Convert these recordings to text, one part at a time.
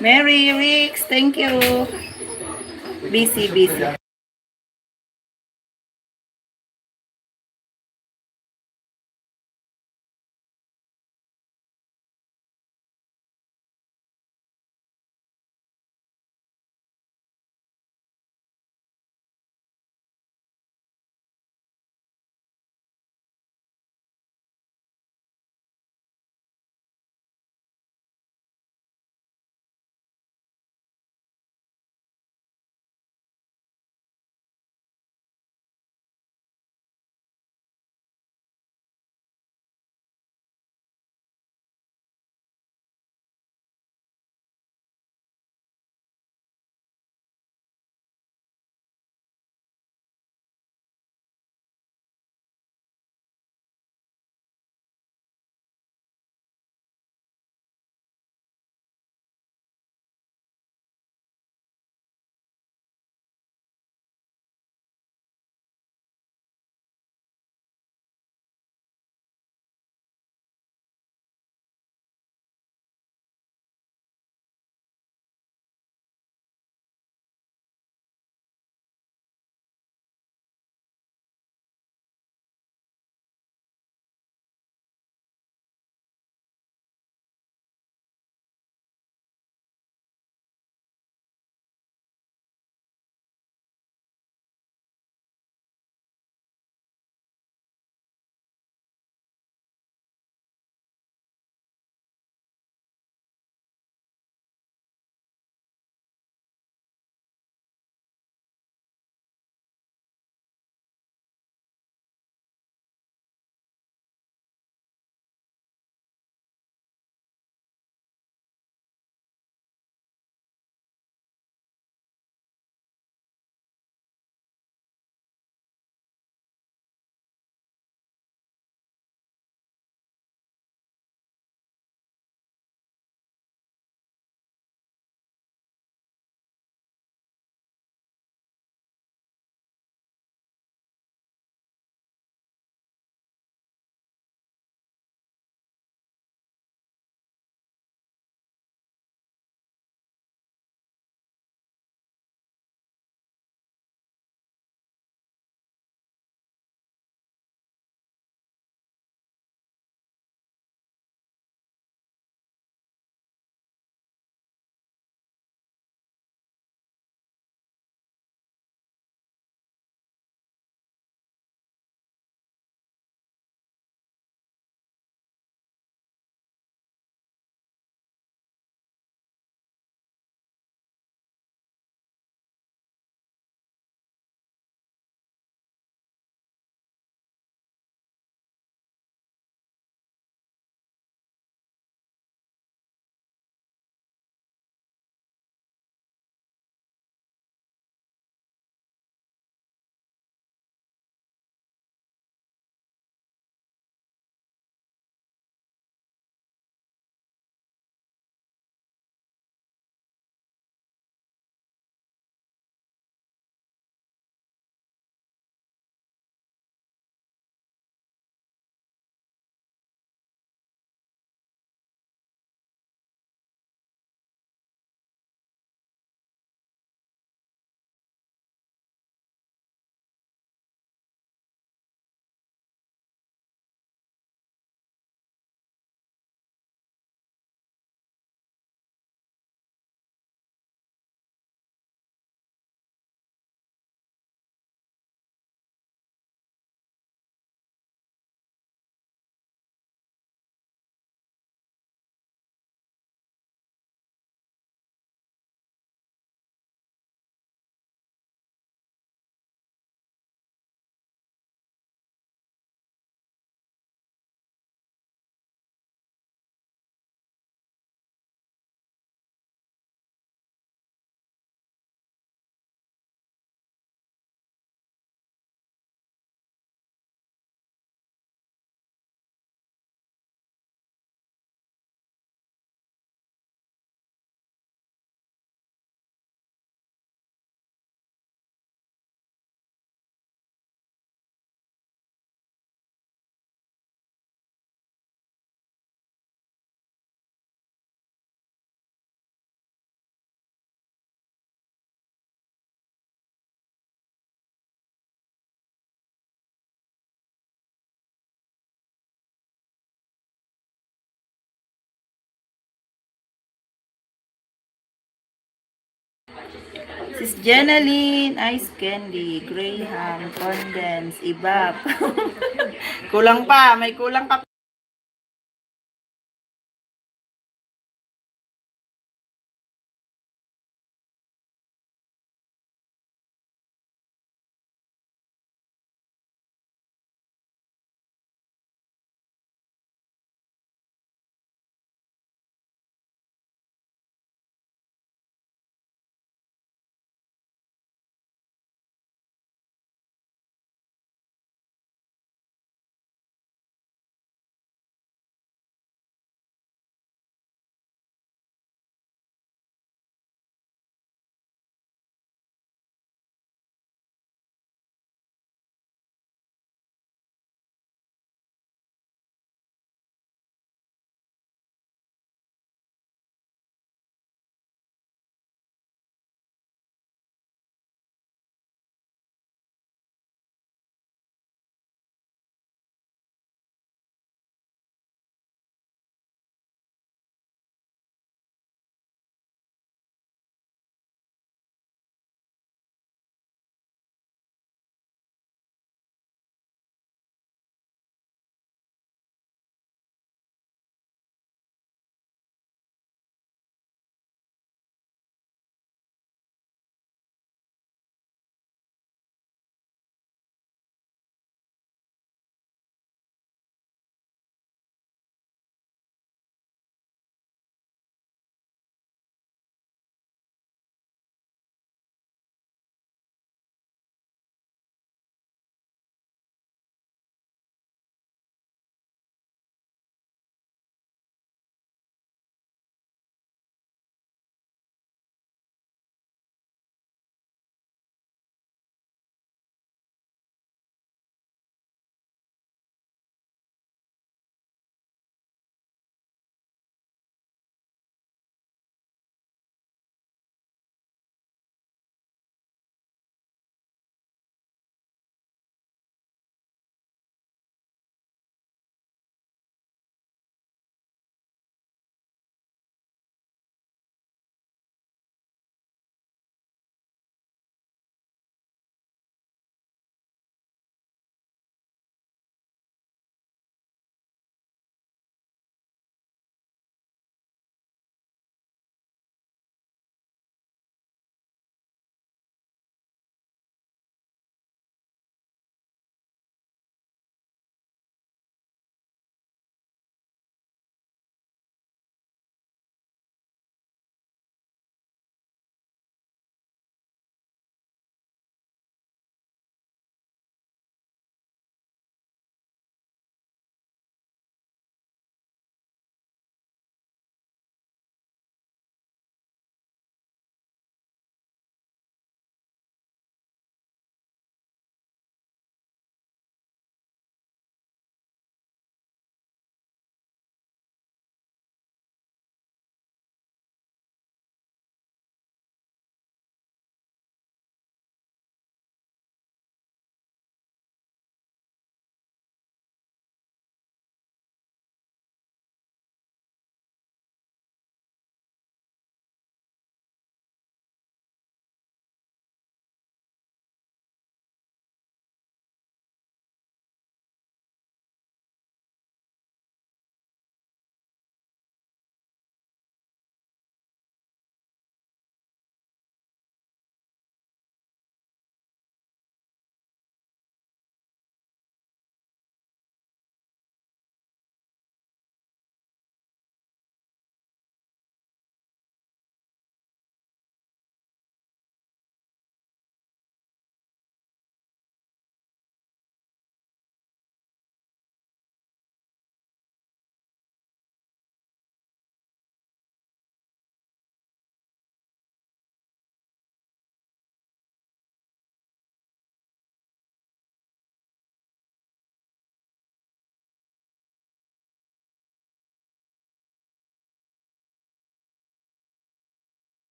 Mary, Rix, thank you. Busy, busy. Sis Jenaline, Ice Candy, Graham, Condense, Ibap. Kulang pa, may kulang pa.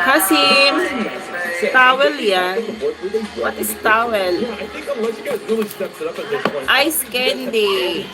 Kasim, towel yan. What is towel? Ice candy.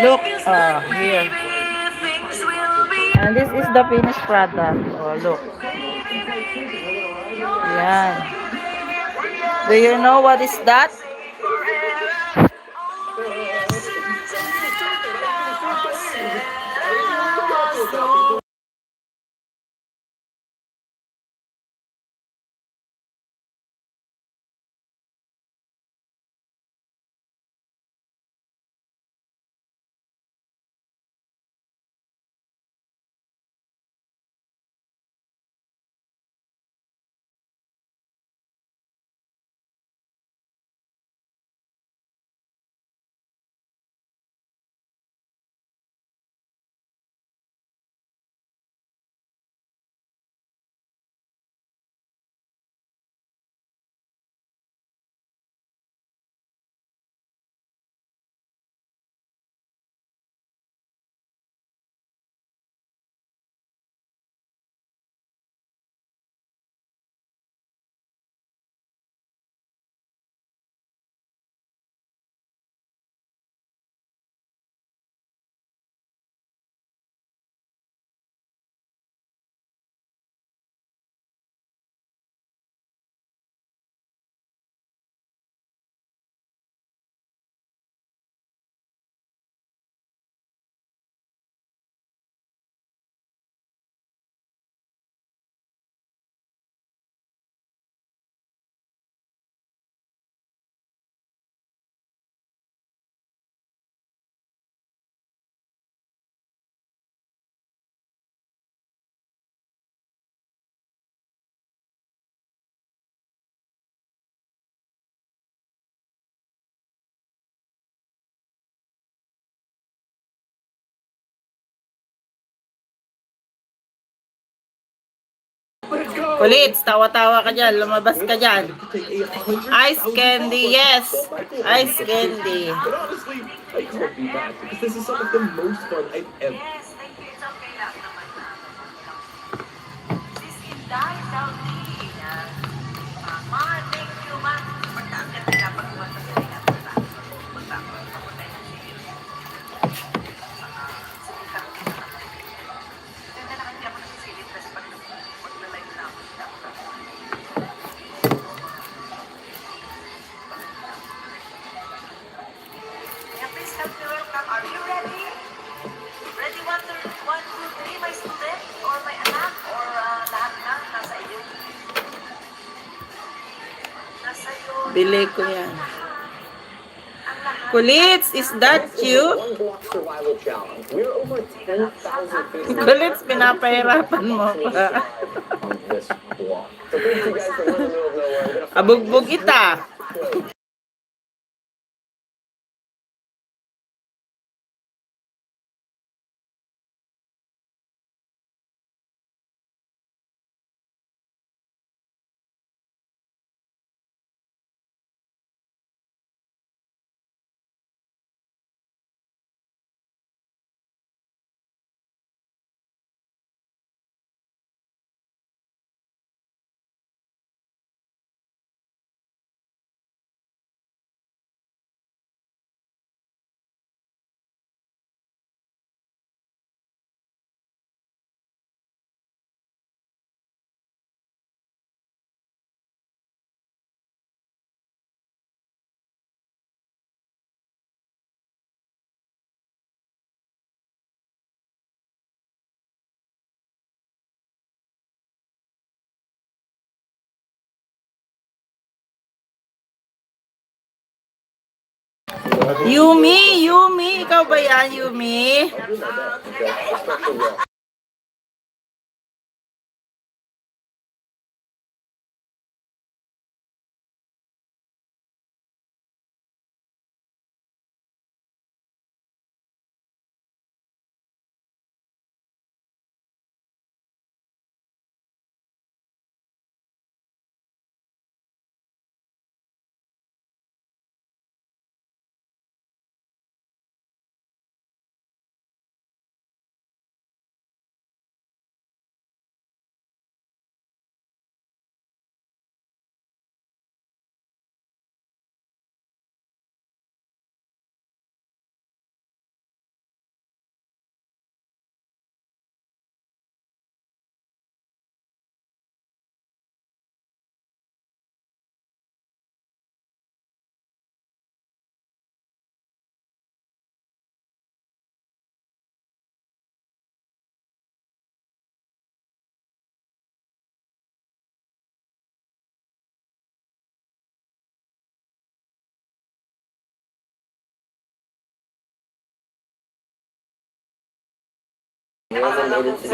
Look, here. And this is the finished product. Oh, look. Yan. Do you know what is that? Kulit, tawa-tawa ka dyan. Lumabas ka dyan. Ice candy, yes. Ice candy. But honestly, I can't be bad because this is some of the most fun I've ever. Are you ready? Ready, one, two, three, my student, or my anak, or lahat na, nasa iyo. Nasa iyo. Bili ko yan. Ang lahat. Kulits, is that you? One block survival challenge. We're over 10,000 feet. Kulits, pinapahirapan mo pa. On this block. So thank you guys for in the middle of nowhere. Abugbog ita. Yumi, ikaw ba yan, Yumi? I'll do my best, okay? Especially raw.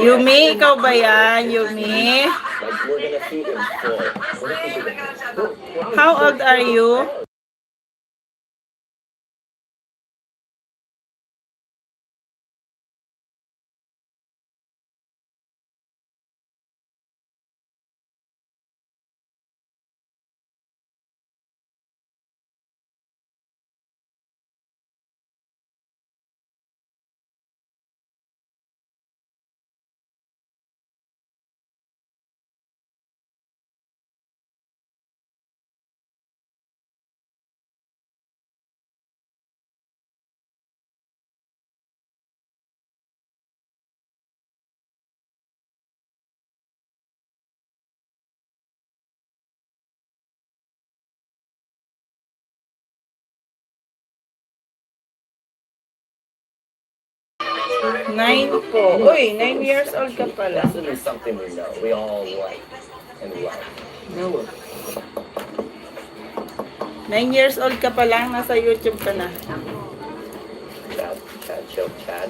Yumi, ikaw ba yan, Yumi? Like, we're gonna feed him full. We're gonna feed him full. How old are you? Nine po. Uy, 9 years old ka pala. This is something we know. We all like and love. Noah. 9 years old ka pa lang, nasa YouTube ka na. Chad, chill, Chad.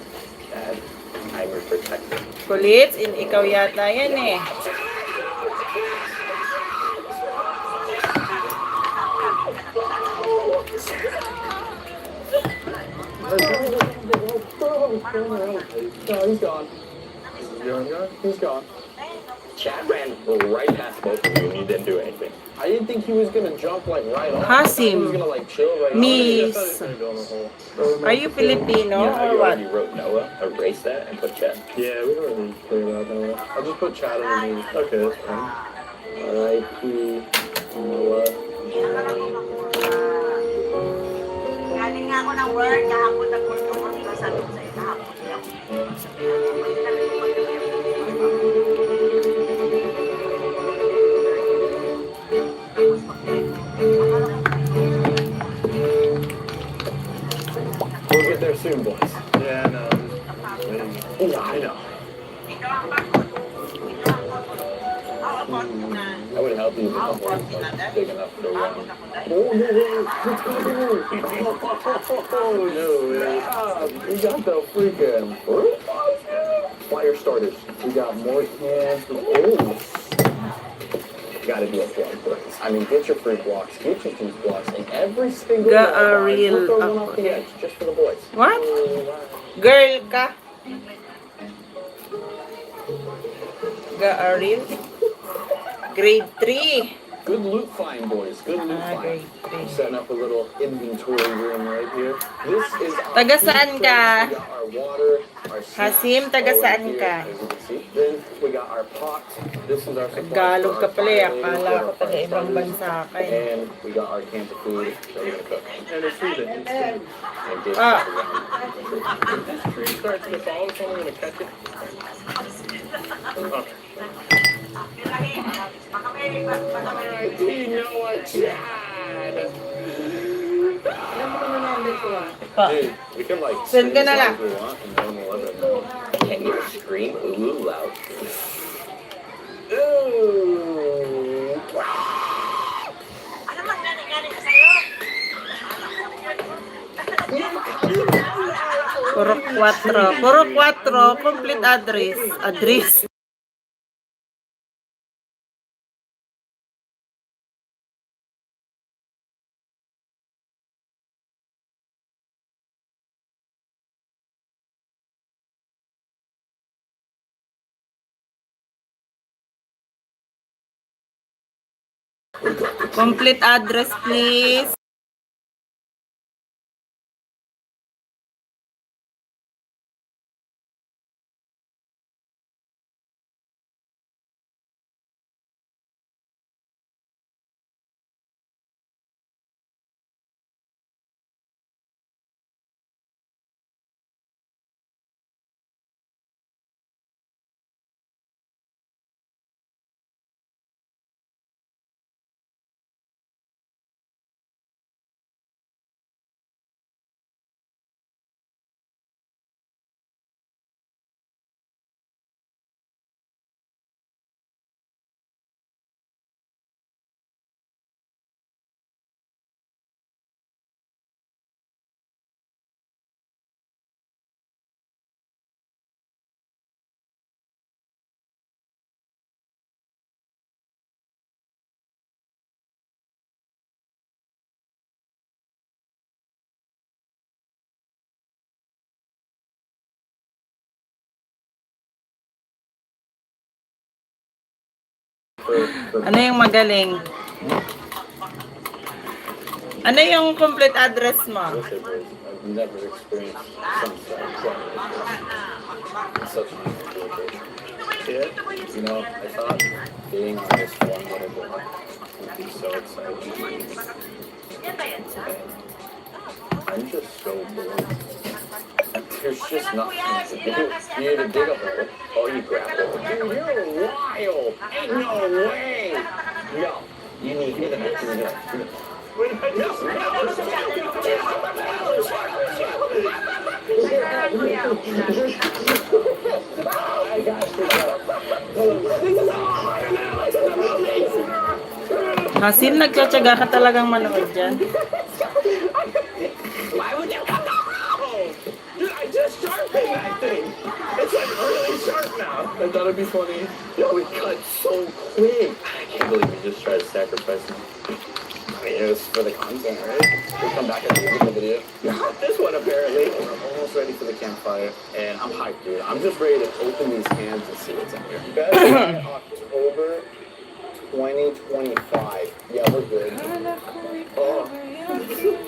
I'm your protector. Kulit, ikaw yata yan eh. No, he's gone. He's gone. Chad ran right past both of you and you didn't do anything. I didn't think he was gonna jump like right off. Hasim. He was gonna like chill right Miss. off. Are you Filipino You or what? already wrote Noah, erase that, and put Chad. Yeah, we don't really care about Noah. I'll just put Chad underneath. Okay, that's fine. R.I.P. Noah. Galing nga ako ng work, kahapon nagpunto ko dito sa doon sa kahapon. We'll get there soon, boys. Yeah, no. Yeah, I know. I would help you if the horn was big enough to run. Oh, no. Oh, no. Yeah. We got the freaking fruit box here. Fire starters. We got more cans. Oh. Gotta do a block boys. I mean, get your fruit blocks, get your juice blocks, and every single Got one, a real we'll throw one off apple. the edge just for the boys. What? Girl ka? Gaaril? Grade 3. Good loot find, boys. Good loot find. Grade I'm 3. setting up a little inventory room right here. This is our Taga saan food ka? storage. We got our water, our snacks, Hasim, taga all saan in here, ka? as you can see. Then we got our pot. This is our supply Tagalog for ka our pala eh. fire later, Akala for ko our taga fire ibang starters. bansa ka eh. And we got our cans of food that we're gonna cook. And it's food. And dish Ah. this tree starts to fall, it's only gonna catch it. Okay. R.I.P. Noah Chad. Pa. Dude, we can like Send ka na lang. we want and no one will ever know. Can you scream ooh loud? Ooh. Ano man galing ka sa'yo? Puro 4. Puro 4. Complete address. Address. Complete address, please. Ano yung magaling? Ano yung complete address mo? I've never experienced such an experience. Yeah, you know, I thought being on this one little block would be so exciting. I'm just so bored. There's just nothing to do. You either dig a hole or you grab it. Dude, you're wild. Ain't no way. No, you need to do that. Hasil, nagtsatsaga ka talagang manood dyan. Why would you cut the hole? Dude, I just sharpened that thing. It's like really sharp now. I thought it'd be funny. Yo, we cut so quick. I can't believe we just tried to sacrifice him. I mean, it was for the content, right? We come back at the end of the video. Not this one, apparently. We're almost ready for the campfire, and I'm hyped, dude. I'm just ready to open these cans and see what's in here. You guys, October 2025. Yeah, we're good. Oh,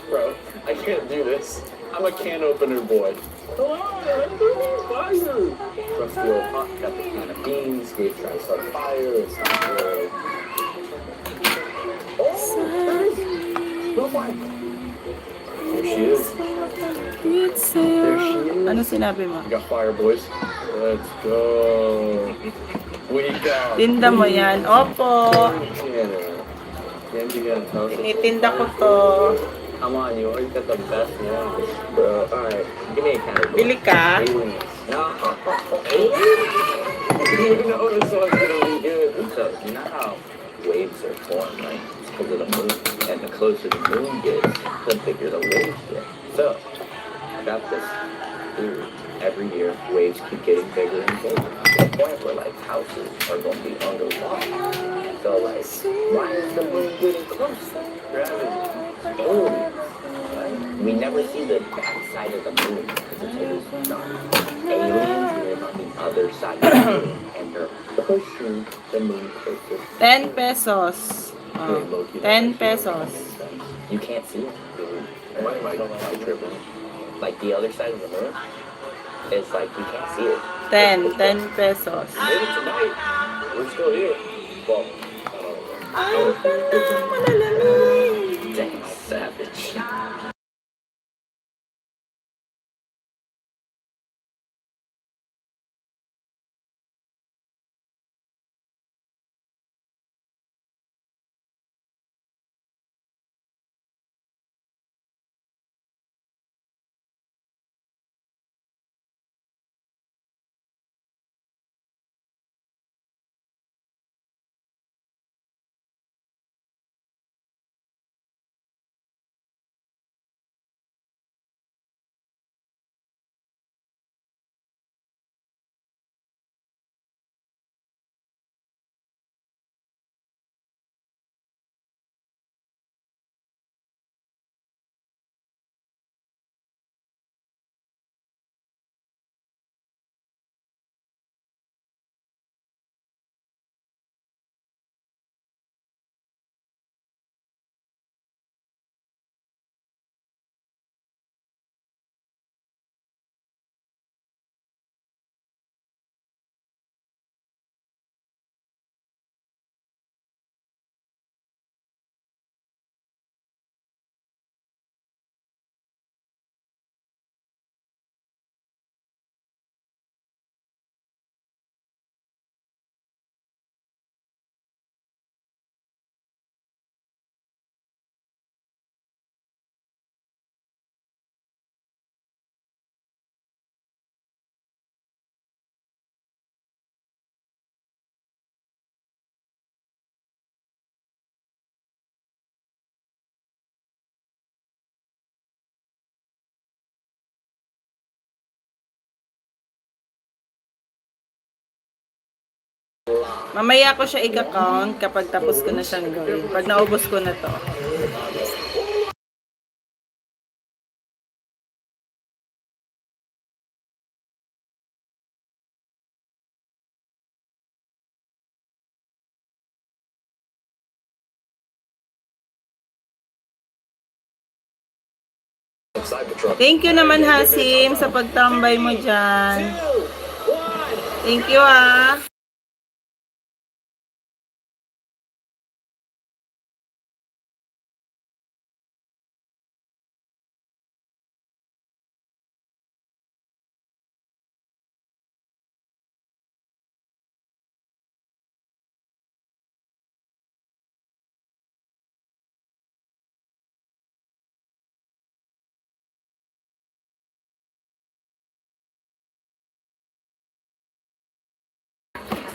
bro, I can't do this. I'm a can opener boy. Hello, fire! Trust the old pot, got the can of beans, gave try to start a fire, it's not good. Oh, fire! There she is. There she is. Ano sinabi mo? We got fire, boys. Let's go. We got. Tinda mo yan. Opo. Tinitinda ko to. Come on, you already got the best ones. Bro, alright. Give me a can of Bili ka? No. You know this one's gonna be good. So, you know how waves are formed, right? It's because of the moon. And the closer the moon gets, the bigger the waves get. So, I got this theory. Every year, waves keep getting bigger and bigger. To the point where, like, houses are going to be underwater. So, like, why is the moon getting closer? Gravity. Boom. Right? We never see the backside of the moon because it's always dark. Aliens live on the other side of the moon, and they're pushing the moon closer. 10 pesos. Oh, 10 pesos. You can't see it. Why am I tripping? Like the other side of the moon, it's like you can't see it. 10 pesos. Maybe tonight, we're still here. Well, I don't know. Dang, savage. Mamaya ko siya i-count kapag tapos ko na siyang gawin. Pag naubos ko na to. Thank you naman, Hasim, sa pagtambay mo dyan. Thank you, ah.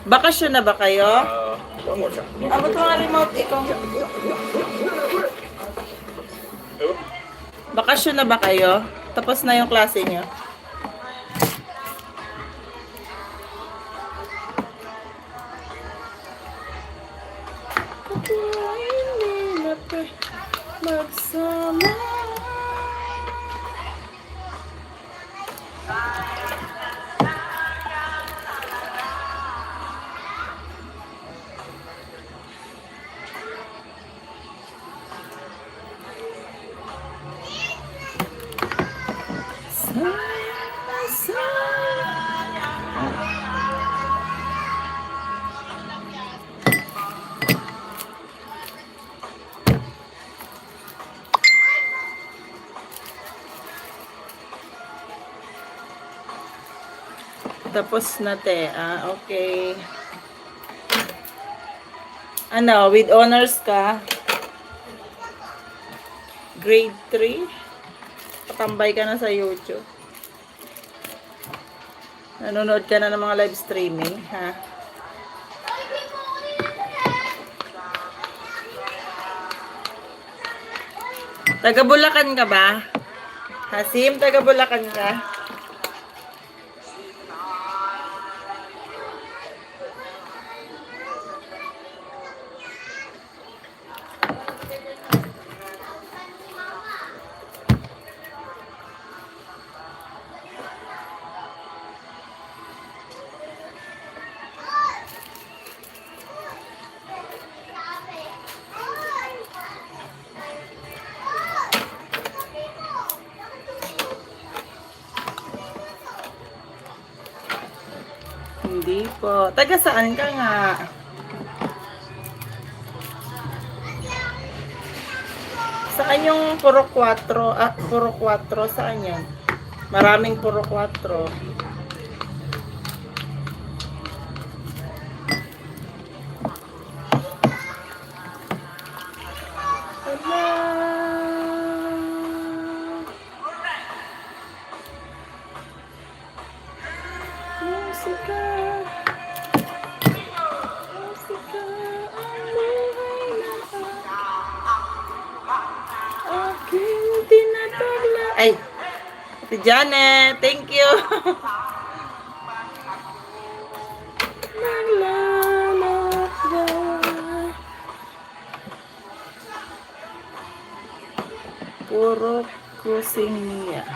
Bakasyon na ba kayo? One more time. Abot mo nga remote, ikaw. Bakasyon na ba kayo? Tapos na yung klase nyo? Magsama. Tapos na te. Okay. Ano, with honors ka? Grade 3? Patambay ka na sa YouTube. Nanonood ka na ng mga live streaming, ha? Taga Bulacan ka ba? Hasim, taga Bulacan ka? Hindi po. Taga saan ka nga? Saan yung puro 4? Puro 4. Saan yan? Maraming puro 4. Musika. Musika. Ang buhay na aking tinatagla. Ay! Si Janet, thank you. Naglalakbay. Puro kusing niya.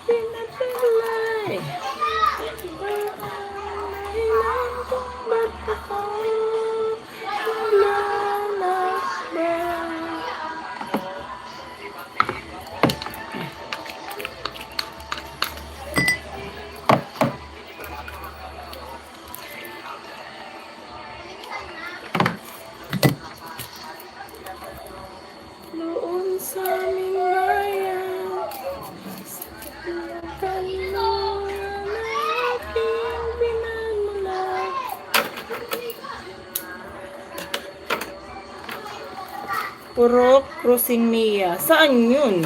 Tinataglay. Nahilang kong ba't ako naglalakbay. Noon sa aming bayan, sa kanluran na aking pinagmulan. Puro Cruising Mia. Saan yun?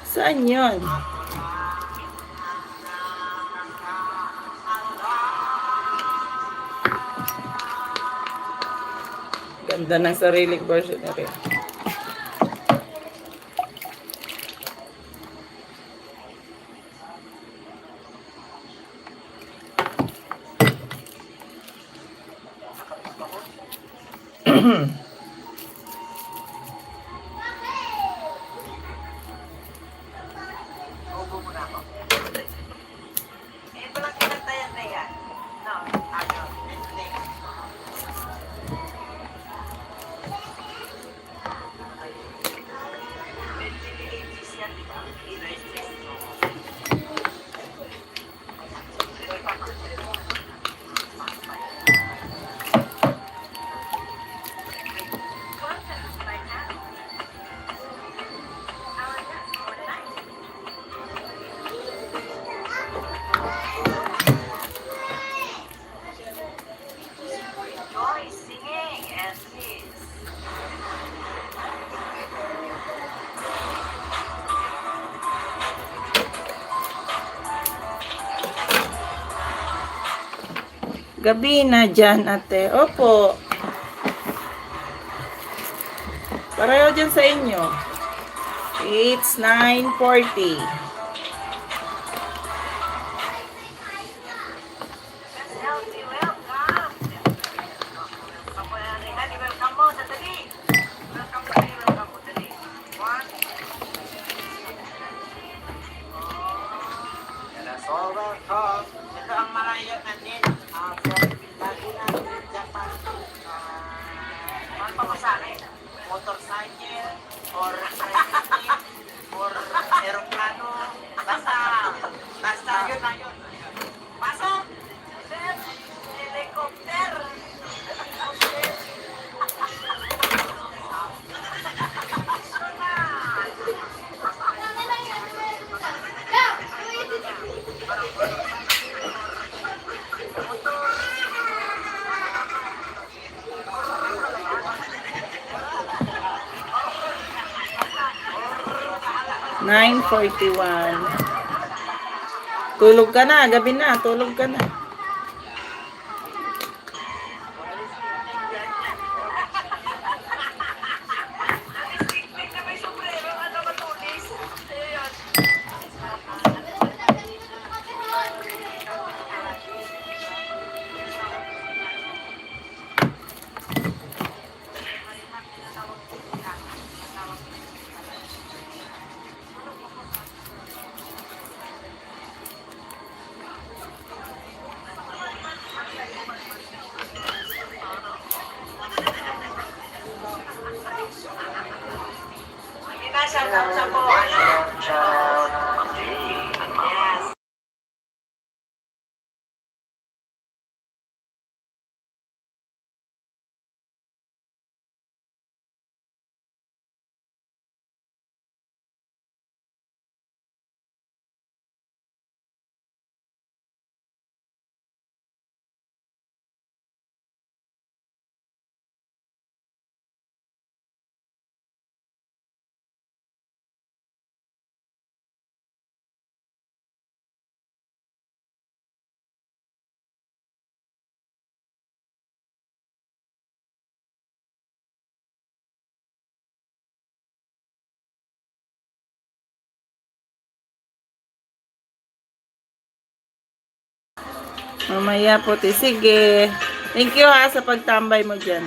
Saan yun? Ganda ng sariling version na rin. Ubo muna ako. Eh, walang kinantayan na yan. No, ano, ventilators yan, di ba? Enjoy singing and please. Gabi na dyan, ate. Opo. Pareho dyan sa inyo. It's 9:40. Let's healthy welcome. Honey, welcome mo, sandali. Welcome mo, honey, welcome mo, dali. One. So, welcome. Ito ang Maraya natin. From Laguna, Japan. Ano pa masabi? Motorcycle or tricycle or aeroplano. Basta yun na yun. Pasok! Sir, helicopter. Nine 9:41. Tulog ka na, gabi na, tulog ka na. Na may sombrero, ano matulis? Ayun. Yun na, shout out sa po. Yes. Mamaya po, sige. Thank you ha sa pagtambay mo dyan.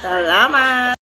Salamat.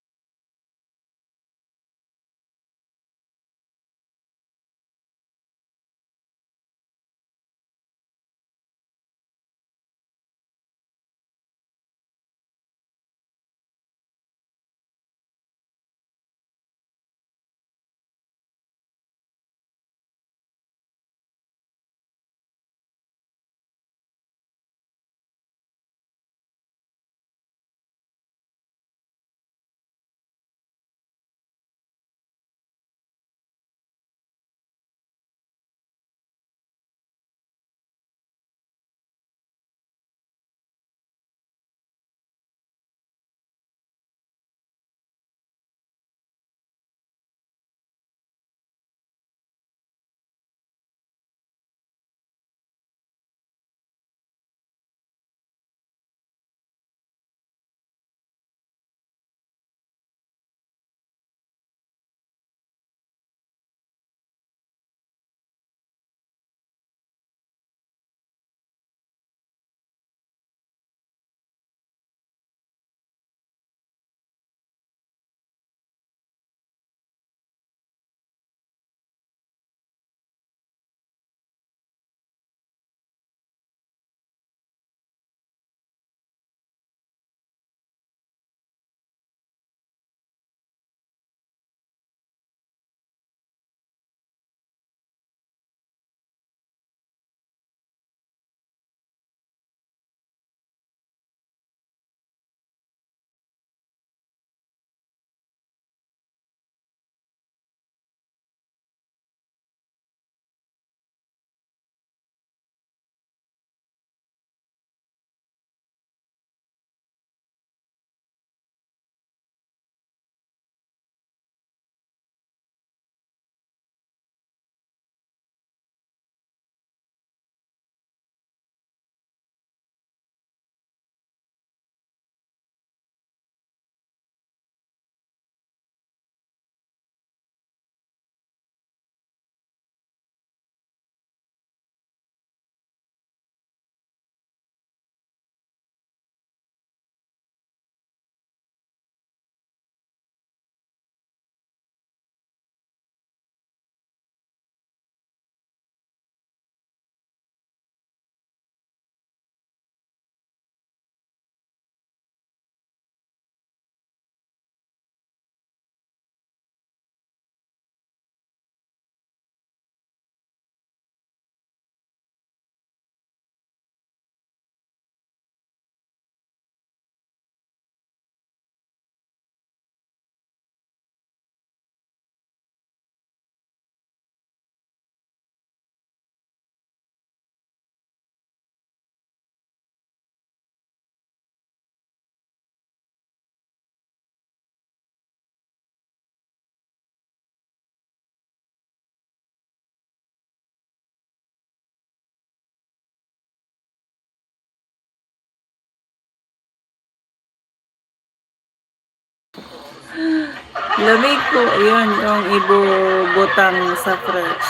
Lamig ko, yun, yung ibubutang sa fridge.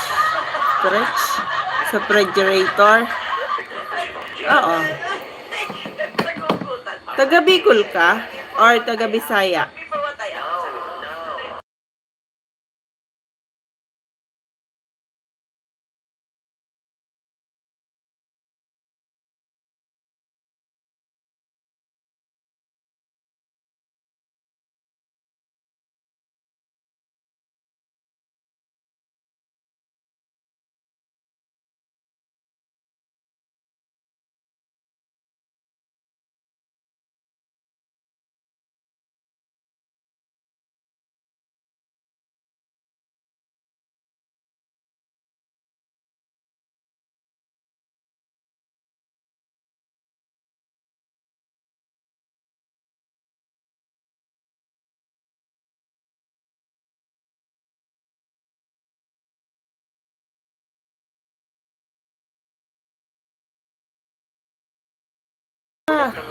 Fridge? Sa refrigerator. Oo. Nagugutan pa. Taga Bicol ka? Or taga Bisaya? Before what I answer, no.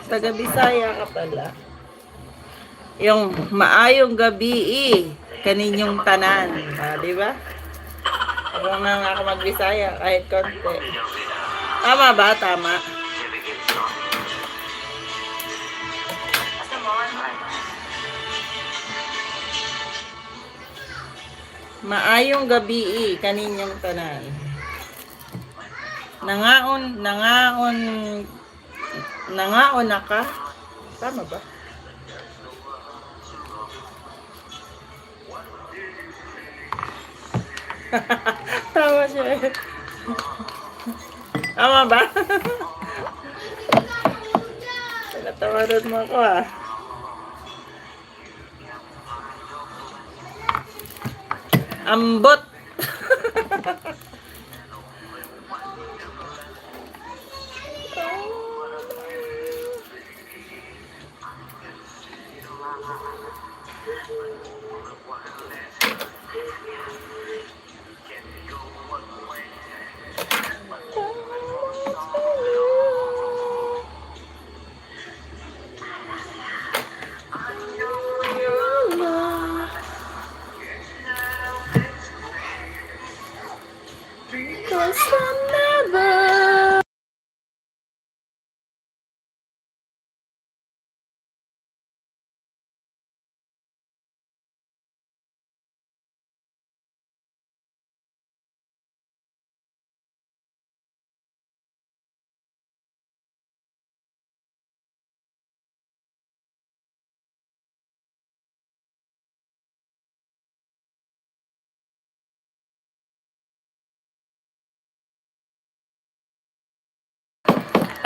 Taga Bisaya ka pala. Yung maayong gabi kaninyong tanan. Di ba? Huwag na nga ako mag-Bisaya kahit konti. Tama ba? Tama. Basta mo, Maayong gabi kaninyong tanan. Nangaon na ka? Tama ba? Tama siya. Tama ba? Natawaran mo ako ah. Ambot.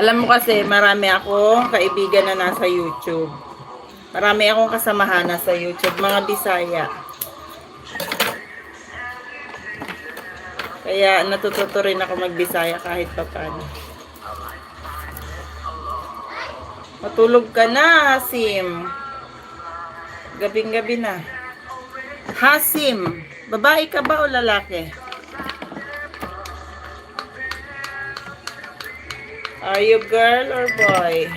Alam mo kasi, marami akong kaibigan na nasa YouTube. Marami akong kasamahan na sa YouTube, mga Bisaya. Kaya natututo rin ako mag-Bisaya kahit papaano. Matulog ka na, Hasim. Gabing-gabi na. Hasim, babae ka ba o lalaki? Are you girl or boy?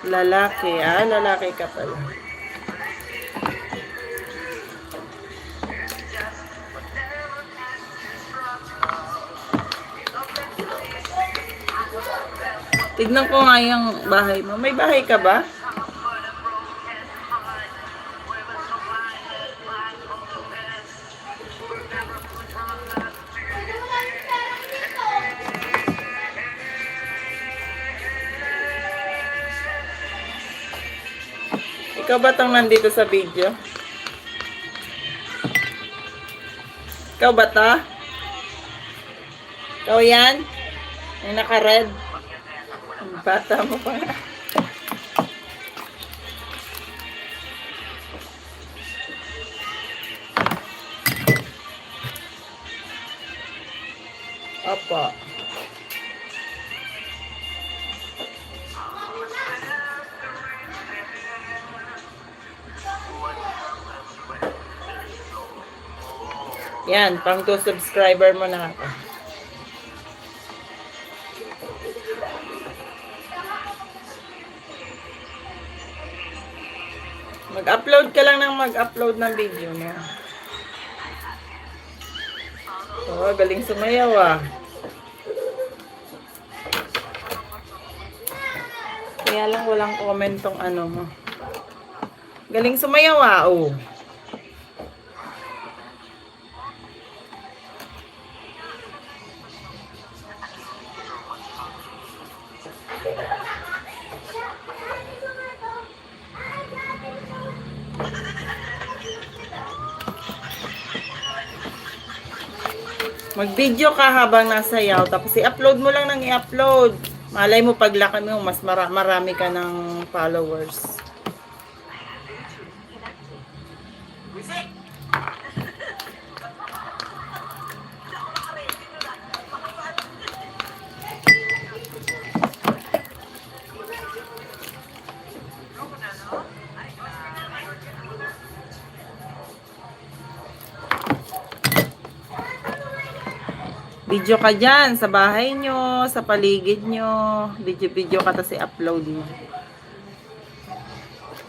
Lalaki, lalaki ka pala. Tignan ko nga yung bahay mo. May bahay ka ba? Ikaw ba tang nandito sa video? Ikaw ba ta? Ikaw yan? Yung naka-red? Ang bata mo pa nga. Opo. Yan, pang 2 subscriber mo na ako. Mag-upload ka lang ng mag-upload ng video mo. Oh, galing sumayaw ah. Kaya lang walang comment tong ano mo. Galing sumayaw ah, oh. Mag-video ka habang nasayaw, tapos i-upload mo lang ng i-upload. Malay mo paglaki mo, mas marami ka ng followers. Video ka dyan, sa bahay nyo, sa paligid nyo. Video ka, tapos i-upload mo.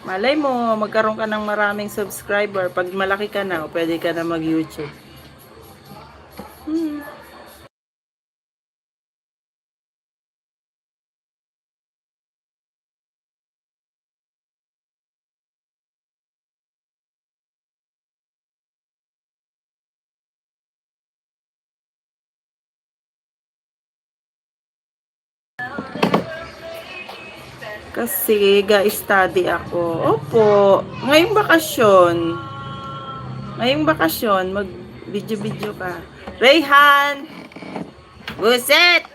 Malay mo, magkaroon ka ng maraming subscriber. Pag malaki ka na, pwede ka na mag-YouTube. Kasi ga-study ako. Opo, ngayong bakasyon. Ngayong bakasyon, mag-video ka. Rayhan! Buset!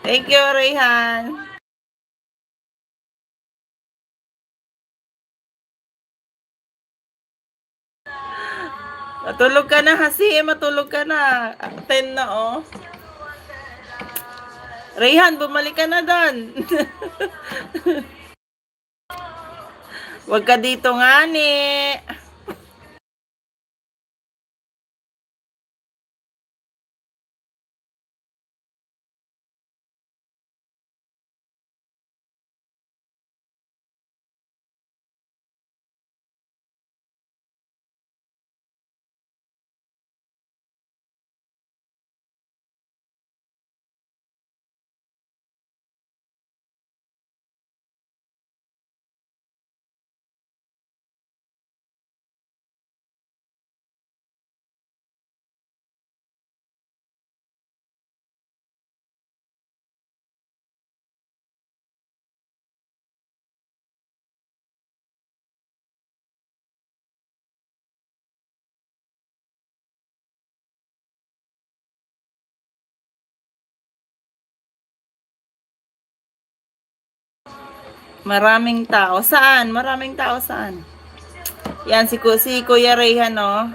Thank you, Rayhan. Matulog ka na, Hasi. Matulog ka na. 10 na, oh. Rayhan, bumalik ka na doon. Huwag ka dito nga, ni. Maraming tao. Saan? Maraming tao saan? Yan, si Kuya Rayhan, no?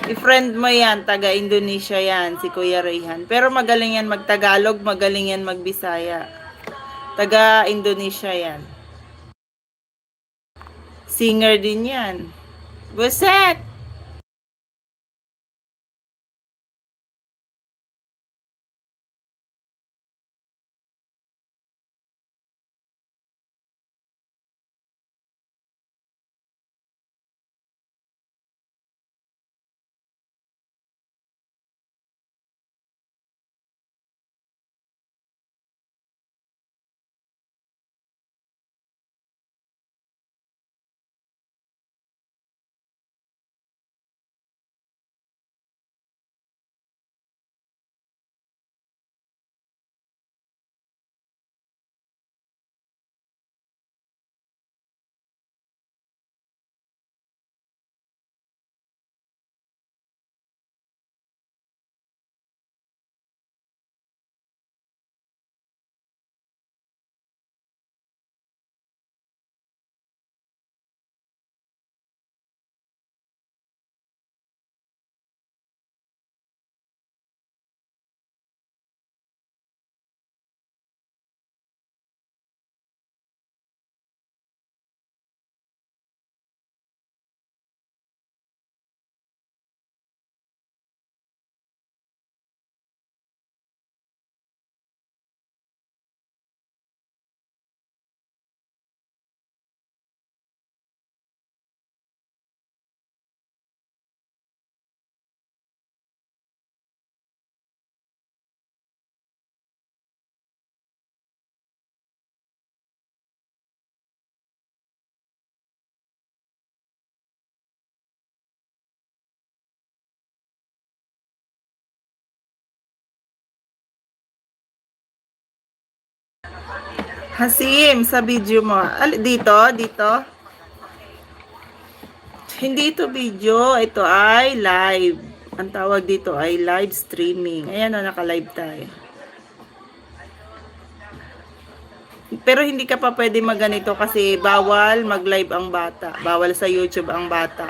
I-friend mo yan. Taga-Indonesia yan, si Kuya Rayhan. Pero magaling yan mag-Tagalog, magaling yan mag-Bisaya. Taga-Indonesia yan. Singer din yan. Buset! Hasim, sa video mo. Dito, dito. Hindi ito video, ito ay live. Ang tawag dito ay live streaming. Ayan na, naka-live tayo. Pero hindi ka pa pwede magganito kasi bawal mag-live ang bata. Bawal sa YouTube ang bata.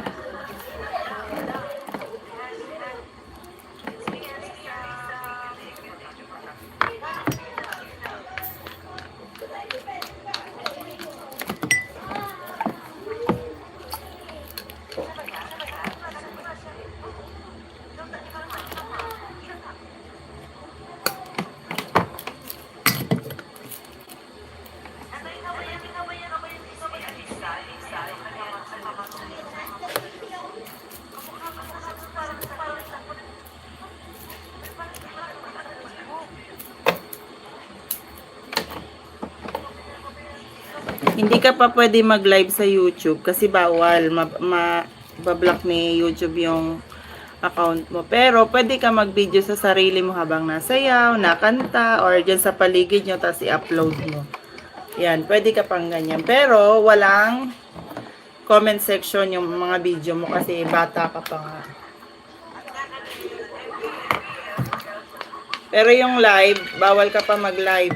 Hindi ka pa pwede mag-live sa YouTube kasi bawal. Bablock ni YouTube yung account mo. Pero pwede ka mag-video sa sarili mo habang nasayaw, nakanta, or dyan sa paligid nyo, tapos i-upload mo. Yan, pwede ka pang ganyan. Pero walang comment section yung mga video mo kasi bata ka pa nga. Pero yung live, bawal ka pa mag-live.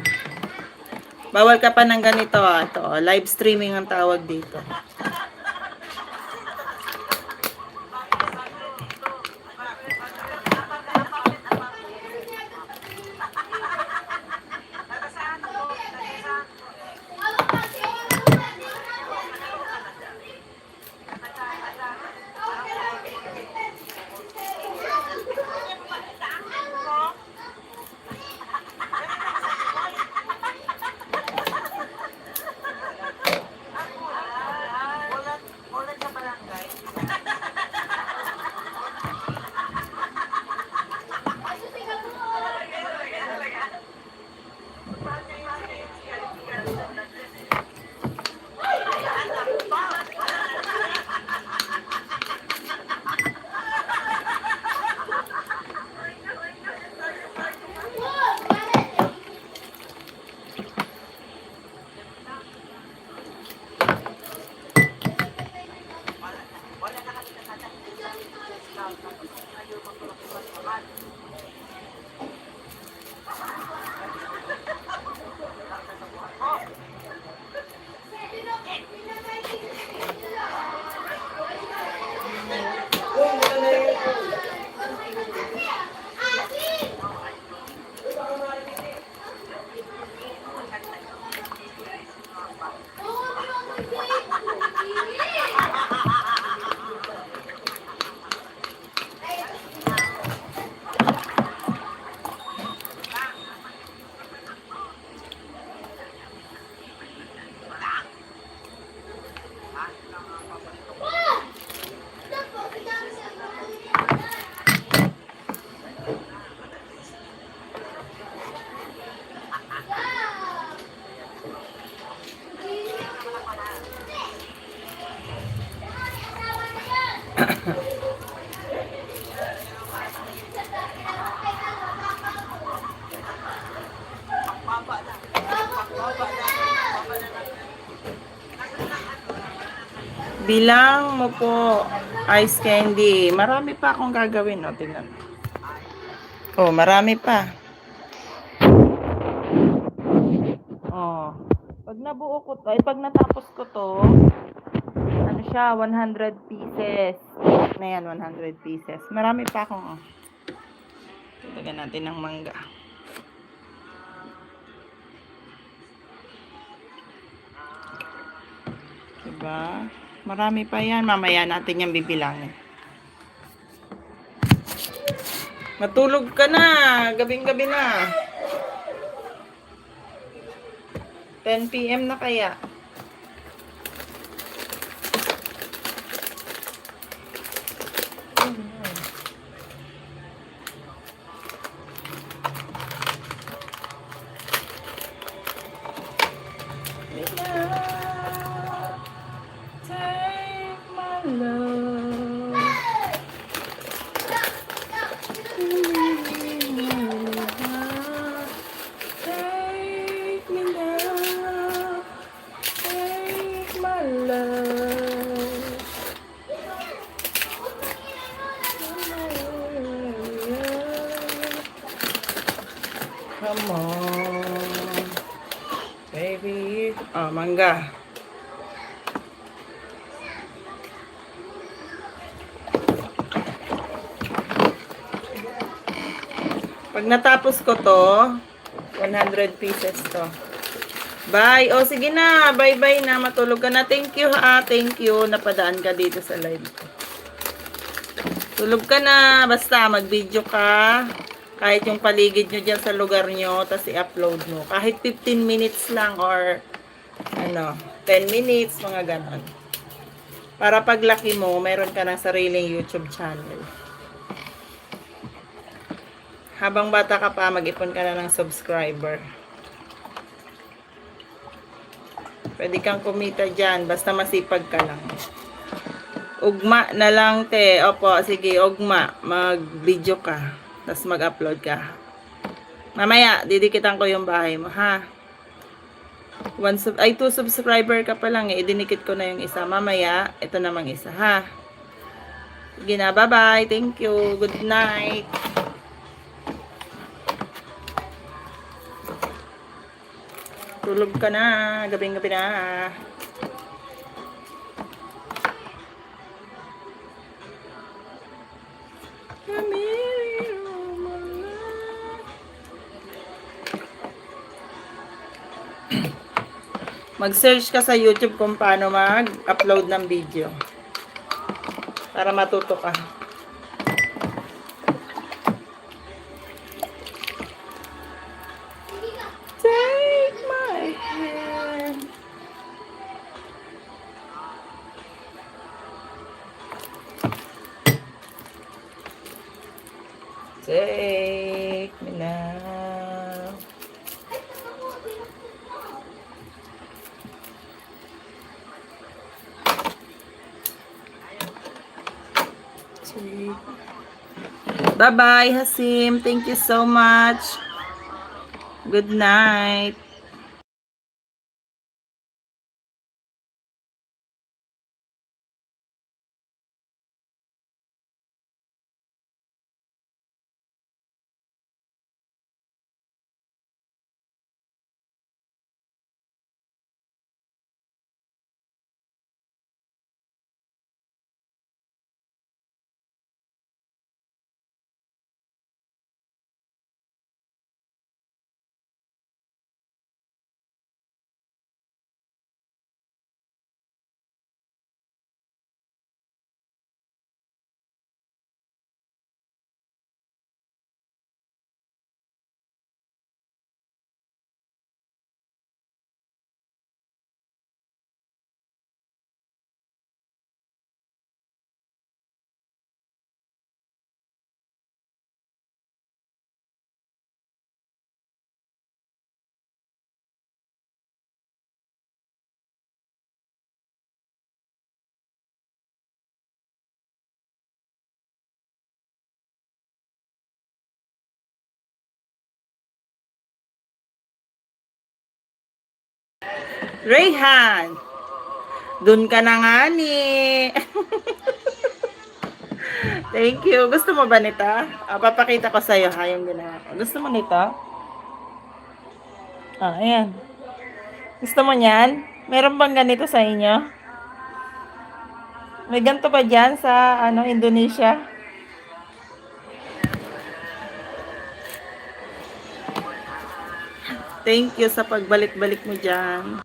Bawal ka pa ng ganito, ito, live streaming ang tawag dito. Bilang mo po, ice candy. Marami pa akong gagawin. O, tingnan. Oh, marami pa. Oh. Pag nabuo ko to, pag natapos ko to, ano siya, 100 pieces. Na yan, 100 pieces. Marami pa akong, Lagyan natin ng mangga. Diba? Marami pa yan. Mamaya natin yung bibilangin. Matulog ka na. Gabing-gabi na. 10 PM na kaya. Take my love. Take me down. love. Come on. Baby. Oh, mangga. Pag natapos ko to, 100 pieces to. Bye. O, sige na. Bye-bye na. Matulog ka na. Thank you, ha. Thank you. Napadaan ka dito sa live ko. Tulog ka na. Basta, mag-video ka. Kahit yung paligid nyo dyan sa lugar nyo, tapos i-upload mo. Kahit 15 minutes lang or 10 minutes, mga ganon. Para paglaki mo, meron ka ng sariling YouTube channel. Habang bata ka pa, mag-ipon ka na ng subscriber. Pwede kang kumita dyan, basta masipag ka lang. Ugma na lang, te. Opo, sige, ugma. Mag-video ka. Tapos mag-upload ka. Mamaya, didikitan ko yung bahay mo, ha? 2 subscriber ka pa lang eh. Idinikit ko na yung isa. Mamaya, ito namang isa, ha? Sige na, bye-bye. Thank you. Good night. Tulog ka na. Gabing-gabi na. Mag-search ka sa YouTube kung paano mag-upload ng video. Para matuto ka. Take my hand. Take me now. Bye-bye, Hasim. Thank you so much. Good night. Rayhan, dun ka na nga ni. Thank you. Gusto mo ba nito? Papakita ko sa'yo ha, yung ginawa ko. Gusto mo nito? Ayan. Gusto mo niyan? Meron bang ganito sa inyo? May ganito ba dyan sa Indonesia? Thank you sa pagbalik-balik mo dyan.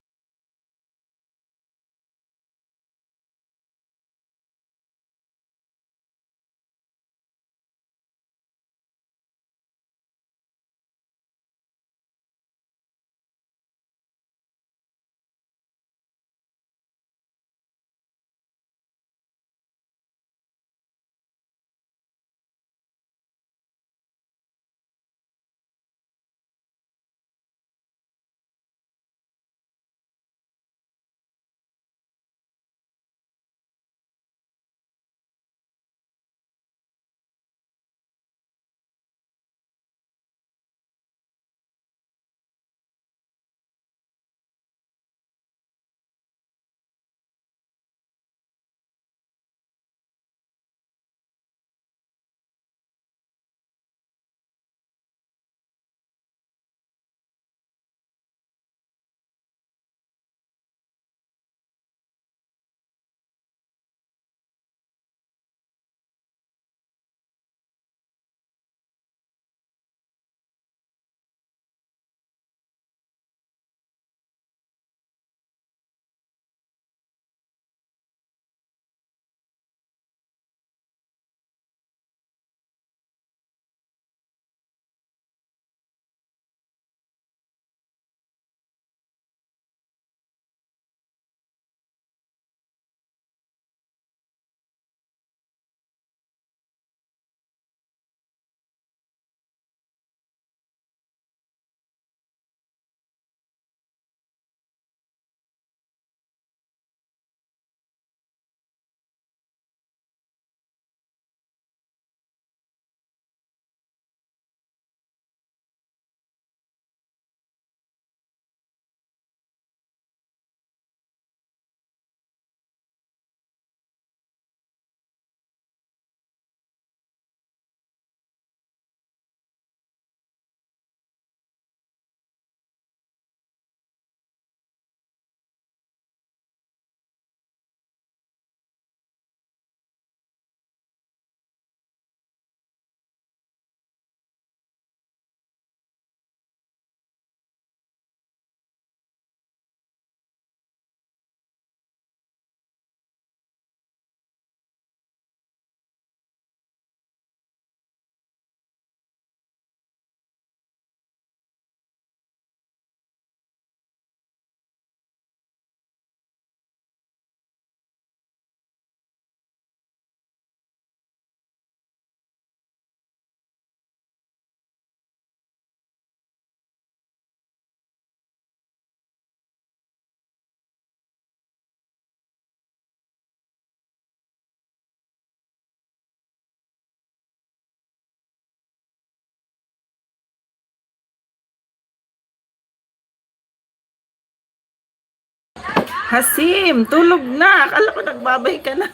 Hasim, tulog na. Akala ko nagbabay ka na.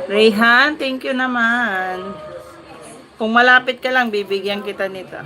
Rayhan, thank you naman. Kung malapit ka lang, bibigyan kita nito.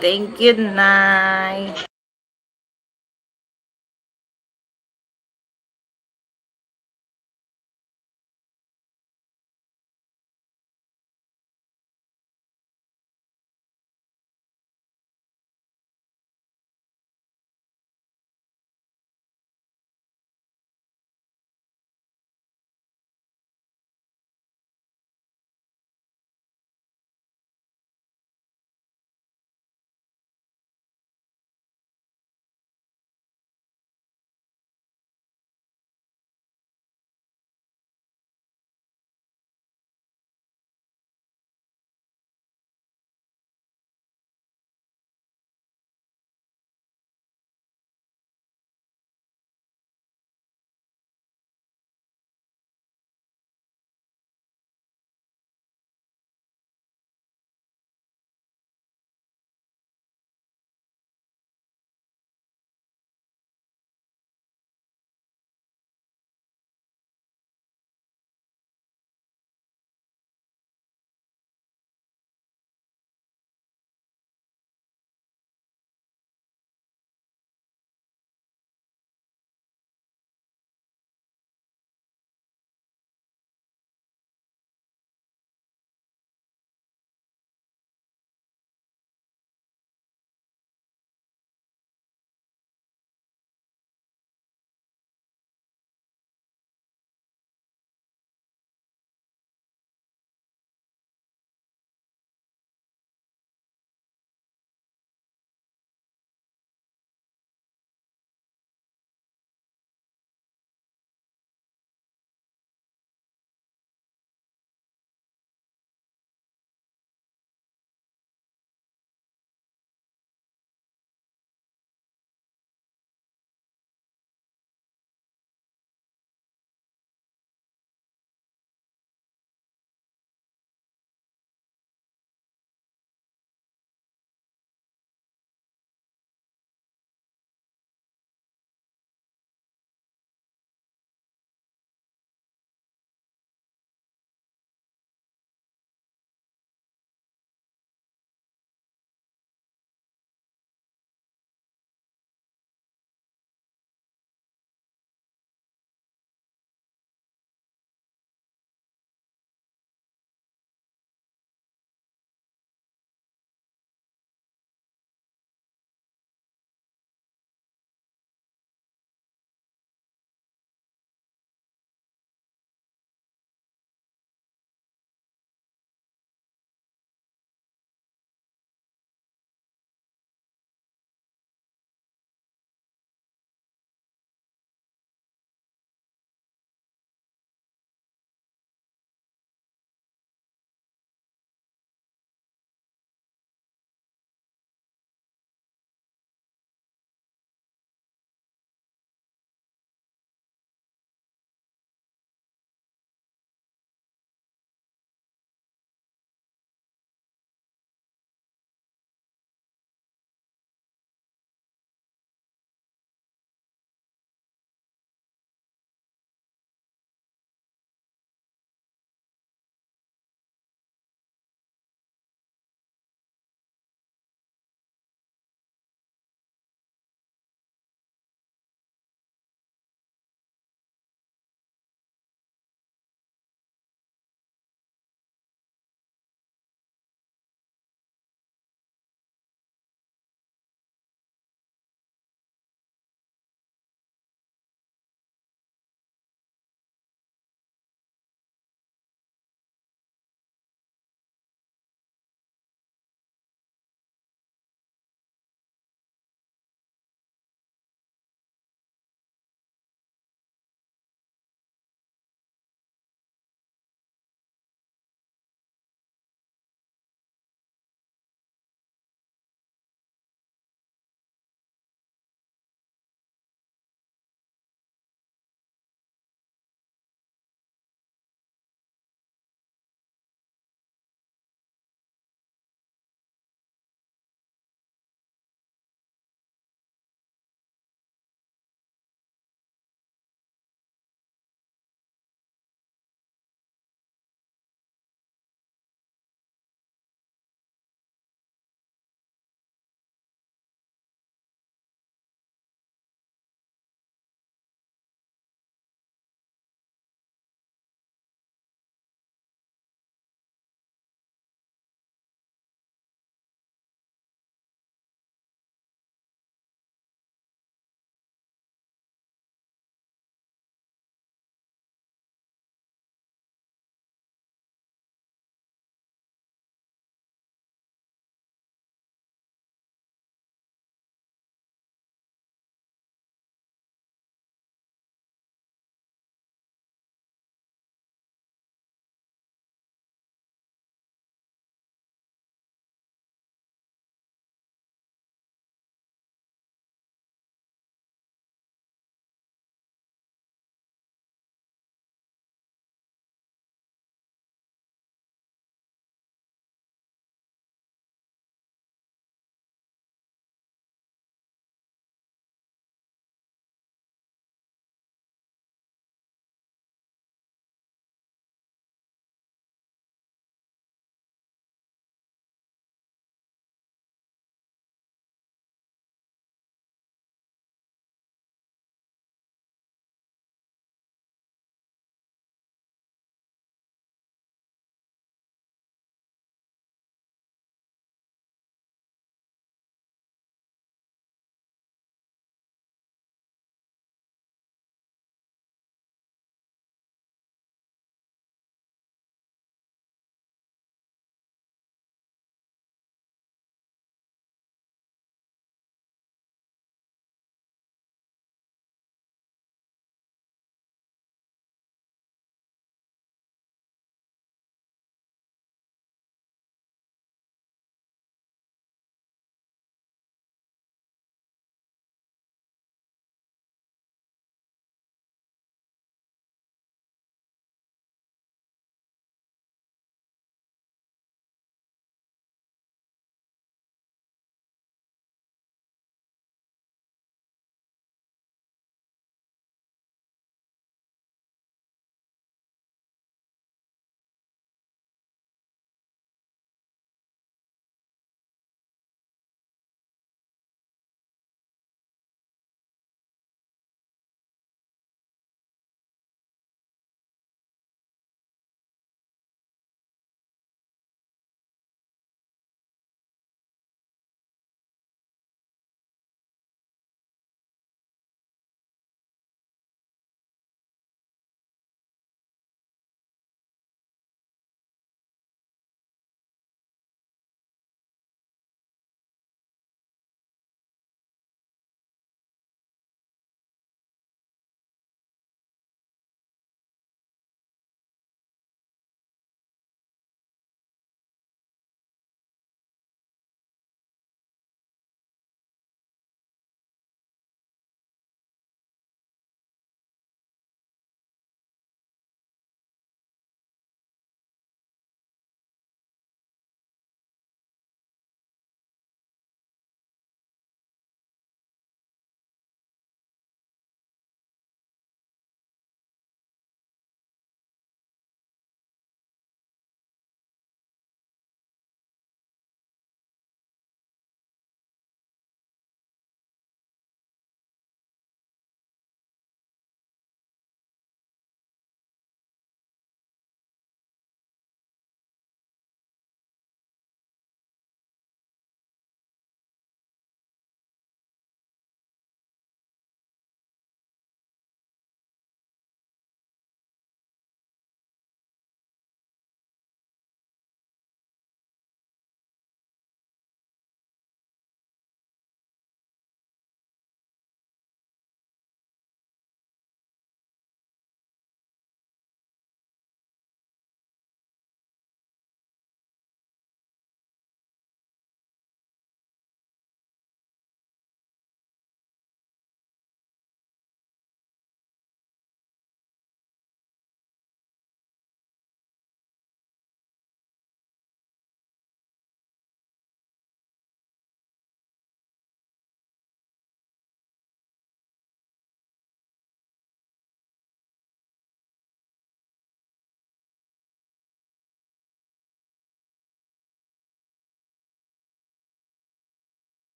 Thank you, Nay.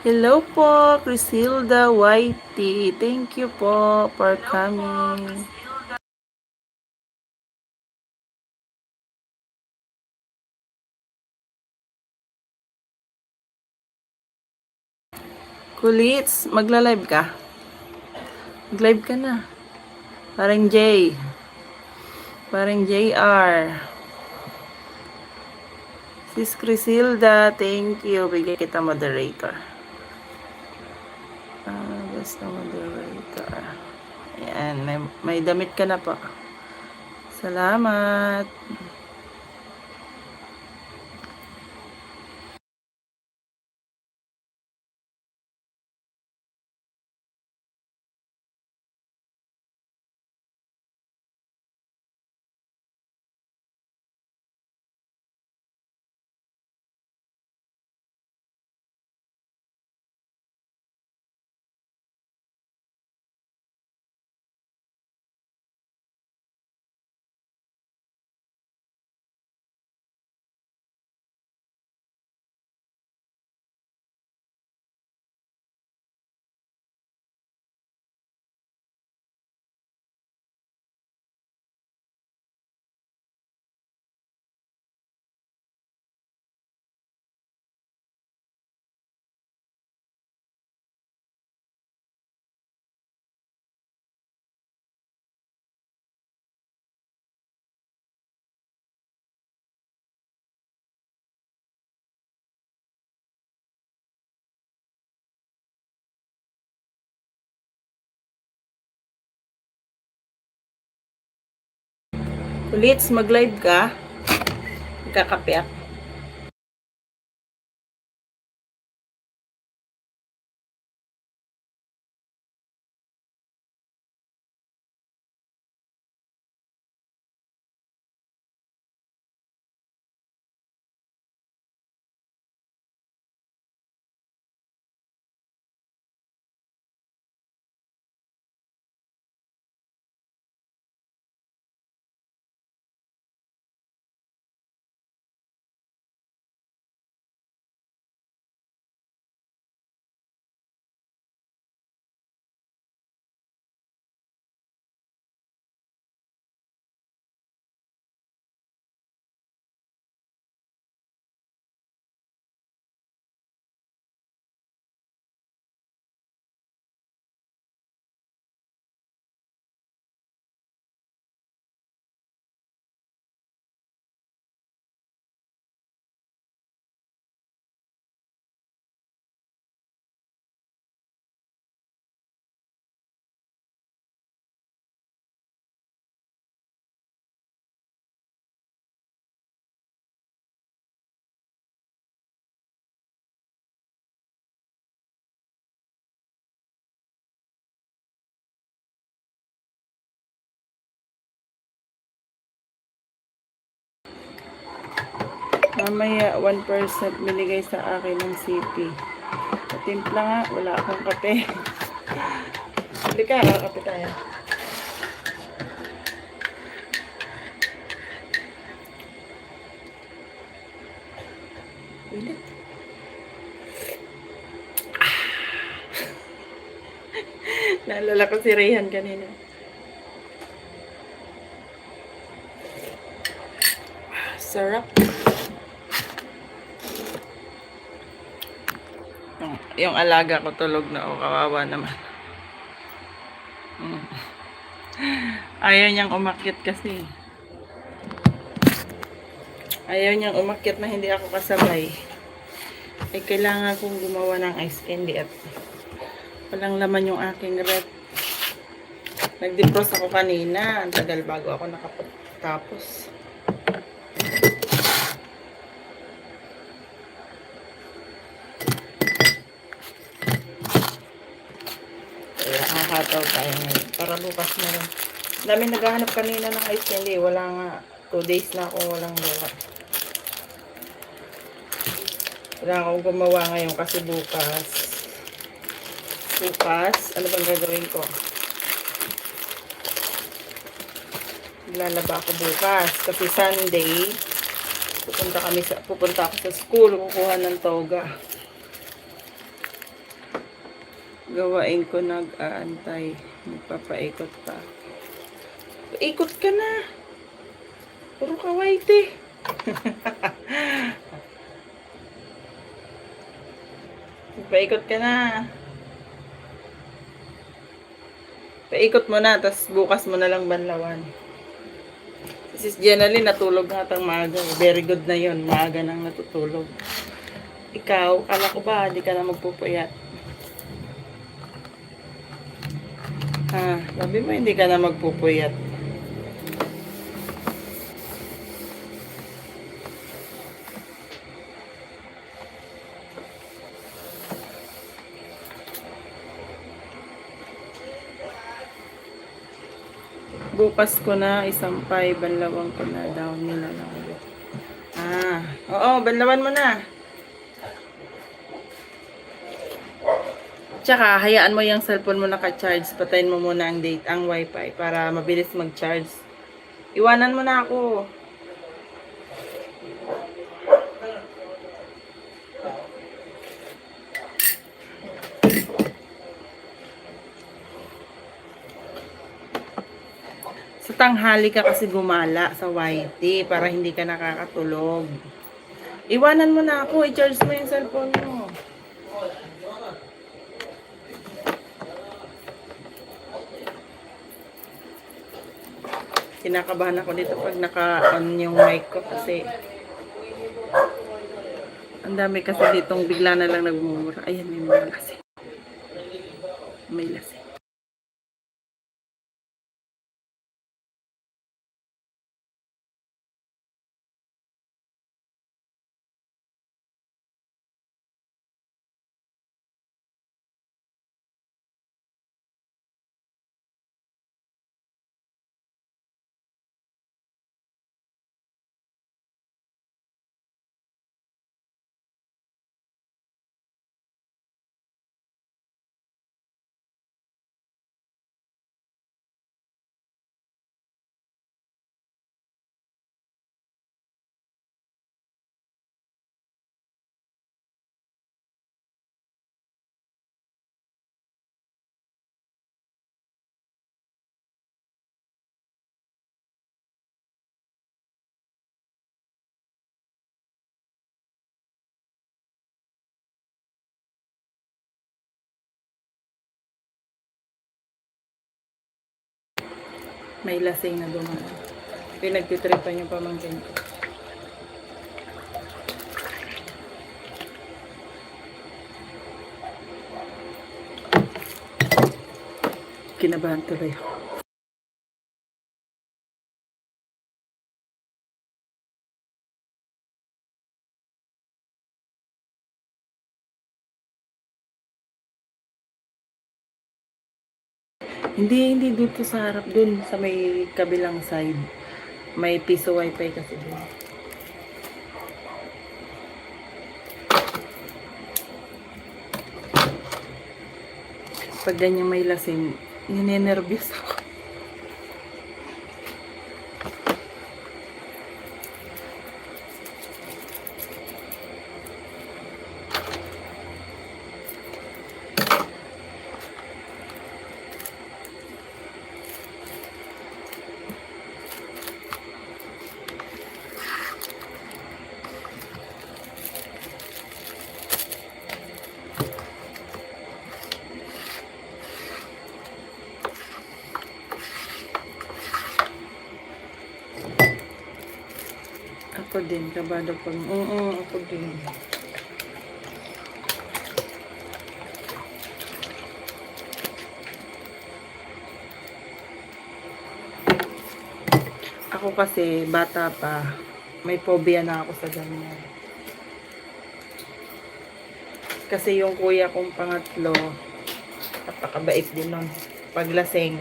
Hello po, Crisilda Whitey. Thank you po for coming. Kulits, magla-live ka? Mag-live ka na. Parang J. Parang JR. Sis Crisilda, thank you. Bigay kita moderator. Basta moderator. Ayan, may damit ka na po. Salamat. Kulits, mag-live ka? Magkakape ako. Mamaya 1% binigay sa akin ng CP. Patimpla nga, wala akong kape. Hindi ka, kape tayo. Ulit. Naalala ko si Rayhan kanina. Sarap. Yung alaga ko tulog na, kawawa naman. Ayaw niyang umakyat kasi. Ayaw niyang umakyat na hindi ako kasabay. Ay kailangan kong gumawa ng ice candy at walang laman yung aking rep. Nag-defrost ako kanina. Ang tagal bago ako nakapagtapos. Kaya hataw tayo ngayon. Para bukas na rin. Dami naghahanap kanina ng ice candy. Wala nga. 2 days na ako walang gawa. Kailangan akong gumawa ngayon kasi bukas. Ano bang gagawin ko? Lalaba ako bukas. Kasi Sunday, pupunta ako sa school. Kukuha ng toga. gawain ko nag-aantay. Magpapaikot pa. Ikot ka na. Puro ka white eh. Paikot ka na. Paikot mo na, tapos bukas mo na lang banlawan. Si Jenalyn natulog nga tang maaga. Very good na yon, maaga nang natutulog. Ikaw, kala ko ba, hindi ka na magpupuyat? Sabi mo hindi ka na magpupuyat. Bukas ko na isampay, banlawan ko na daw nila lang ulit. Oo, banlawan mo na. Tsaka, hayaan mo yung cellphone mo naka-charge. Patayin mo muna ang wifi para mabilis mag-charge. Iwanan mo na ako. Sa tanghali ka kasi gumala sa YT para hindi ka nakakatulog. Iwanan mo na ako. I-charge mo yung cellphone mo. Kinakabahan ako dito pag naka-on yung mic ko kasi ang dami kasi ditong bigla na lang nagmumura. Ayan, may mga lasing. May lasing. May lasing na dumaan. Pinagtitripan yung pamangkin ko. Kinabahan tuloy ako. Hindi dito sa harap dun, sa may kabilang side. May piso wifi kasi dun. Pag ganyan may lasing, ninenervyos ako. Ako din, kabado pag... ako din. Ako kasi, bata pa, may phobia na ako sa ganyan. Kasi yung kuya kong pangatlo, napakabait din nun. Paglasing,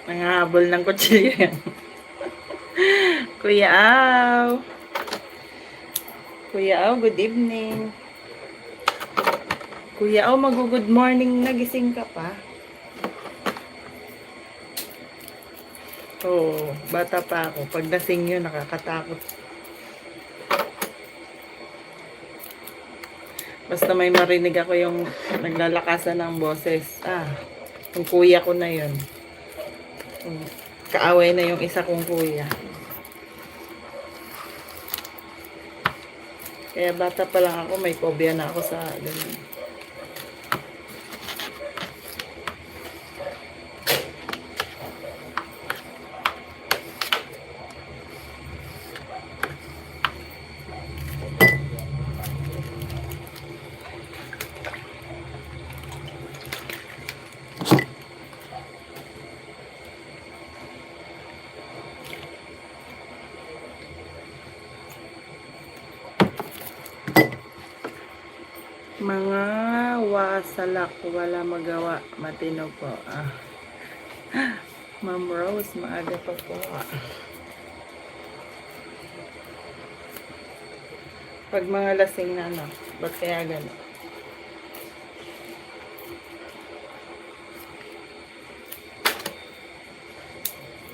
nangahabol ng kutsilyo yan. Kuya Aw. Kuya Aw, good evening. Kuya Aw, mag-good morning. Nagising ka pa? Oo, bata pa ako. Pag lasing yun, nakakatakot. Basta may marinig ako yung naglalakasan ng boses. Yung kuya ko na yun. Kaaway na yung isa kong kuya. Kaya bata pa lang ako, may phobia na ako sa ganun. Mga wasalak, wala magawa, matino po. Ma'am Rose, maaga pa po. Pag mga lasing na ba't kaya gano'n?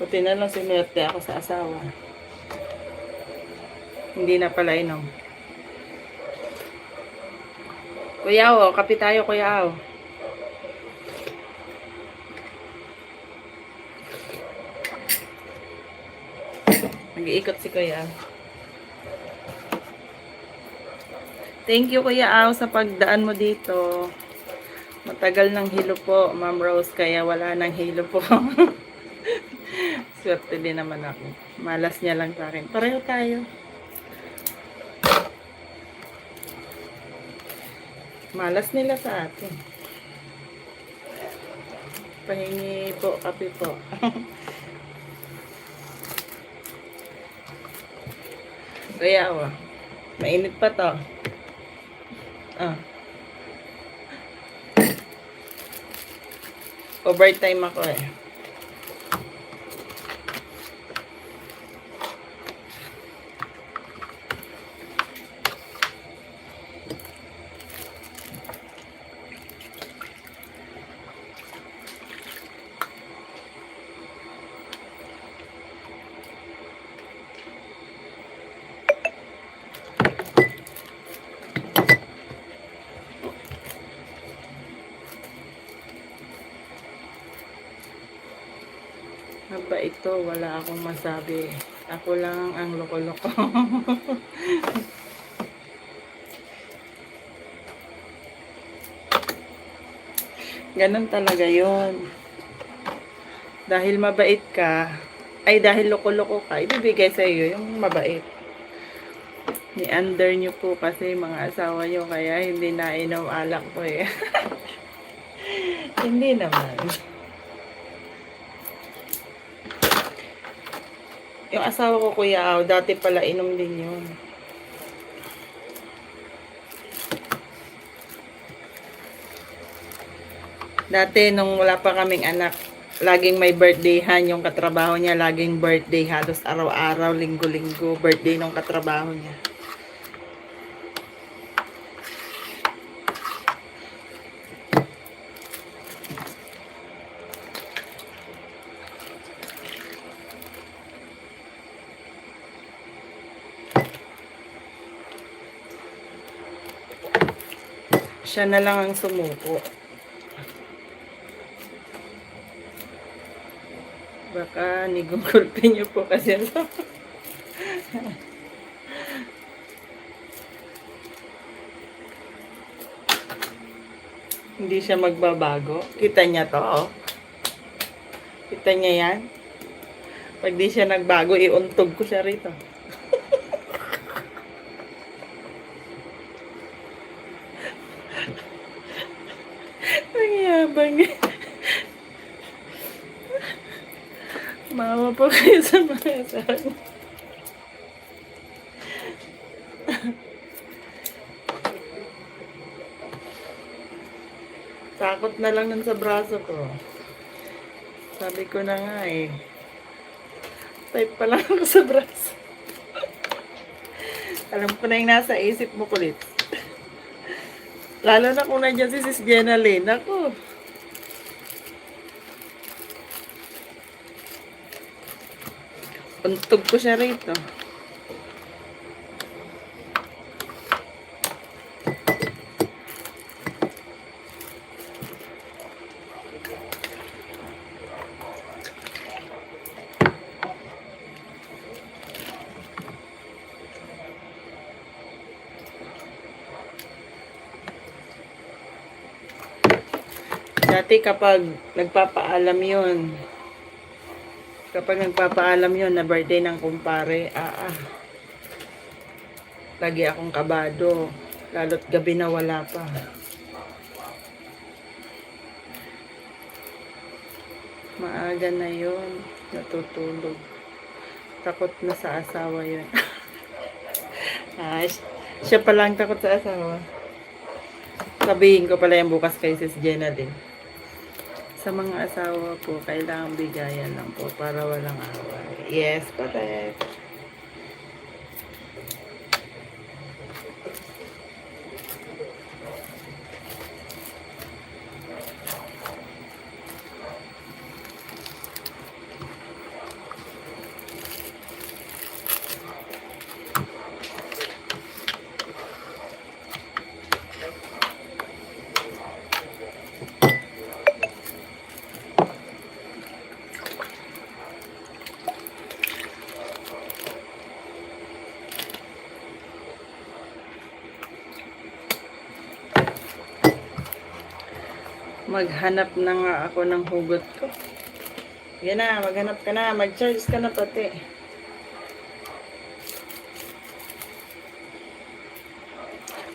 Buti na lang sinwerte ako sa asawa. Hindi na pala inom. Kuya o, kape tayo kuya o. Nag-iikot si kuya. Thank you kuya Aw sa pagdaan mo dito. Matagal ng hilo po, Ma'am Rose, kaya wala nang hilo po. Swerte din naman ako. Malas niya lang sa akin. Pareho tayo. Malas nila sa atin. Pahingi po, kape po. Kaya mainit pa to. Overtime ako eh. Haba ito, wala akong masabi. Ako lang ang loko-loko. Ganun talaga yon. Dahil mabait ka, dahil loko-loko ka, ibibigay sa iyo yung mabait. Ni-under nyo po kasi mga asawa nyo, kaya hindi na inom alak po eh. Hindi naman. Yung asawa ko kuya Aw, dati pala inom din yun. Dati nung wala pa kaming anak, laging may birthdayhan yung katrabaho niya, laging birthday, halos araw-araw, linggo-linggo, birthday nung katrabaho niya. Siya na lang ang sumuko. Baka nigugulpin niyo po kasi. Hindi siya magbabago. Kita niya to, Kita niya yan? Pag di siya nagbago, iuntog ko siya rito. Ang yabang niya. Maawa po kayo sa mga asawa. Takot na lang nun sa braso ko. Sabi ko na nga eh. Type pa lang ako sa braso. Alam ko na yung nasa isip mo, kulit. Lalo na kung nandiyan si Sis Jenna Lynn. Ako. Untog ko siya rito. Dati kapag nagpapaalam yun, na birthday ng kumpare, lagi akong kabado. Lalo't gabi na wala pa. Maaga na yun. Natutulog. Takot na sa asawa yun. Siya palang takot sa asawa. Sabihin ko pala yung bukas kay Sis Jenna din. Sa mga asawa po, kailangang bigayan lang po para walang away. Yes, correct. Maghanap na nga ako ng hugot ko. Yan na, maghanap ka na. Mag-charge ka na pati.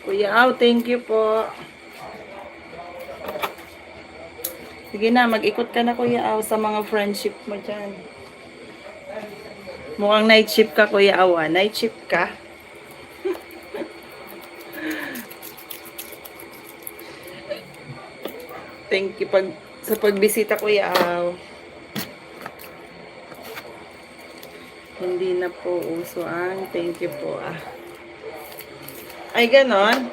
Kuya Aw, thank you po. Sige na, mag-ikot ka na Kuya Aw sa mga friendship mo dyan. Mukhang night shift ka Kuya Aw. Night shift ka. Thank you sa pagbisita Kuya Aw. Hindi na po uso ang thank you po Ay ganon.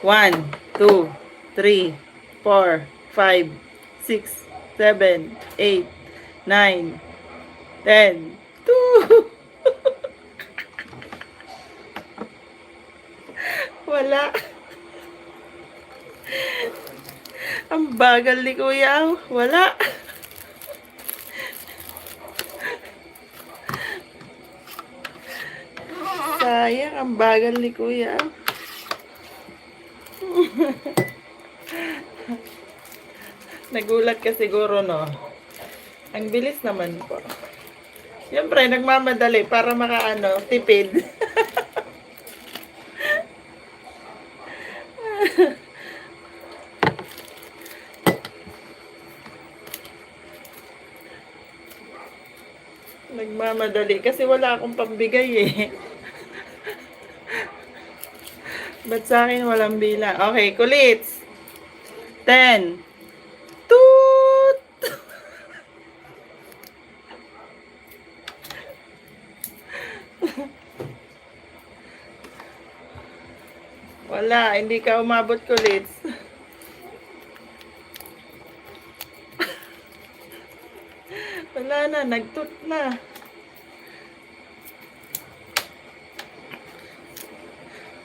1, 2, 3, 4, 5, 6, 7, 8, 9, 10, 2. Wala. Ang bagal ni Kuya. Wala. Sayang, ang bagal ni Kuya. Nagulat ka siguro, no? Ang bilis naman po. Siyempre, nagmamadali para tipid. Nagmamadali kasi wala akong pambigay eh. Ba't sa akin walang bilang? Okay, kulits. 10. Toot! Wala, hindi ka umabot kulits. Wala na, nagtut na.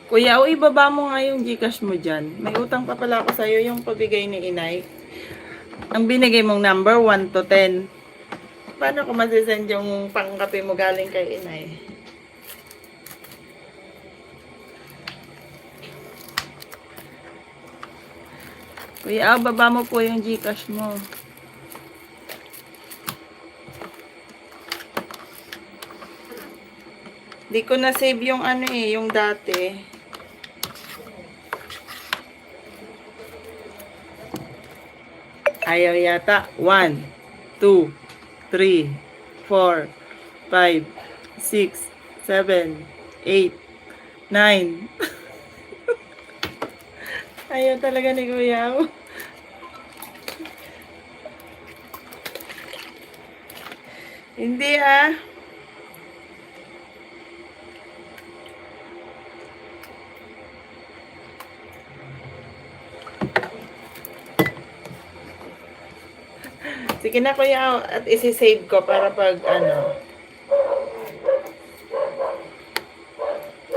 Kuya, ibaba mo nga yung Gcash mo dyan. May utang pa pala ako sa'yo yung pabigay ni Inay. Ang binigay mong number, 1 to 10. Paano ko masisend yung pangkape mo galing kay Inay? Kuya, baba mo po yung Gcash mo. Di ko na save yung yung dati. Ayaw yata. 1, 2, 3, 4, 5, 6, 7, 8, 9. Ayaw talaga ni Kuya. Hindi Sige na Kuya, at isi-save ko para pag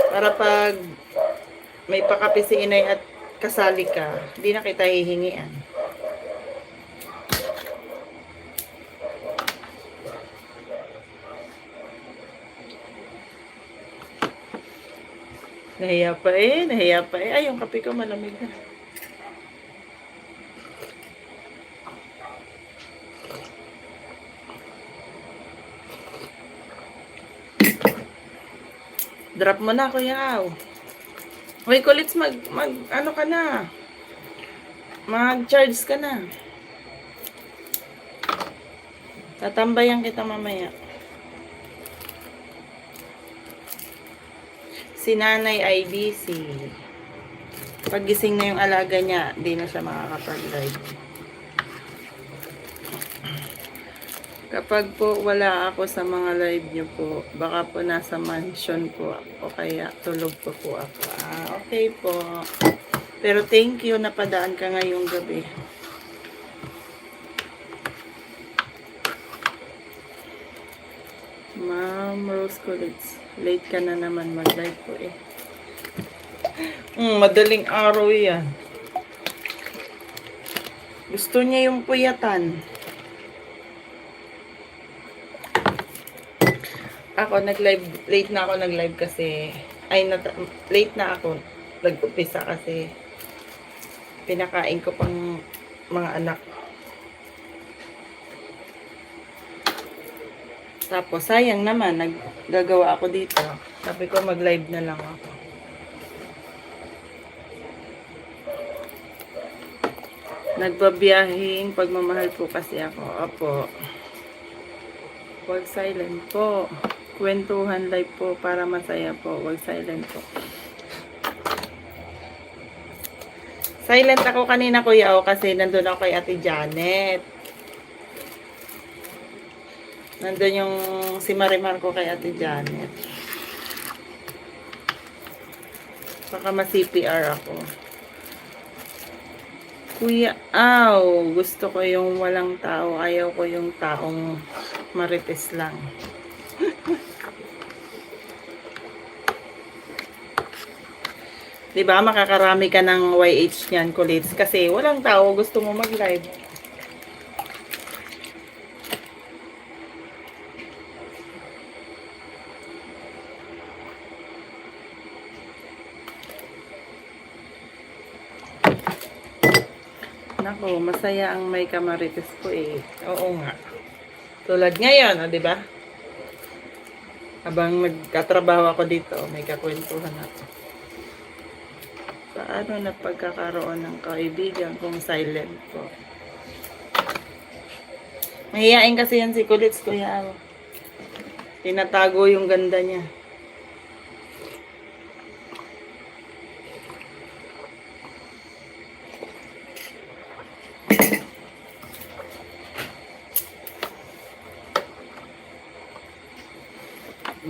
para pag may pakape si Inay at kasali ka, hindi na kita hihingian. Nahiya pa eh. Ay, yung kape ko malamig na. Drop mo na, Kuya Aw. Hoy, Kulits, ano ka na? Mag-charge ka na. Tatambayan kita mamaya. Si Nanay ay busy. Paggising na yung alaga niya, di na siya makakapag-live. Kapag po wala ako sa mga live niyo po, baka po nasa mansion po ako, kaya tulog po ako. Okay po. Pero thank you, napadaan ka ngayong gabi. Ma'am Rose Kulits, late ka na naman mag-live po eh. Madaling araw yan. Gusto niya yung puyatan. Ako nag-live, late na ako nag-live kasi, late na ako nag-upisa kasi pinakain ko pang mga anak. Tapos sayang naman, naggagawa ako dito. Sabi ko mag-live na lang ako. Nagbabiyahing pagmamahal po kasi ako. Opo. Huwag silent po. Kwentuhan live po para masaya po. Huwag silent po. Silent ako kanina, Kuya O, kasi nandun ako kay Ate Janet. Nandun yung si Marimar ko kay Ate Janet. Baka ma-CPR ako. Kuya Aw, gusto ko yung walang tao. Ayaw ko yung taong marites lang. Diba, makakarami ka ng YH niyan, Kulits. Kasi walang tao gusto mo mag-live. Nako, masaya ang may kamarites po eh. Oo nga. Tulad ngayon, di ba? Habang magkatrabaho ako dito, may kakwentuhan ako. Paano na pagkakaroon ng kaibigan kung silent po? Mahihain kasi yan si Kulits, Kuya. Tinatago yung ganda niya.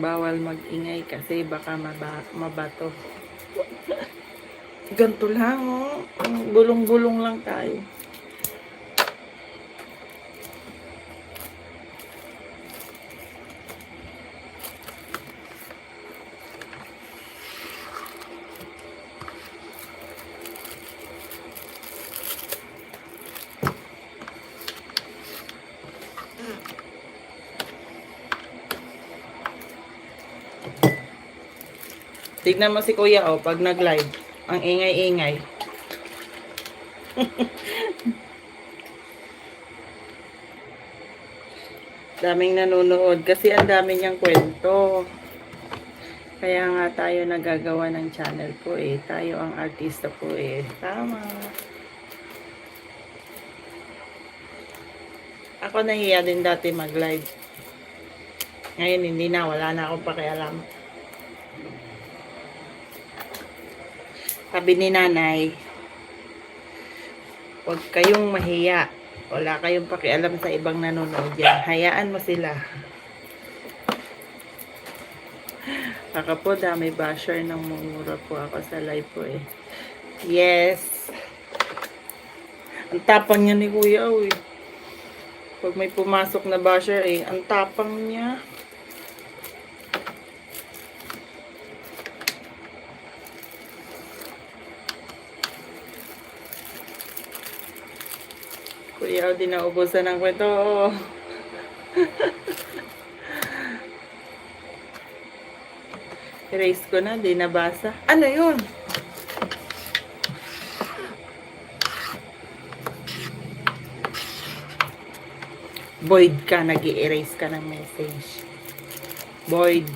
Bawal mag-ingay kasi baka mabato. Ganto lang, oh. Bulong-bulong lang tayo. Tignan mo si Kuya, oh, pag nag-live. Ang ingay-ingay. Daming nanonood kasi ang dami niyang kwento. Kaya nga tayo nagagawa ng channel po eh. Tayo ang artista po eh. Tama. Ako nahiya din dati mag-live. Ngayon hindi na. Wala na akong pakialam. Sabi ni Nanay, huwag kayong mahiya. Wala kayong pakialam sa ibang nanonood yan. Hayaan mo sila. Kaka po, dami basher nang mumura po ako sa live po eh. Yes. Ang tapang niya ni Kuya, eh. Pag may pumasok na basher eh, ang tapang niya. Kuya, di naubusan ng kwento. Erase ko na, di nabasa. Ano yun? Void ka, nag-i-erase ka ng message. Void.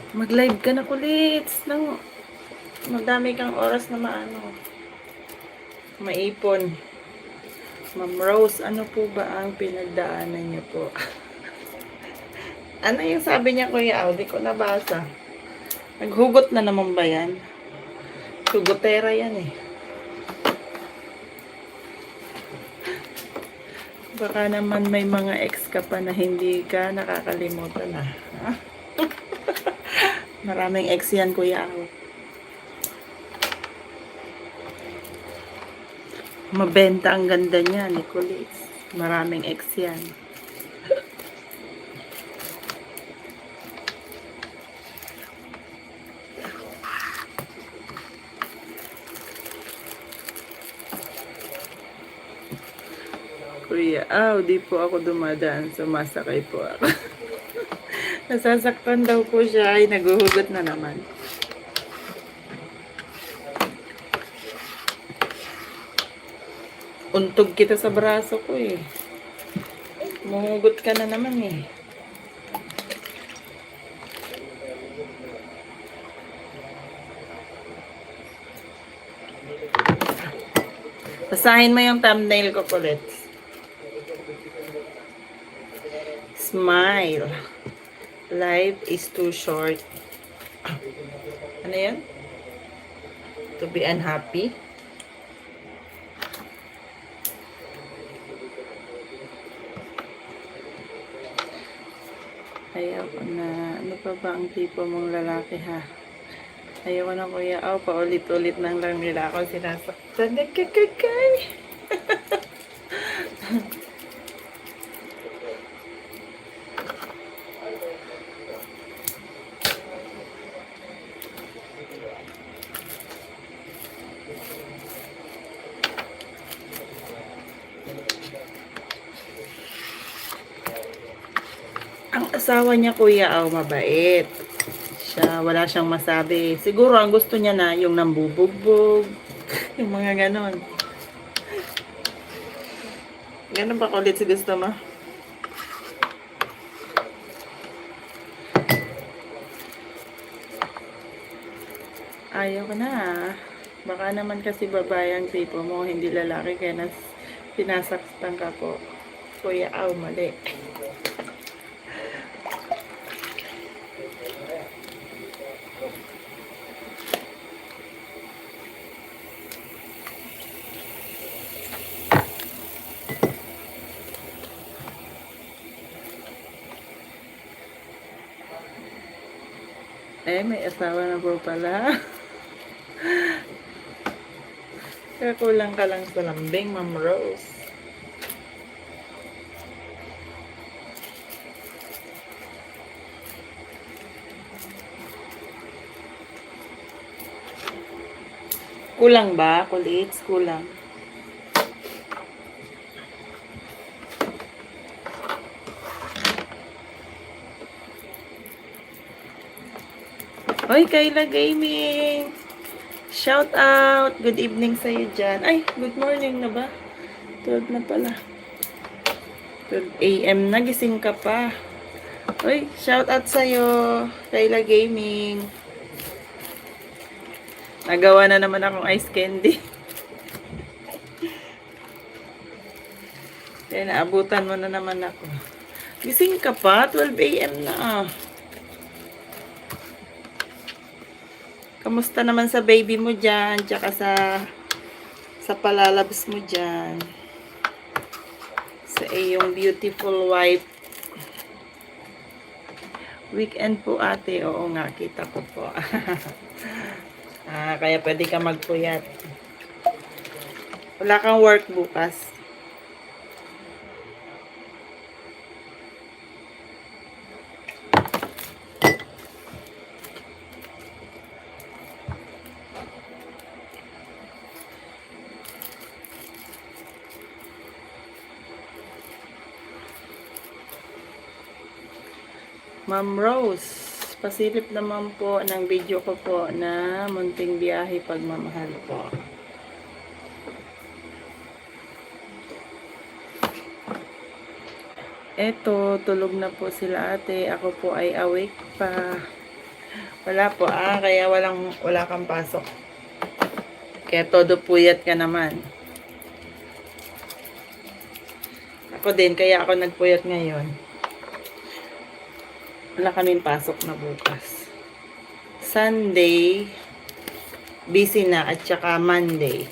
Mag-live ka na kulit. Nang madami kang oras na maipon. Ma'am Rose, ano po ba ang pinagdaanan niyo po? Ano yung sabi niya, Kuya Au? Di ko nabasa. Naghugot na naman ba yan? Hugotera yan eh. Baka naman may mga ex ka pa na hindi ka nakakalimutan na. Ha? Maraming ex yan, Kuya Au. Mabenta ang ganda niya, Nicolis. Maraming ex yan. Kuya, di po ako dumadaan. Sumasakay po ako. Nasasaktan daw po siya. Ay, naguhugot na naman. Untog kita sa braso ko eh. Mumugot ka na naman eh. Basahin mo yung thumbnail ko ulit. Smile. Life is too short. Ano yan? To be unhappy. Ayaw ko na. Ano pa ba ang tipo mong lalaki ha? Ayaw ko na, Kuya Au. Paulit-ulit nang lang nila ako sinasaktan. Nagkakakay. Ang asawa niya, Kuya Au, mabait. Wala siyang masabi. Siguro ang gusto niya na yung nambubugbog. Yung mga ganon. Ganon ba kulit si gusto mo? Ayaw ko na. Baka naman kasi babae ang tipo mo, hindi lalaki, kaya sinasaktan ka po. Kuya Au, mali. May asawa na po pala. Kaya kulang ka lang sa lambing, Ma'am Rose. Kulang ba? Kulits? Kulang. Hoy, Kayla Gaming! Shout out! Good evening sa'yo dyan. Ay, good morning na ba? 12 na pala. 12 AM na, gising ka pa. Hoy, shout out sa'yo, Kayla Gaming. Nagawa na naman akong ice candy. Kaya naabutan mo na naman ako. Gising ka pa? 12 AM na. Kamusta naman sa baby mo dyan? Tsaka sa palalabs mo dyan? Sa iyong beautiful wife. Weekend po ate. Oo nga, kita ko po. Kaya pwede ka magpuyat. Wala kang work bukas. Ma'am Rose, pasilip naman po ng video ko po na munting biyahe pagmamahal po. Eto, tulog na po sila ate. Ako po ay awake pa. Wala po, kaya wala kang pasok. Kaya todo puyat ka naman. Ako din, kaya ako nagpuyat ngayon. Wala kaming pasok na bukas. Sunday, busy na, at saka Monday.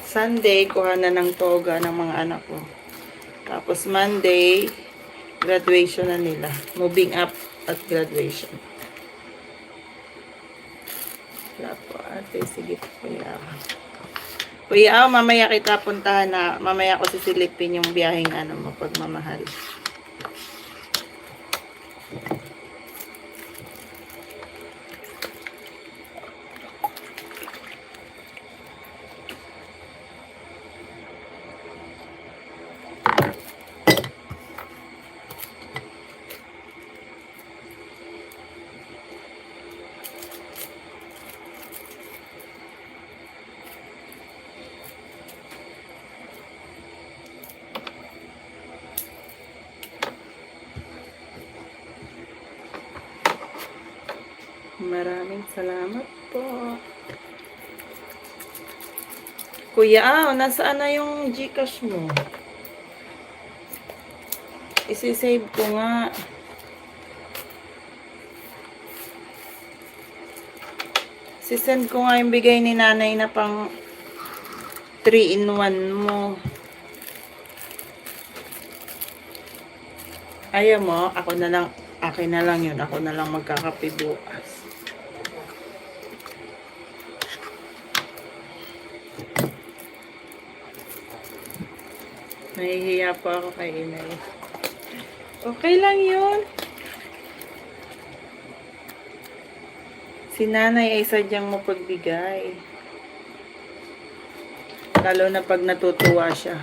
Sunday, kuha na ng toga ng mga anak ko. Tapos Monday, graduation na nila. Moving up at graduation. Wala po ate, sige po kuya. Kuya, mamaya kita puntahan na, mamaya ko sisilipin yung biyaheng mo, pagmamahal. Maraming salamat po. Kuya, nasaan na yung GCash mo? Isi-save ko nga. Sisend ko nga yung bigay ni nanay na pang 3-in-1 mo. Ayaw mo, ako na lang, akin na lang yun. Ako na lang magkakape bukas. Nahihiya po ako kay Inay. Okay lang yun. Si nanay ay sadyang mapagbigay. Lalo na pag natutuwa siya.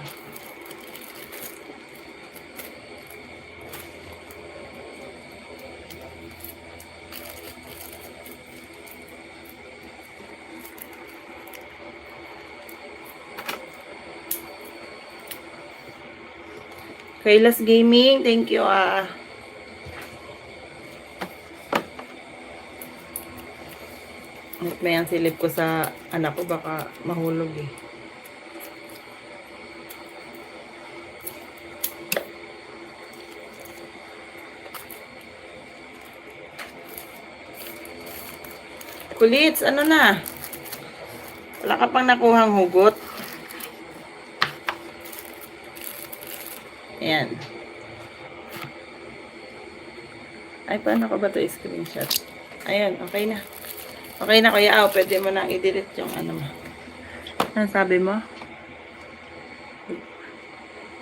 Kailas Gaming, thank you May ang silip ko sa anak ko, baka mahulog eh. Kulits, ano na? Wala ka pang nakuhang hugot? Ayan. Ay, paano ko ba ito i-screenshot? Ayan, okay na. Okay na, kuya. Pwede mo nang i-delete yung ano mo. Ano sabi mo?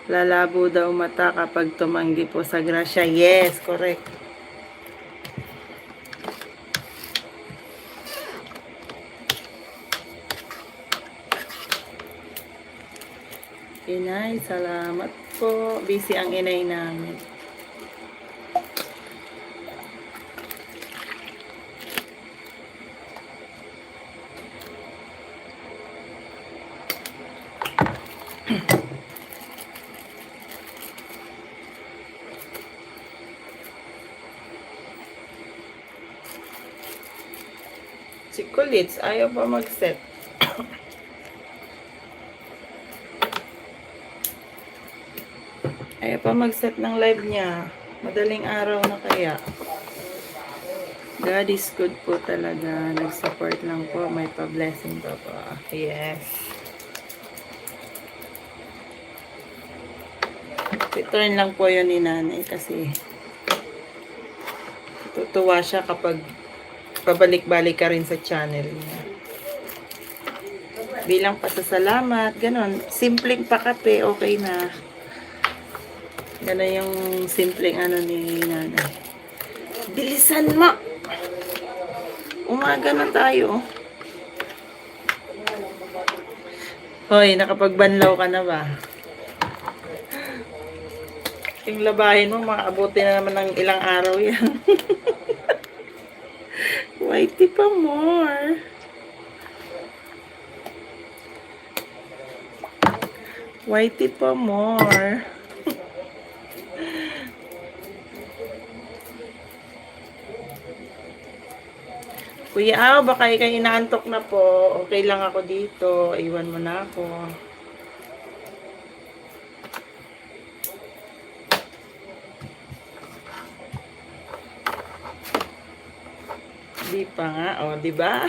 Lalabo daw mata kapag tumanggi po sa grasya. Yes, correct. Inay, salamat po. Busy ang inay namin. Si Kulits, ayaw pa mag-set. Ayaw pa mag-set ng live niya. Madaling araw na kaya. God is good po talaga. Nag-support lang po. May pa-blessing pa po. Yes. Return lang po yun ni nanay kasi tutuwa siya kapag pabalik-balik ka rin sa channel niya. Bilang pasasalamat, ganon. Simpleng pakape, okay na. Ganon yung simpleng ano ni nanay. Bilisan mo! Umaga na tayo. Hoy, nakapagbanlaw ka na ba? Yung labahin mo, makaabuti na naman ng ilang araw yan. Whitey pa more. Whitey pa more. Kuya Aw, baka ikay inaantok na po. Okay lang ako dito. Iwan mo na ako. Di pa nga. O, di ba?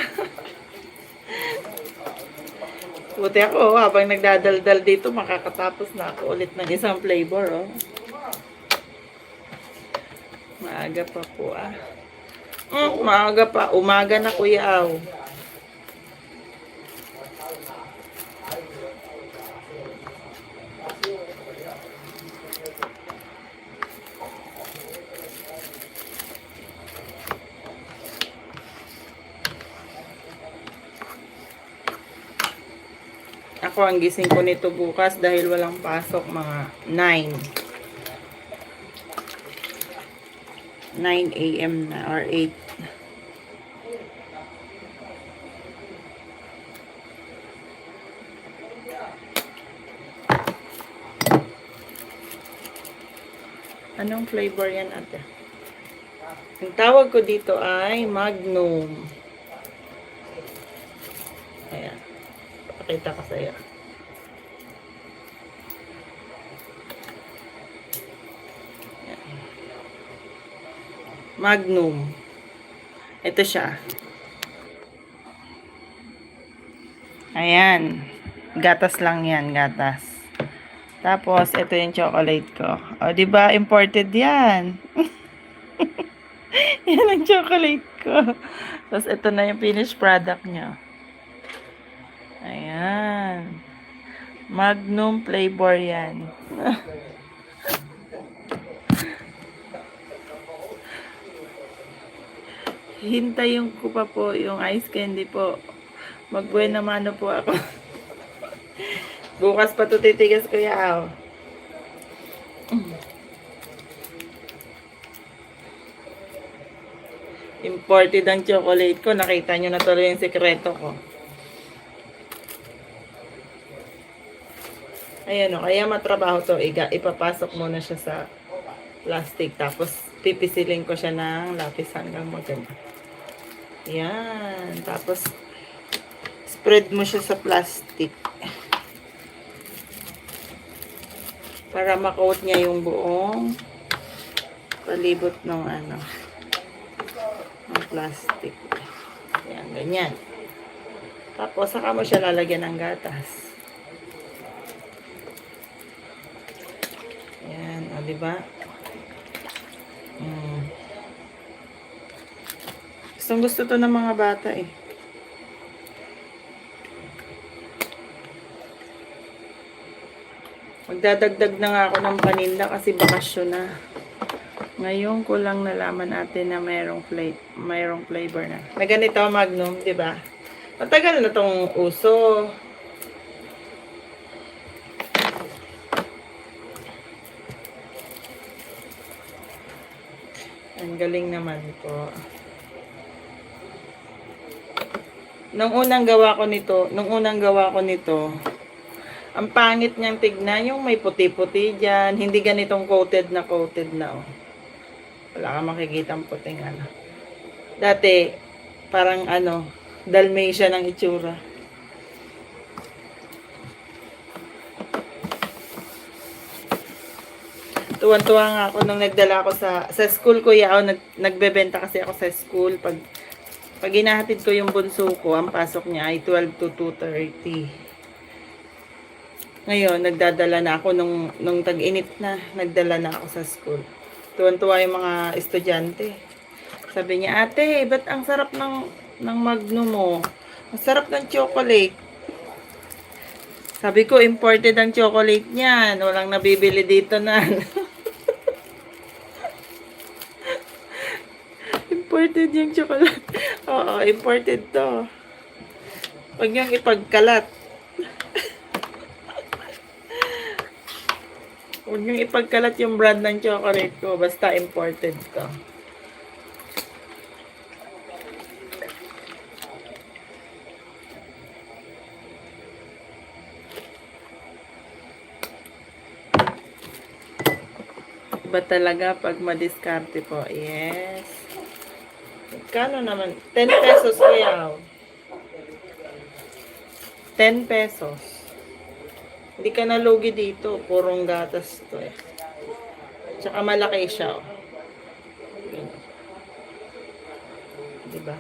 Buti ako, habang nagdadaldal dito, makakatapos na ako ulit ng isang flavor, oh. Maaga pa po, ah. Maaga pa. Umaga na, Kuya Aw. Ako ang gising ko nito bukas dahil walang pasok, mga 9 a.m. na or 8. Anong flavor yan, ate? Ang tawag ko dito ay Magnum. Ayan. Pakita ko sa'yo. Ayan. Magnum. Ito siya. Ayan. Gatas lang yan, gatas. Tapos, ito yung chocolate ko. O, diba? Imported yan. Yan ang chocolate ko. Tapos, ito na yung finished product niya. Ayan. Magnum flavor yan. Hintayin ko pa po yung ice candy po. Magbuena mano po ako. Bukas pa ito titigas, Kuya Aw. Imported ang chocolate ko. Nakita nyo na tuloy yung sekreto ko. Ayan o. Kaya matrabaho to. Ipapasok muna siya sa plastic. Tapos pipisilin ko siya ng lapis hanggang maganda. Yan. Tapos spread mo siya sa plastic. Para ma-coat niya yung buong palibot ng ng plastic. Ayan, ganyan. Tapos, saka mo siya lalagyan ng gatas. Ayan, o, diba? Gustong gusto to ng mga bata, eh. Magdadagdag na nga ako ng paninda kasi bakasyon na. Ngayon ko lang nalaman natin na mayroong flavor na. Na ganito, Magnum, di ba? Matagal na tong uso. Ang galing naman po. Nung unang gawa ko nito, ang pangit niyang tignan, yung may puti-puti dyan. Hindi ganitong coated na, oh. Wala ka makikita ang puting ano. Dati, parang Dalmatian ang itsura. Tuwan-tuwa nga ako nung nagdala ako sa school ko. Nagbebenta kasi ako sa school. Pag inahatid ko yung bunso ko, ang pasok niya ay 12 to 2:30. Ngayon, nagdadala na ako nung tag-init na, nagdala na ako sa school. Tuwan-tuwa yung mga estudyante. Sabi niya, ate, ba't ang sarap ng Magnum mo? Ang sarap ng chocolate. Sabi ko, imported ang chocolate niyan. Walang nabibili dito na. Imported yung chocolate. Oo, imported to. Huwag niyong ipagkalat. Huwag niyong ipagkalat yung brand ng chocolate ko. Basta imported to. Iba talaga pag madiskarte po. Yes. Kano naman? 10 pesos kuya. 10 pesos. Hindi ka nalugi dito. Purong gatas to eh. Tsaka malaki siya. Oh. Yun. Diba?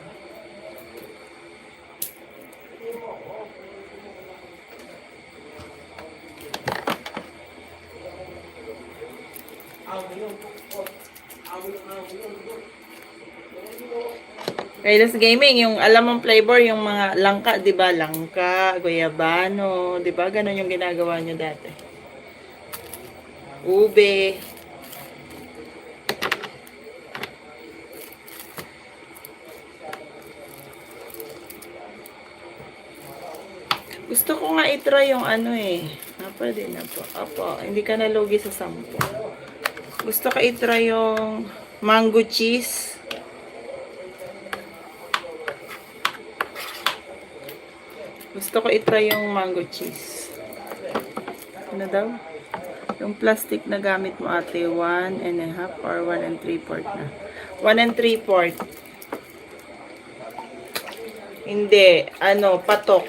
Kailas Gaming, yung alam mong flavor, yung mga langka, 'di ba? Langka, guyabano, 'di ba? Ganon yung ginagawa nyo dati. Ube. Gusto ko nga i-try yung ano eh. Pwede na po. Apo, hindi ka nalugi sa 10. Gusto ko i-try yung mango cheese. Gusto ko i-try yung mango cheese. Ano daw? Yung plastic na gamit mo ate, 1.5 or 1 3/4 na. 1 3/4. Hindi, ano, patok.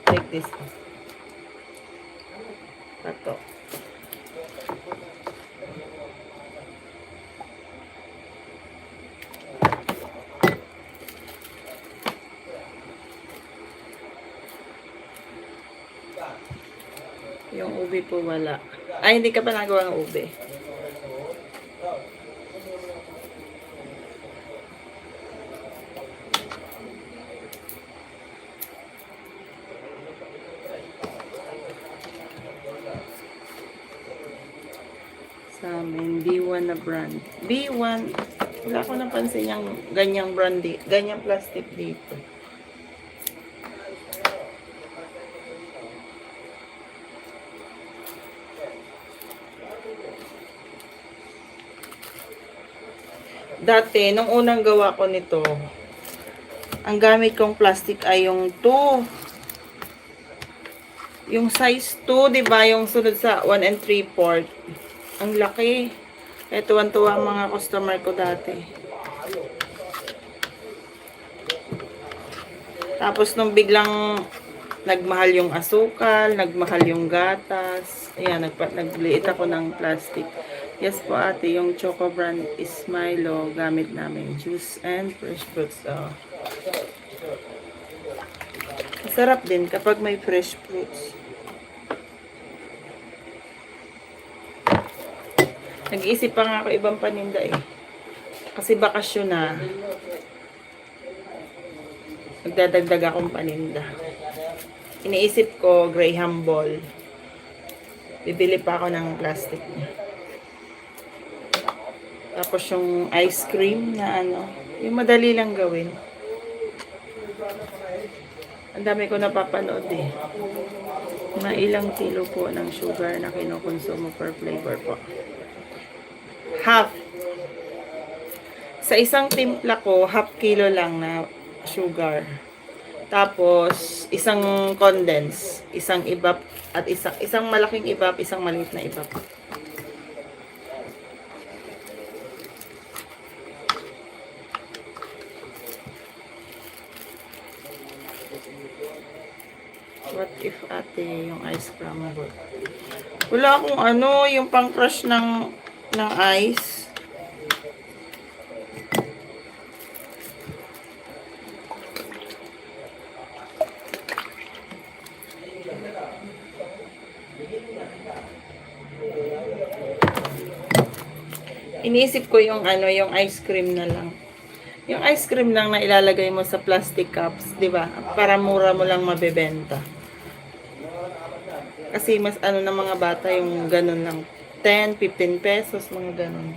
Like this. Patok. Yung ube po wala. Ay, hindi ka pa nagawa ng ube. Sa amin, B1 na brand. B1, wala ko napansin yung ganyang brand, ganyang plastic dito. Dati, nung unang gawa ko nito, ang gamit kong plastic ay yung 2. Yung size 2, di ba? Yung sunod sa 1 3/4. Ang laki. Kaya tuwan-tuwa ang mga customer ko dati. Tapos nung biglang nagmahal yung asukal, nagmahal yung gatas, ayan, nagliit ako ng plastic. Yes po ate, yung Choco brand is Milo, gamit namin. Juice and fresh fruits. Oh. Masarap din kapag may fresh fruits. Nag-iisip pa nga ako ibang paninda eh. Kasi bakasyon na. Magdadagdag akong paninda. Iniisip ko, Graham Ball. Bibili pa ako ng plastic niya. Tapos yung ice cream na ano, yung madali lang gawin. Ang dami ko napapanood eh. Na ilang kilo po ng sugar na kinukonsumo per flavor po. Half. Sa isang timpla ko, half kilo lang na sugar. Tapos, isang condense, isang ibap, at isang malaking ibap, isang maliit na ibap. What if ate, yung ice crumble? Wala akong ano, yung pang crush ng ice. Iniisip ko yung ano, yung ice cream na lang. Yung ice cream lang na ilalagay mo sa plastic cups, 'di ba? Para mura mo lang mabebenta. Kasi mas ano ng mga bata yung ganun lang. 10, 15 pesos, mga ganun.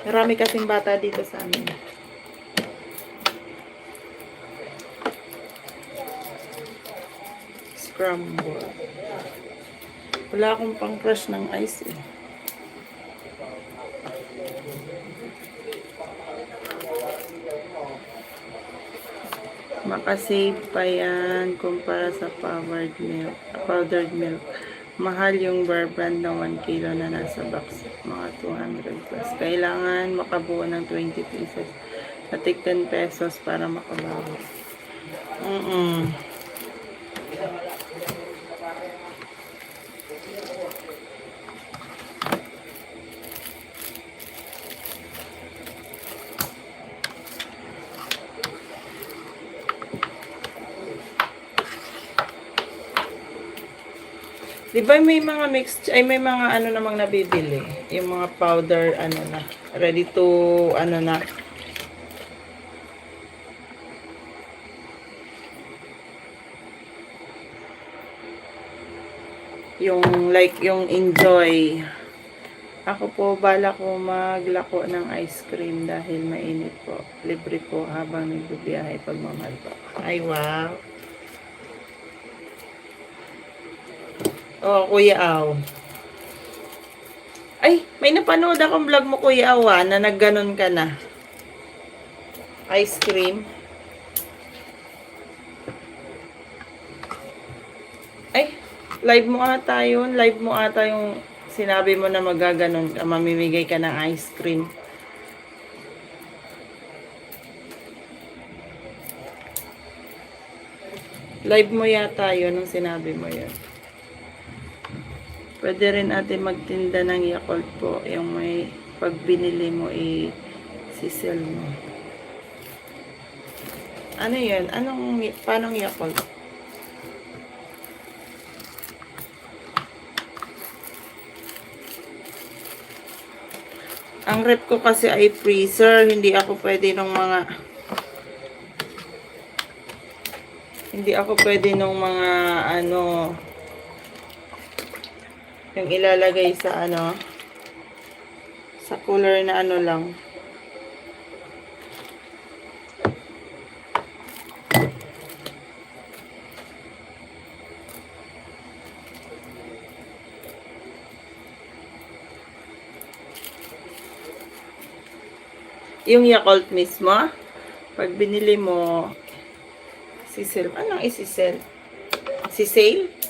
Marami kasing bata dito sa amin. Scramble. Wala akong pang crush ng ice eh. Makasave pa yan kumpara sa powdered milk. Mahal yung Bear Brand na 1 kilo na nasa box. Mga 200 plus. Kailangan makabuo ng 20 pieces. Atik 10 pesos para makabawi. Di ba may mga mixed, ay may mga ano namang nabibili. Yung mga powder, ano na, ready to, ano na. Yung like, yung Enjoy. Ako po, bala ko maglako ng ice cream dahil mainit po. Libre po habang nagbibiyahe pagmamahal po. Ay, wow. Oh, Kuya Aw. Ay, may napanood akong vlog mo, Kuya Aw, na nagganon ka na. Ice cream. Ay, live mo ata yun. Live mo ata yung sinabi mo na magaganon ka, mamimigay ka ng ice cream. Live mo yata yun nung sinabi mo yun. Pwede rin natin magtinda ng Yakult po. Yung may pag binili mo, i-sell mo. Ano yun? Paanong Yakult? Ang rep ko kasi ay freezer. Hindi ako pwede nung mga ano, yung ilalagay sa ano, sa cooler na ano lang. Yung Yakult mismo, pag binili mo, sisel, anong isisel? Sisale?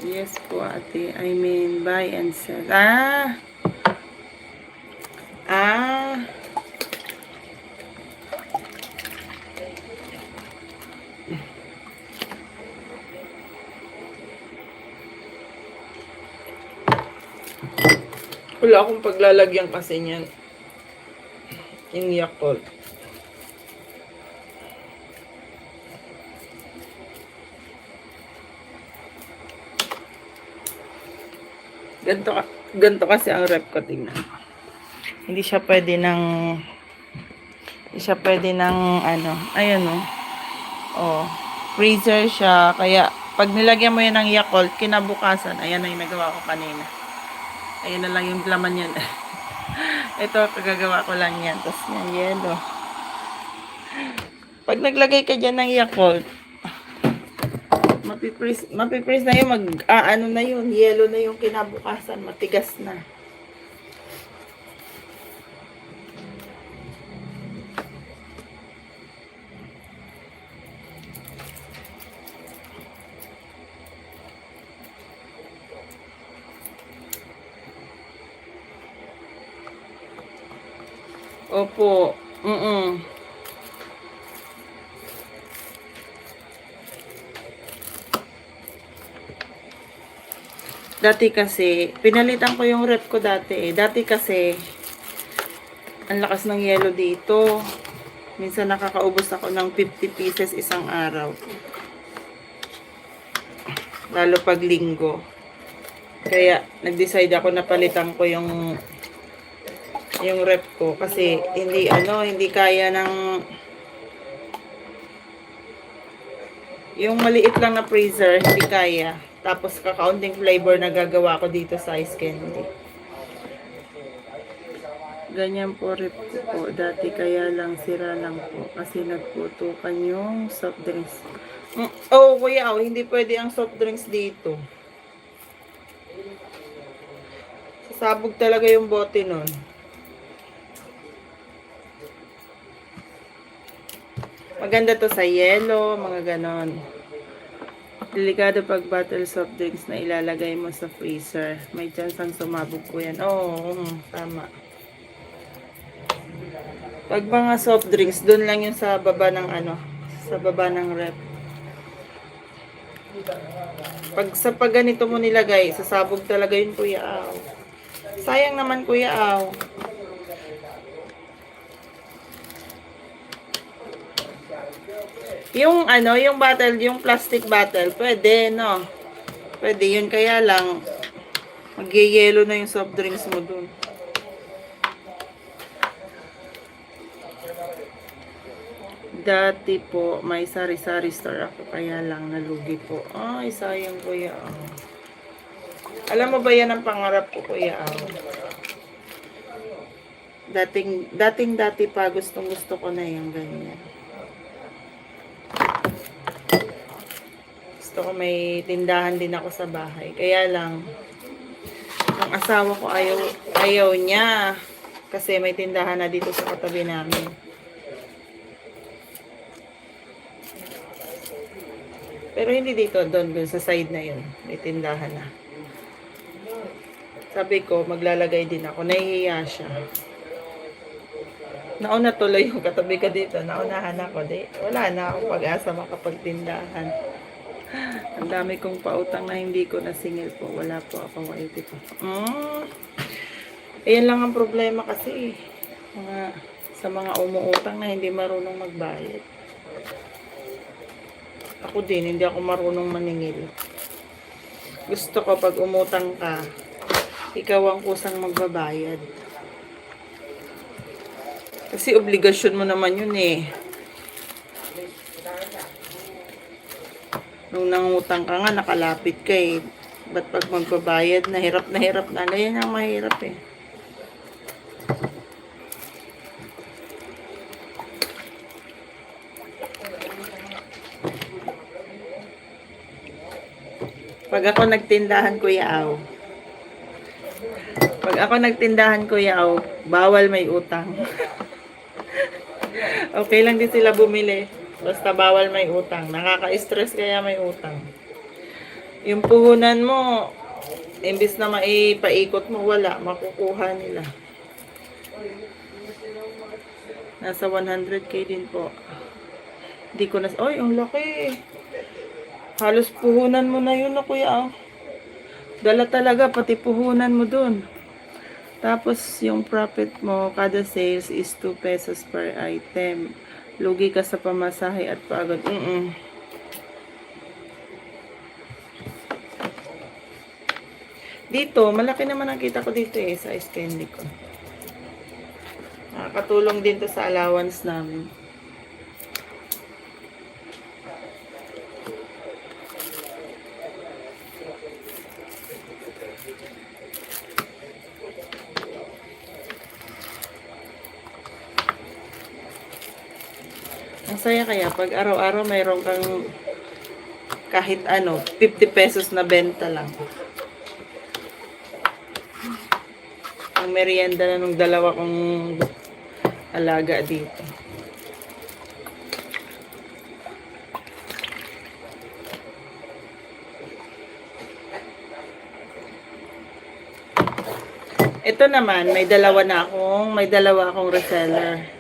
Yes po, ate. I mean, buy and sell. Ah! Wala akong paglalagyan kasi niyan. Yung Yakult. Ganto kasi ang rep ko, tingnan. Hindi siya pwede ng ano, ayun oh, freezer siya, kaya pag nilagyan mo yan ng Yakult, kinabukasan, ayan na yung nagawa ko kanina. Ayan na lang yung laman yan. Ito, kagagawa ko lang yan. Tapos yan, yelo. Pag naglagay ka dyan ng Yakult, mapipres na yun, ano na yun, yelo na yung kinabukasan, matigas na. Opo. Dati kasi, pinalitan ko yung rep ko dati eh. Dati kasi, ang lakas ng yelo dito. Minsan nakakaubos ako ng 50 pieces isang araw. Lalo pag linggo. Kaya, nag-decide ako na palitan ko yung yung rep ko kasi hindi kaya ng yung maliit lang na freezer, hindi kaya. Tapos kakaunting flavor na gagawa ko dito sa ice candy. Ganyan po rep ko po. Dati kaya lang sira lang po kasi nagputukan yung soft drinks. Oh, kuya, hindi pwede ang soft drinks dito. Sasabog talaga yung bote nun. Maganda to sa yelo, mga ganon. Delikado pag bottle soft drinks na ilalagay mo sa freezer. May chance ang sumabog po yan. Oo, tama. Pag mga soft drinks, doon lang yung sa baba ng sa baba ng rep. Pag ganito mo nilagay, sasabog talaga yun, Kuya Aw. Sayang naman, Kuya Aw. Yung yung bottle, yung plastic bottle, pwede, no? Pwede yun, kaya lang mag-yellow na yung soft drinks mo dun. Dati po, may sari-sari store ako, kaya lang nalugi po. Ay, sayang, Kuya Aw. Alam mo ba yan ang pangarap ko, Kuya Aw? Dati pa, gustong-gusto ko na yung ganyan. Gusto ko may tindahan din ako sa bahay. Kaya lang, ang asawa ko ayaw niya. Kasi may tindahan na dito sa katabi namin. Pero hindi dito, doon sa side na yun. May tindahan na. Sabi ko, maglalagay din ako. Nahihiya siya. Nauna tuloy yung katabi ka dito. Naunahan ako. Wala na akong pag-asa makapagtindahan. Ang dami kong pautang na hindi ko nasingil po. Wala po akong IT po. Ayan lang ang problema kasi. Sa mga umuutang na hindi marunong magbayad. Ako din, hindi ako marunong maningil. Gusto ko pag umutang ka, ikaw ang kusang magbabayad. Kasi obligasyon mo naman yun eh. Nung nangutang ka nga, nakalapit ka eh. Ba't pag magbabayad, nahirap na. Ganyan ang mahirap eh. Pag ako nagtindahan, Kuya Aw, bawal may utang. Okay lang din sila bumili. Basta bawal may utang. Nakaka-stress kaya may utang. Yung puhunan mo, imbis na maipaikot mo, wala. Makukuha nila. Nasa 100k din po. Hindi ko na... Ay, ang laki. Halos puhunan mo na yun, Kuya. Dala talaga, pati puhunan mo dun. Tapos, yung profit mo, kada sales is 2 pesos per item. Lugi ka sa pamasahe at pagod. Dito, malaki naman ang kita ko dito eh, sa ice candy ko. Nakakatulong din to sa allowance namin. Ang saya kaya pag araw-araw mayroon kang kahit 50 pesos na benta lang. Ang merienda na nung dalawa kong alaga dito. Ito naman, may dalawa akong reseller.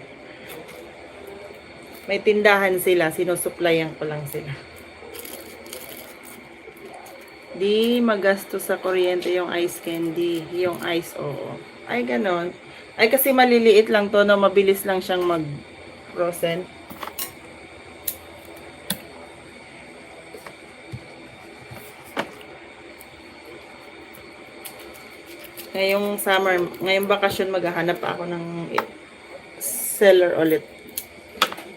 May tindahan sila, sinusuplayan ko lang sila. Di magasto sa kuryente yung ice candy, yung ice, oo. Ay, ganon. Ay, kasi maliliit lang to, no? Mabilis lang siyang mag-frozen. Ngayong summer, ngayong bakasyon, maghahanap pa ako ng seller ulit.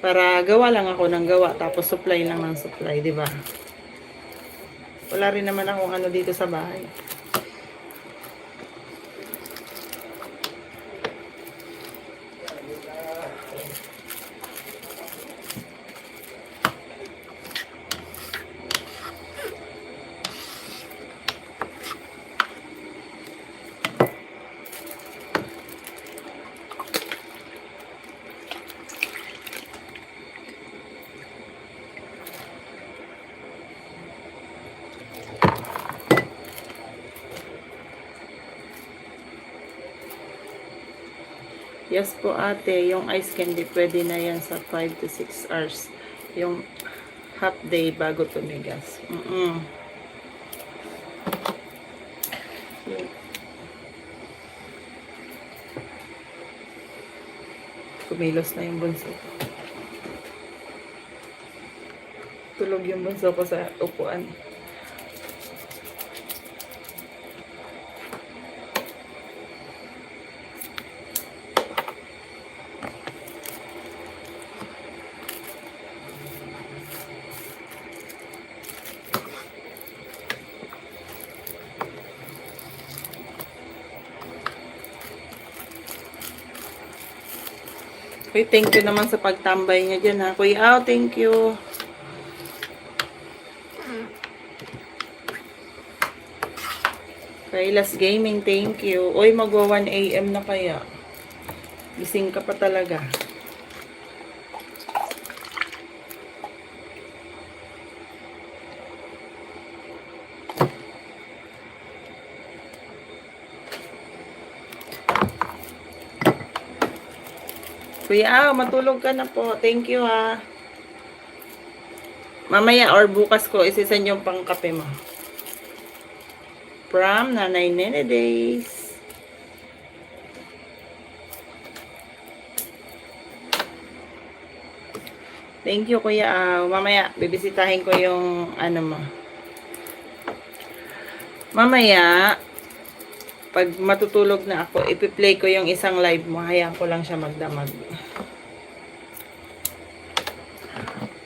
Para gawa lang ako ng gawa, tapos supply lang ng supply, di ba? Wala rin naman akong ano dito sa bahay. Yes po ate, yung ice candy pwede na yan sa 5 to 6 hours. Yung half day bago tumigas. Kumilos na yung bunso ko. Tulog yung bunso ko sa upuan. Uy, thank you naman sa pagtambay niya dyan ha. Kuya, thank you. Kailas Gaming, thank you. Uy, magwa 1 AM na kaya. Gising ka pa talaga. Kuya, matulog ka na po. Thank you ha. Mamaya or bukas ko isisend yung pangkape mo. From Nanay Nene Days. Thank you kuya. Mamaya bibisitahin ko yung ano mo. Mamaya pag matutulog na ako, ipi-play ko yung isang live mo. Hayaan ko lang siya magdamag.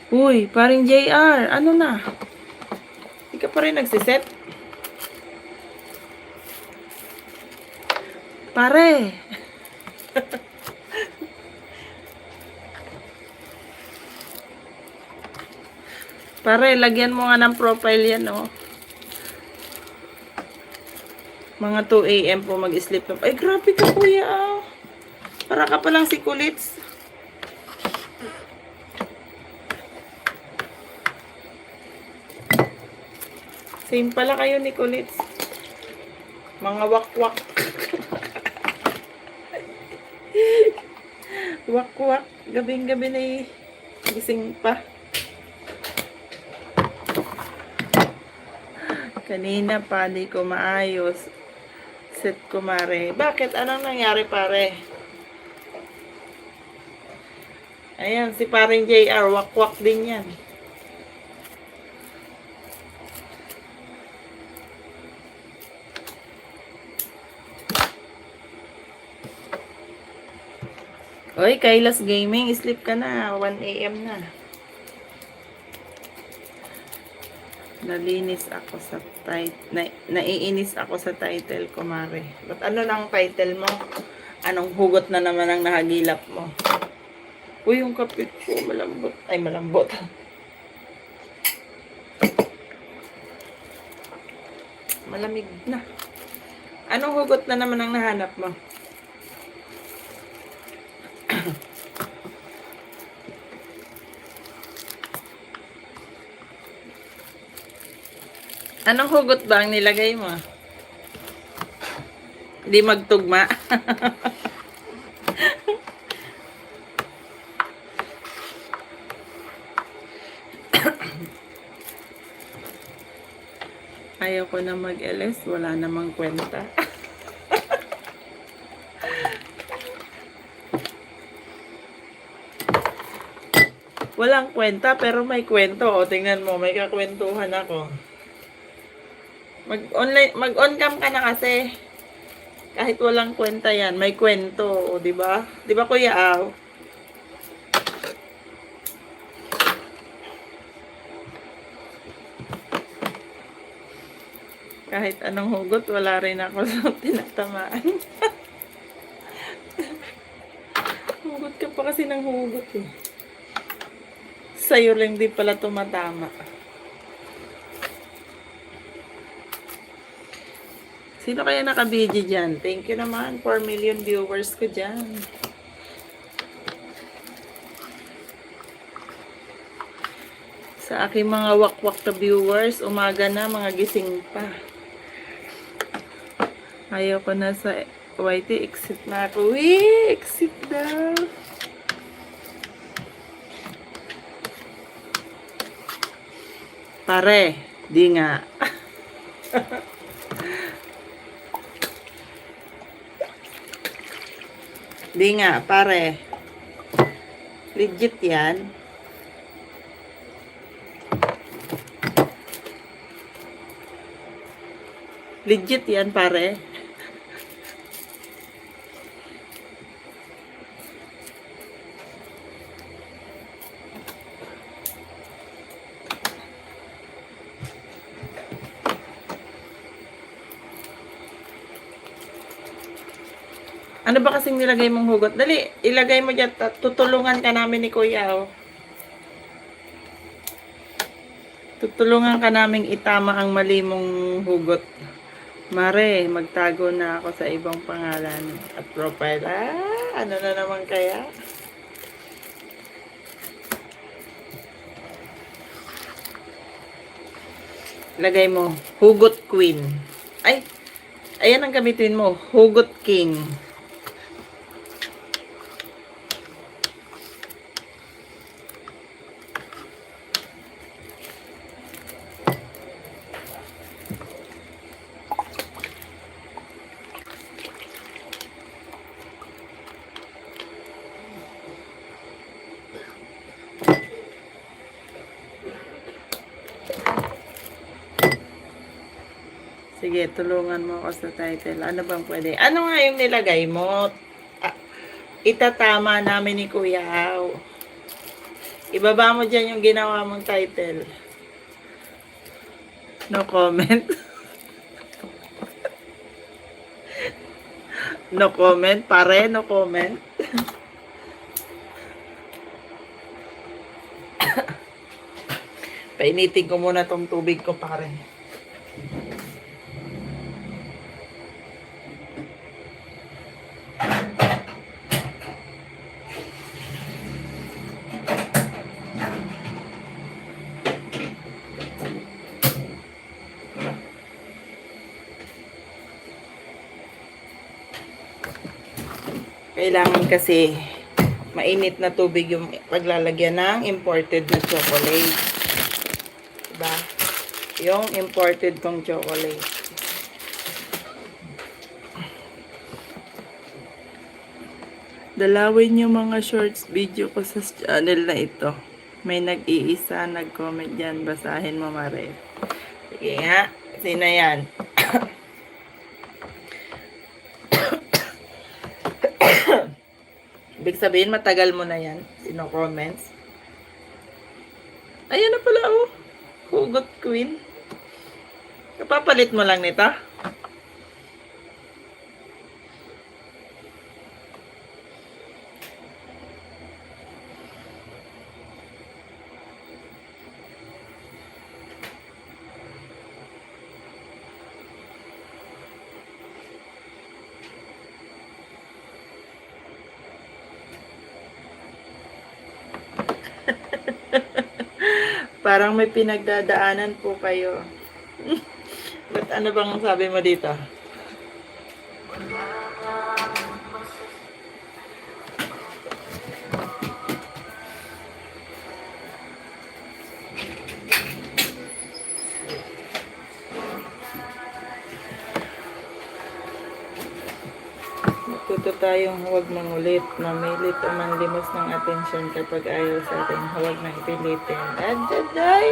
Uy, paring JR, ano na? Hindi ka pa rin nagsiset? Pare! Pare, lagyan mo nga ng profile yan, oh. Mga 2 AM po mag-sleep na. Ay, grabe ka, kuya, ah. Para ka palang si Kulits. Same pala kayo ni Kulits. Mga wakwak. Wakwak. Gabing-gabi na gising pa. Kanina pa, di ko maayos. Set ko, mare. Bakit? Anong nangyari, pare? Ayan, si paring JR. Wakwak din yan. Oy, Kailas Gaming, sleep ka na. 1 AM na. Nalinis ako sa naiinis ako sa title ko, mare. Ba't ano lang title mo? Anong hugot na naman ang nahagilap mo? Uy, yung kapit ko, malambot. Ay, malambot. Malamig na. Anong hugot na naman ang nahanap mo? Anong hugot ba ang nilagay mo? Hindi magtugma. Ayaw ko na mag-LS. Wala namang kwenta. Walang kwenta pero may kwento. O, tingnan mo. May kakwentuhan ako. Mag-on cam ka na kasi. Kahit walang kwenta yan, may kwento, o di ba? Di ba Kuya Aw? Kahit anong hugot, wala rin ako sa tinatamaan. Hugot ka pa kasi ng hugot eh. Sa'yo lang di pala tumatama. Sino kaya nakabidyo dyan? Thank you naman. 4 million viewers ko dyan. Sa aking mga wakwak na viewers, umaga na, mga gising pa. Ayaw ko na sa YT, exit na ako. Wee! Exit daw. Pare, di nga. Di nga, pare. Legit yan. Legit yan, pare. Ano ba kasing nilagay mong hugot? Dali, ilagay mo dyan. Tutulungan ka namin ni Kuya, oh. Tutulungan ka naming itama ang mali mong hugot. Mare, magtago na ako sa ibang pangalan at profile. Ano na naman kaya? Lagay mo, hugot queen. Ay, ayan ang gamitin mo, hugot king. Sige, tulungan mo ako sa title. Ano bang pwede? Ano nga yung nilagay mo? Itatama namin ni Kuya Aw. Ibaba mo dyan yung ginawa mong title. No comment. No comment. Pare, no comment. Painitin ko muna tong tubig ko, pare. Kailangan kasi mainit na tubig yung paglalagyan ng imported na chocolate. Diba? Yung imported kong chocolate. Dalawin yung mga shorts video ko sa channel na ito. May nag-iisa, nag-comment dyan. Basahin mo, Mare. Sige nga. Sino yan? Ibig sabihin, matagal mo na yan. Sino comments? Ayan na pala, oh. Hugot queen. Kapapalit mo lang nito. Parang may pinagdadaanan po kayo. Ba't ano bang sabi mo dito? Matuto tayong huwag mangulit, mamilit o manlimos ng atensyon kapag ayaw sa atin. Huwag nang pilitin. Adyaday!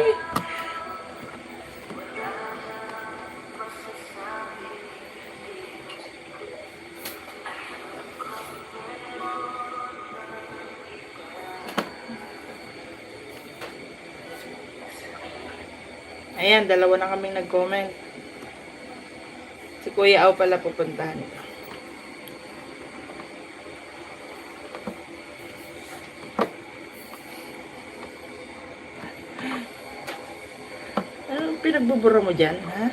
Ayan, dalawa na kaming nag-comment. Si Kuya Au pala pupuntahan. Anong pinagbubura mo dyan, ha?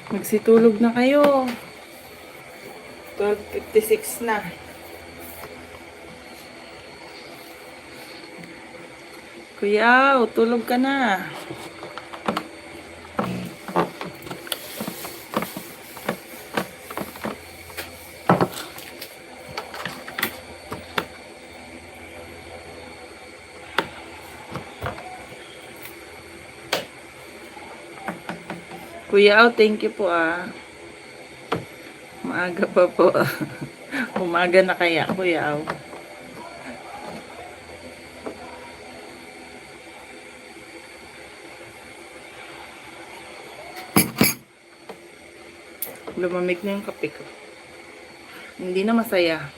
Magsitulog na kayo. 12:56 na. Kuya, tulog ka na. Kuya, thank you po ah. Maaga pa po. Umaga na kaya, Kuya. Lumamig na yung kape ko. Hindi na masaya.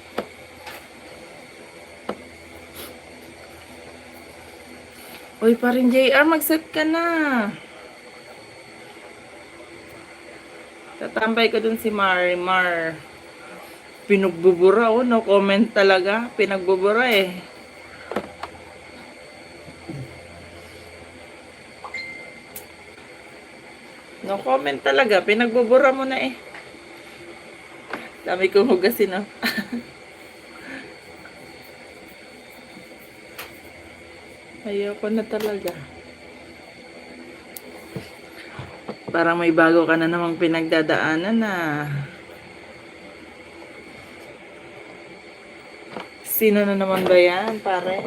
Uy, parin JR, mag-set ka na. Tatambay ko dun si Marimar. Pinagbubura, oh. No comment talaga. Pinagbubura eh. No comment talaga. Pinagbubura mo na eh. Dami kong hugasin, oh. Ayoko na talaga. Parang may bago ka na namang pinagdadaanan na. Sino na naman ba yan, pare?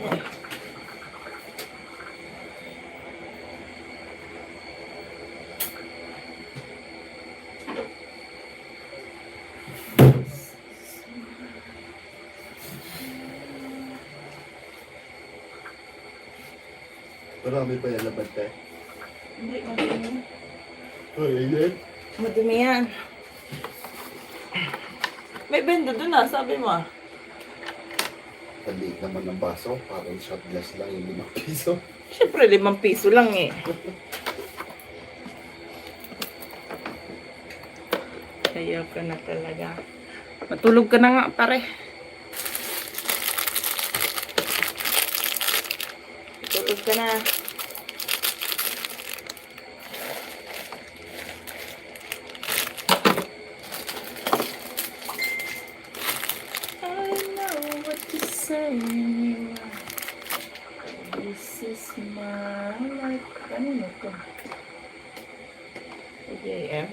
Marami pa yan laban tayo. Hindi, madumi. Ay, yan. Madumi yan. May bendo dun ah, sabi mo ah. Paliit naman ng baso. Parang shot glass lang yung 5 piso. Siyempre, 5 piso lang eh. Ayaw ka na talaga. Matulog ka na nga, pare. Tulog ka na. I know what to say. This is my life. Kanino to? JM.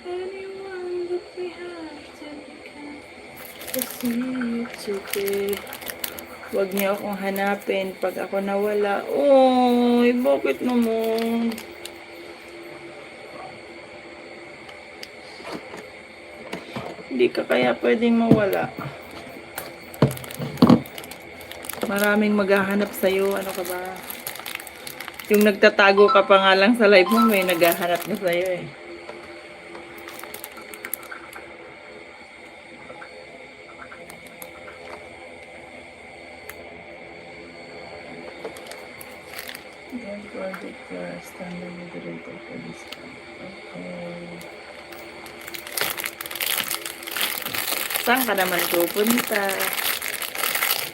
Anyone that we have to become to see you today. Huwag niyo akong hanapin pag ako nawala. Oy, bakit naman? Hindi ka kaya pwedeng mawala. Maraming maghahanap sa'yo. Ano ka ba? Yung nagtatago ka pa nga lang sa live mo, may naghahanap na sa'yo eh. Don't project your standard moderator for this one. Okay. Saan ka naman pupunta?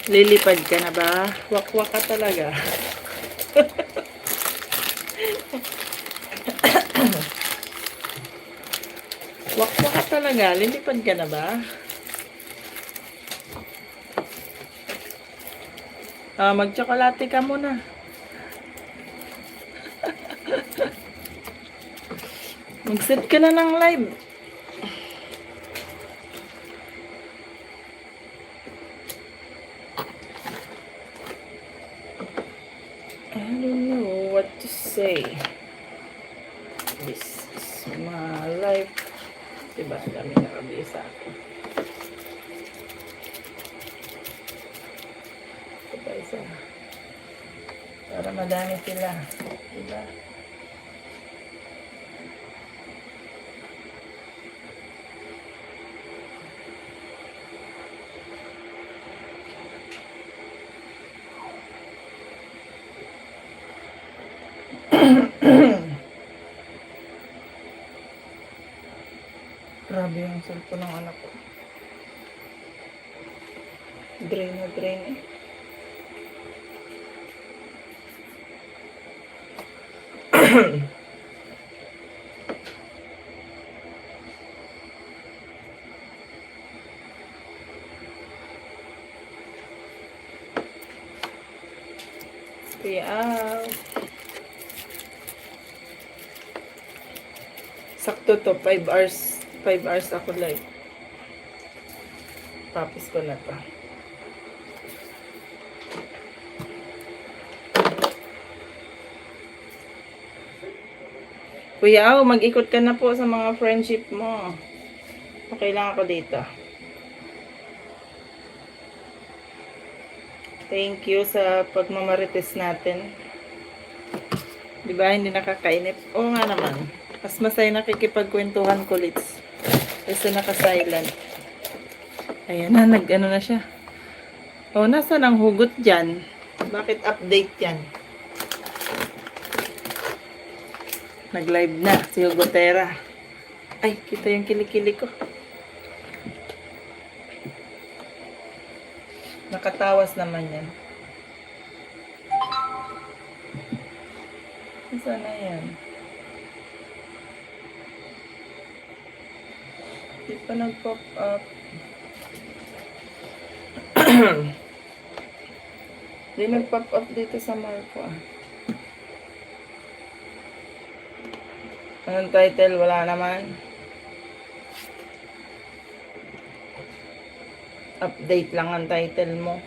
Lilipad ka na ba? Wakwak ka talaga. Wakwak ka talaga. Lilipad ka na ba? Mag-chocolate ka muna. Mag-set ka na ng live. I don't know what to say. This is my life. Diba? Dami nakabili sa akin. isa. Para madami sila. Diba? Grabe yung cellphone ng anak ko. Drain na drain eh. Kaya, sakto to, 5 hours. 5 hours ako live. Tapos ko na to. Kuya, mag-ikot ka na po sa mga friendship mo. Okay lang ako dito. Thank you sa pagmamarites natin. Di ba, hindi nakakainip? Oo nga naman. Mas masaya nakikipagkwentuhan ko, Litz. Kasi naka-silent. Ayan na, nag-ano na siya. Oh, nasa ang hugot dyan? Bakit update yan? Nag-live na si Hugotera. Ay, kita yung kilikili ko. Nakatawas naman yan. Saan na yan? Di pa nag-pop up. Di nag-pop up dito sa Marco ah. Anong title? Wala naman. Update lang ang title mo.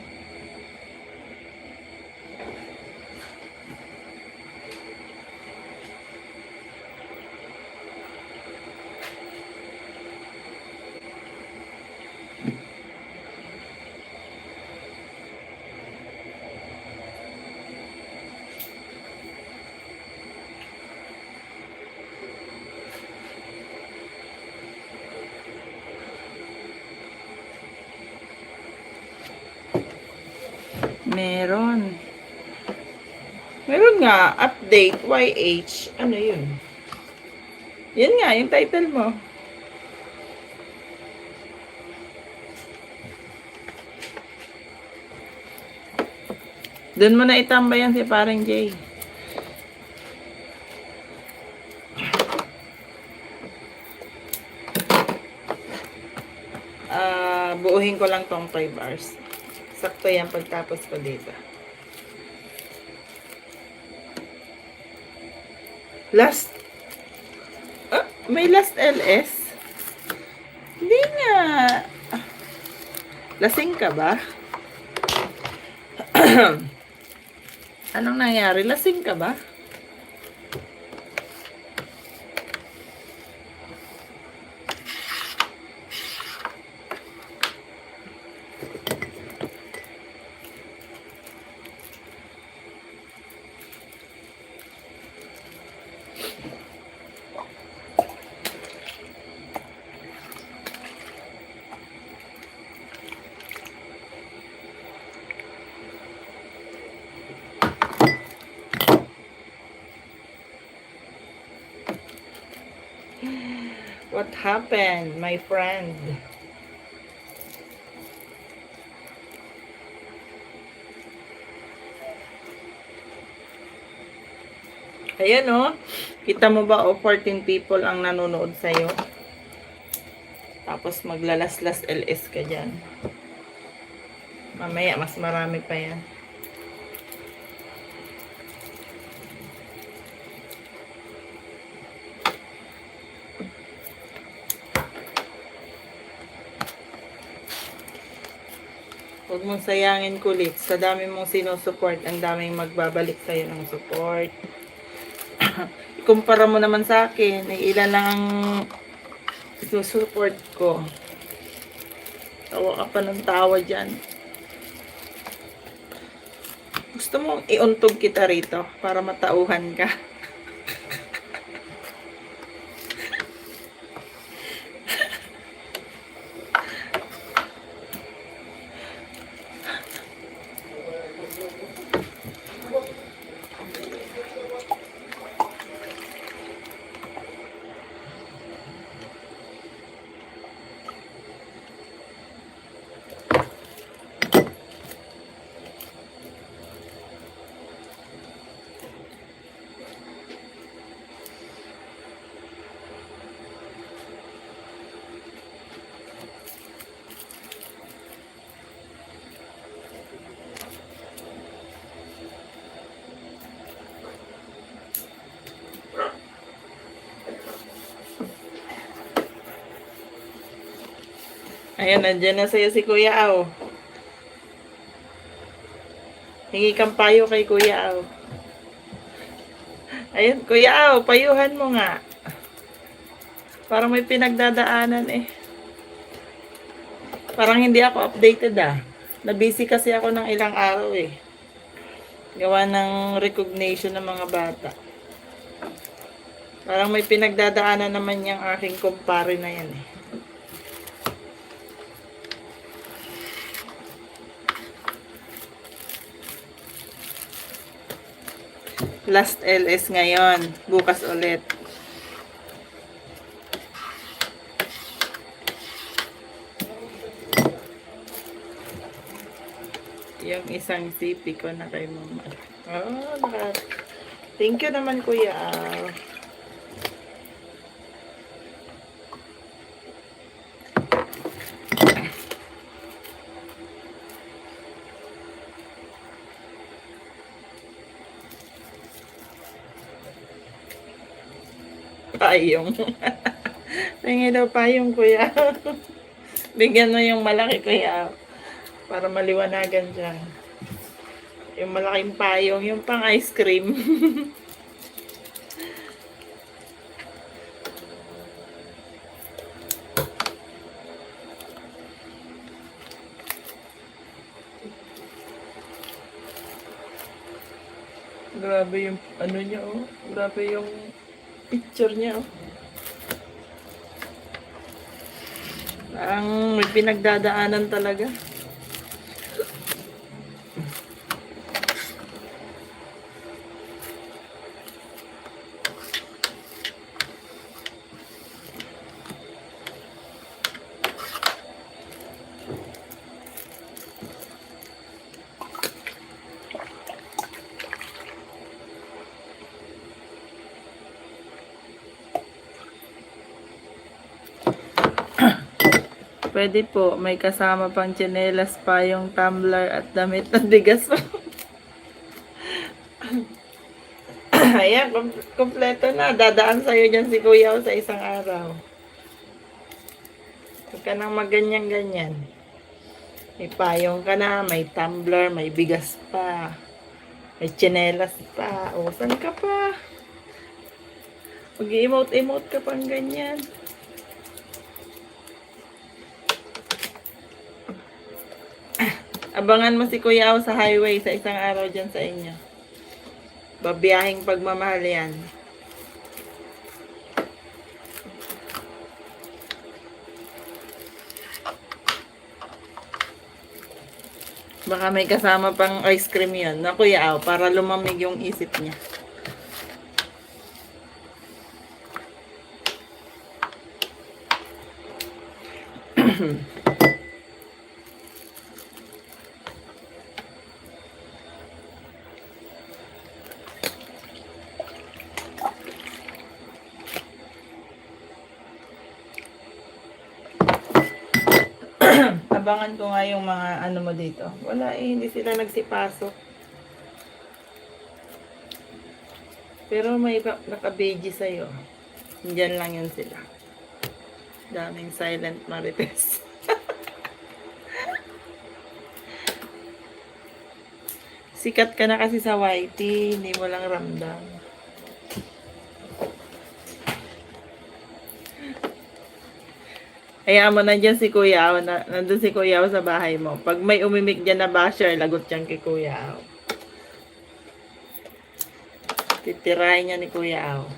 Meron. Meron nga, update, YH. Ano yun? Yan nga, yung title mo. Doon mo na itambayan si parang Jay. Buuhin ko lang tong 5 hours. Sakto yan pagtapos ko dito. Last. May last LS? Hindi nga. Lasing ka ba? Anong nangyari? Lasing ka ba? What happened, my friend? Ayan oh. Kita mo ba oh, 14 people ang nanonood sa'yo? Tapos maglalaslas LS ka dyan. Mamaya mas marami pa yan. Huwag mong sayangin kulit. Sa dami mong sinusupport, ang daming magbabalik sa'yo ng support. Ikumpara mo naman sa akin, ilan lang ang sinusupport ko. Tawa ka pa ng tawa dyan. Gusto mong iuntog kita rito para matauhan ka. Ayan, nandiyan na sa'yo si Kuya Aw. Hingi kang payo kay Kuya Aw. Ayun, Kuya Aw, payuhan mo nga. Parang may pinagdadaanan eh. Parang hindi ako updated ah. Nabusy kasi ako ng ilang araw eh. Gawa ng recognition ng mga bata. Parang may pinagdadaanan naman yung aking kumpare na yan eh. Last LS ngayon. Bukas ulit. Yung isang CP ko na kay mama. Oh, thank you naman, Kuya. Payong. Tingin daw payong, Kuya. Bigyan mo yung malaki, Kuya. Para maliwanagan dyan. Yung malaking payong, yung pang ice cream. Grabe yung ano niya, oh. Grabe yung picture niya, oh. Ang may pinagdadaanan talaga. Pwede po, may kasama pang tsinelas pa yung tumbler at damit na bigas pa. Ayan, kompleto na. Dadaan sa'yo dyan si Kuya sa isang araw. Huwag ka nang magganyan-ganyan. May payong ka na, may tumbler, may bigas pa. May tsinelas pa. O, saan ka pa? Mag-i-emote-emote ka pang ganyan. Abangan mo si Kuya Aw sa highway sa isang araw dyan sa inyo. Babiyahing pagmamahal yan. Baka may kasama pang ice cream yun na Kuya Aw para lumamig yung isip niya. Abangan ko nga yung mga ano mo dito. Wala eh, hindi sila nagsipasok. Pero may naka-beige sa'yo. Diyan lang yun sila. Daming silent marites. Sikat ka na kasi sa YT, hindi mo lang ramdam. Hayaan mo, nandyan si Kuya Aw, nandun si Kuya Aw sa bahay mo. Pag may umimik dyan na basher, lagot dyan kay Kuya Aw. Titirahin niya ni Kuya Aw.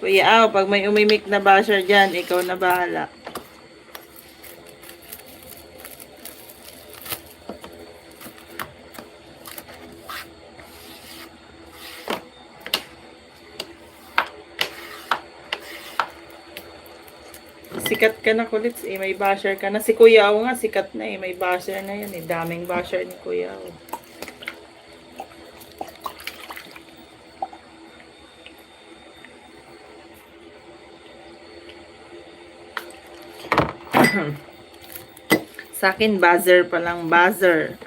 Kuya Aw, pag may umimik na basher dyan, ikaw na bahala. Sikat ka na, Kulits, eh. May basher ka na. Si Kuya Aw nga, sikat na eh. May basher na yan eh. Daming basher ni Kuya Aw. Sa akin, buzzer pa lang, buzzer.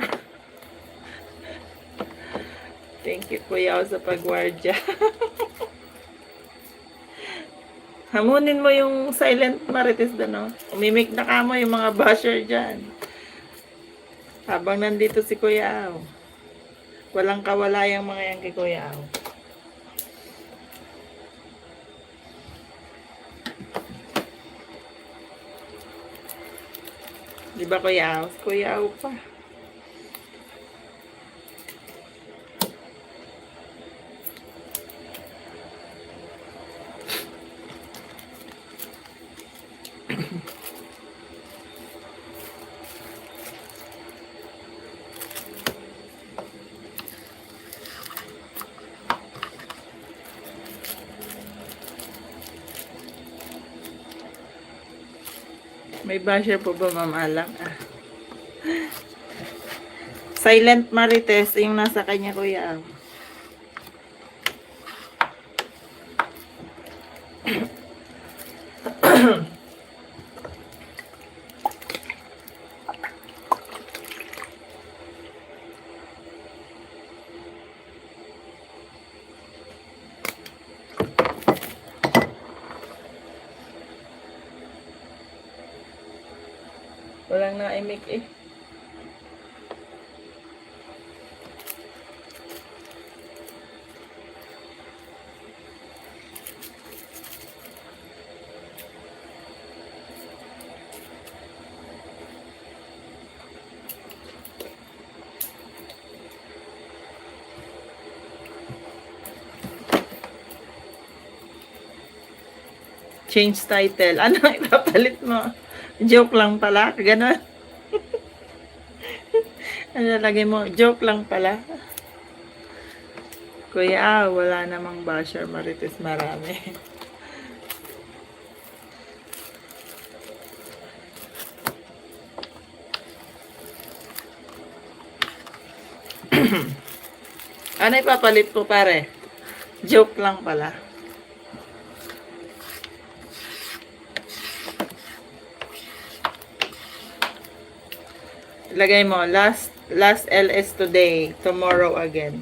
Thank you, Kuya Aw, sa pagwardya. Hamunin mo yung silent marites doon, no? Umimik na ka mo yung mga basher dyan. Habang nandito si Kuya Aw. Walang kawala yung mga yan kay Kuya Aw. Di ba Kuya Aw? Kuya Aw pa. May basher po ba, Ma'am Alang? Ah. Silent marites, yung nasa kanya, Kuya Aw. Walang naimik eh. Change title. Ano ipapalit mo? Joke lang pala. Ganon. Ano lagay mo? Joke lang pala. Kuya, wala namang basher marites marami. Ano ipapalit ko pare? Joke lang pala. Ilagay mo, last LS today, tomorrow again.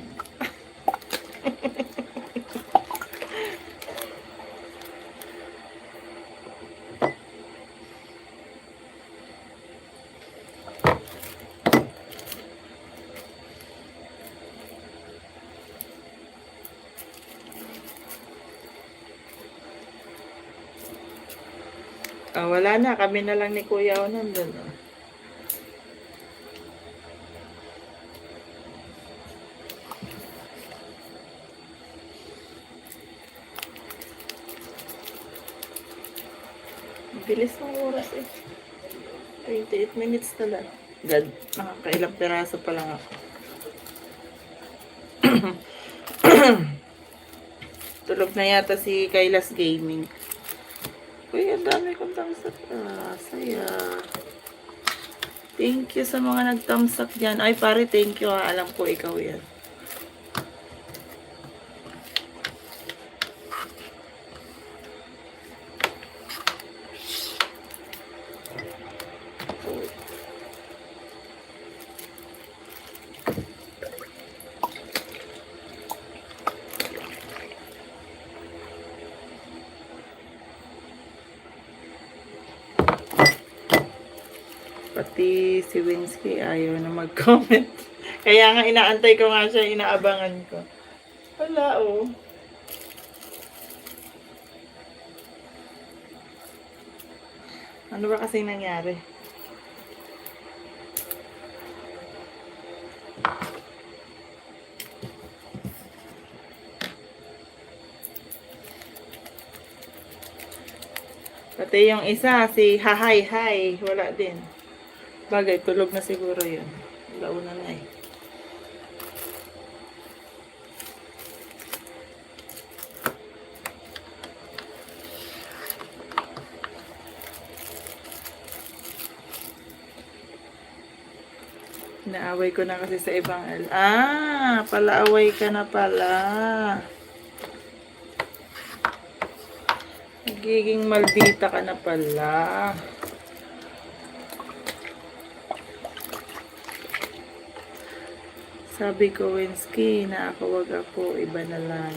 Wala na, kami na lang ni Kuya O nandun. Bilis ng oras eh. 28 minutes na lang. God, nakakailang peraso pa lang ako. Tulog na yata si Kailas Gaming. Uy, ang dami kong thumbs up. Saya. Thank you sa mga nag-thumbs up dyan. Ay, pare, thank you ha. Alam ko ikaw yan. Pati si Winsky ayaw na mag-comment. Kaya nga inaantay ko nga siya, inaabangan ko. Wala oh. Ano ba kasing nangyari? Pati yung isa, si Hahay Hay, wala din. Bagay, tulog na siguro yun. Launa na eh. Naaway ko na kasi sa ibang palaaway ka na pala. Nagiging maldita ka na pala. Sabi ko, Winsky, nakakawag ako, iba na lang.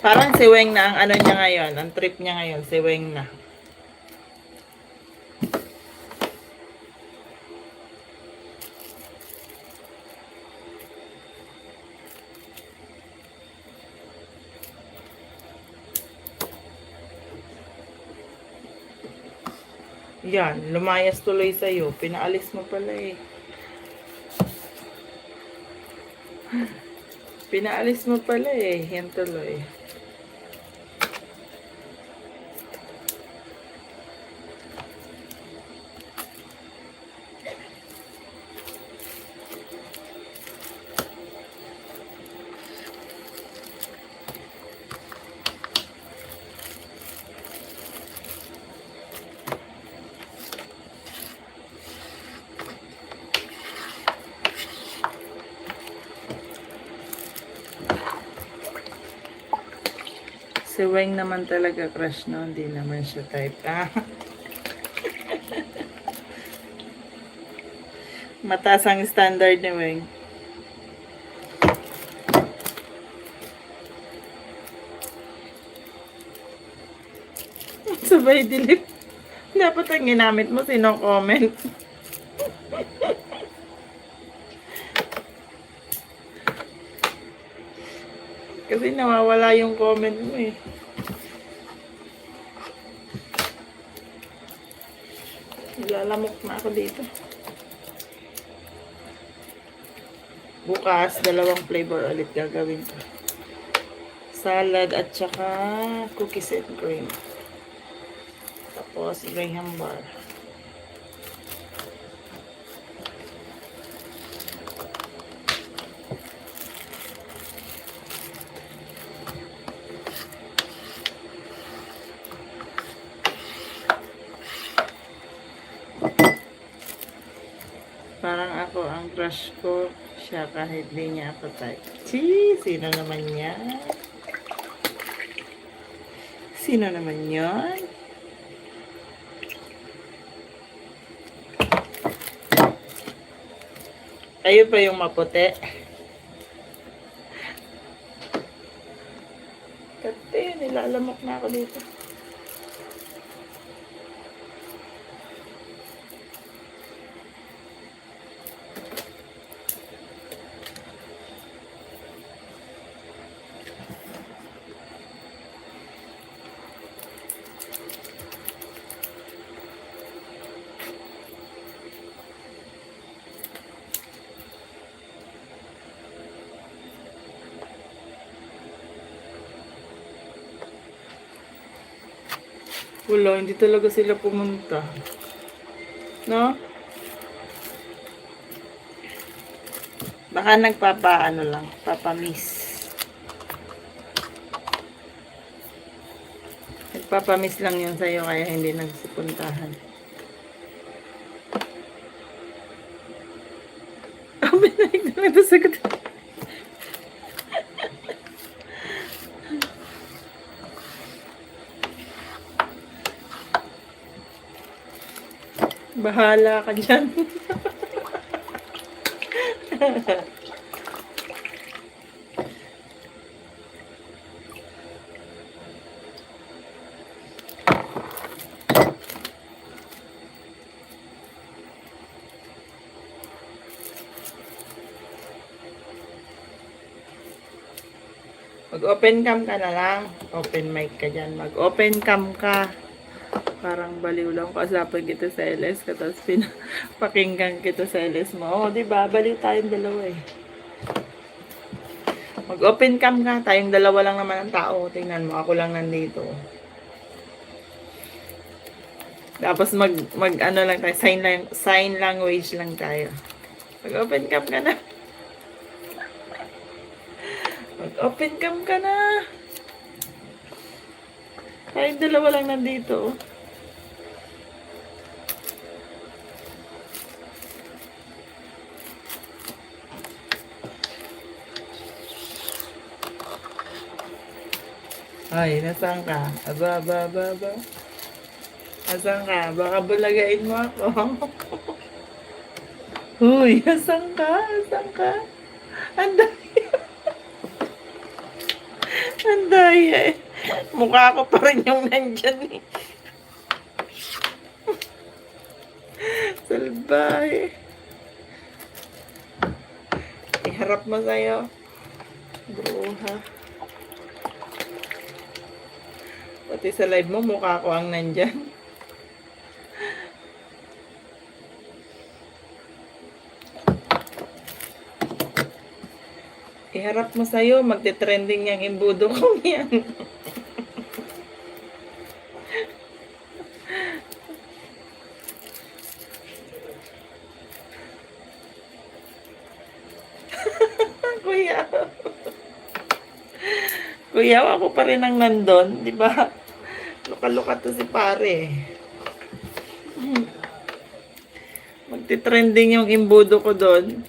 Parang si Weng na ang ano niya ngayon, ang trip niya ngayon, si Weng na. Yan, lumayas tuloy sa'yo. Pinaalis mo pala eh. Pinaalis mo pala eh. Yan tuloy. Si Weng naman talaga crush no, hindi naman siya type. Mataas ang standard ni Weng. Sabay delete. Dapat ang ginamit mo, sinong comment. Kasi nawawala yung comment mo eh. Nilalamok na ako dito. Bukas, dalawang flavor ulit gagawin ko. Salad at saka cookies and cream. Tapos, graham bar. Parang ako ang crush ko, siya kahit di niya ako type. Sino naman yan? Sino naman yan? Kayo pa yung maputi. Kati, nilalamok na ako dito. Wala, hindi talaga sila pumunta. No? Baka nagpapaano lang, papamiss. Nagpapamiss lang yun sa'yo kaya hindi nagsipuntahan. Binaig na ito sa gata. Bahala ka dyan. Mag-open cam ka na lang. Open mic ka dyan. Mag-open cam ka. Parang baliw lang kasapan kita sa LS ka, tapos pinapakinggan kita sa LS mo. Oo, diba? Baliw tayong dalawa eh. Mag-open cam ka. Tayong dalawa lang naman ang tao. Tingnan mo, ako lang nandito. Tapos mag ano lang tayo, sign language lang tayo. Mag-open cam ka na. Mag-open cam ka na. Tayong dalawa lang nandito. Ay, nasaan ka? Aba. Nasaan ka? Baka bulagain mo ako. Uy, nasaan ka? Nasaan ka? Ang daya eh. Mukha ko pa rin yung nandyan eh. Salbahe. Iharap mo sa'yo. Bruha. Pati sa live mo, mukha ko ang nandyan. Iharap mo sa'yo, magte-trending yung imbudo ko yan. Kuya. Kuya, ako pa rin ang nandun, di ba? Luka-luka to si pare. Magte-trending yung imbudo ko doon.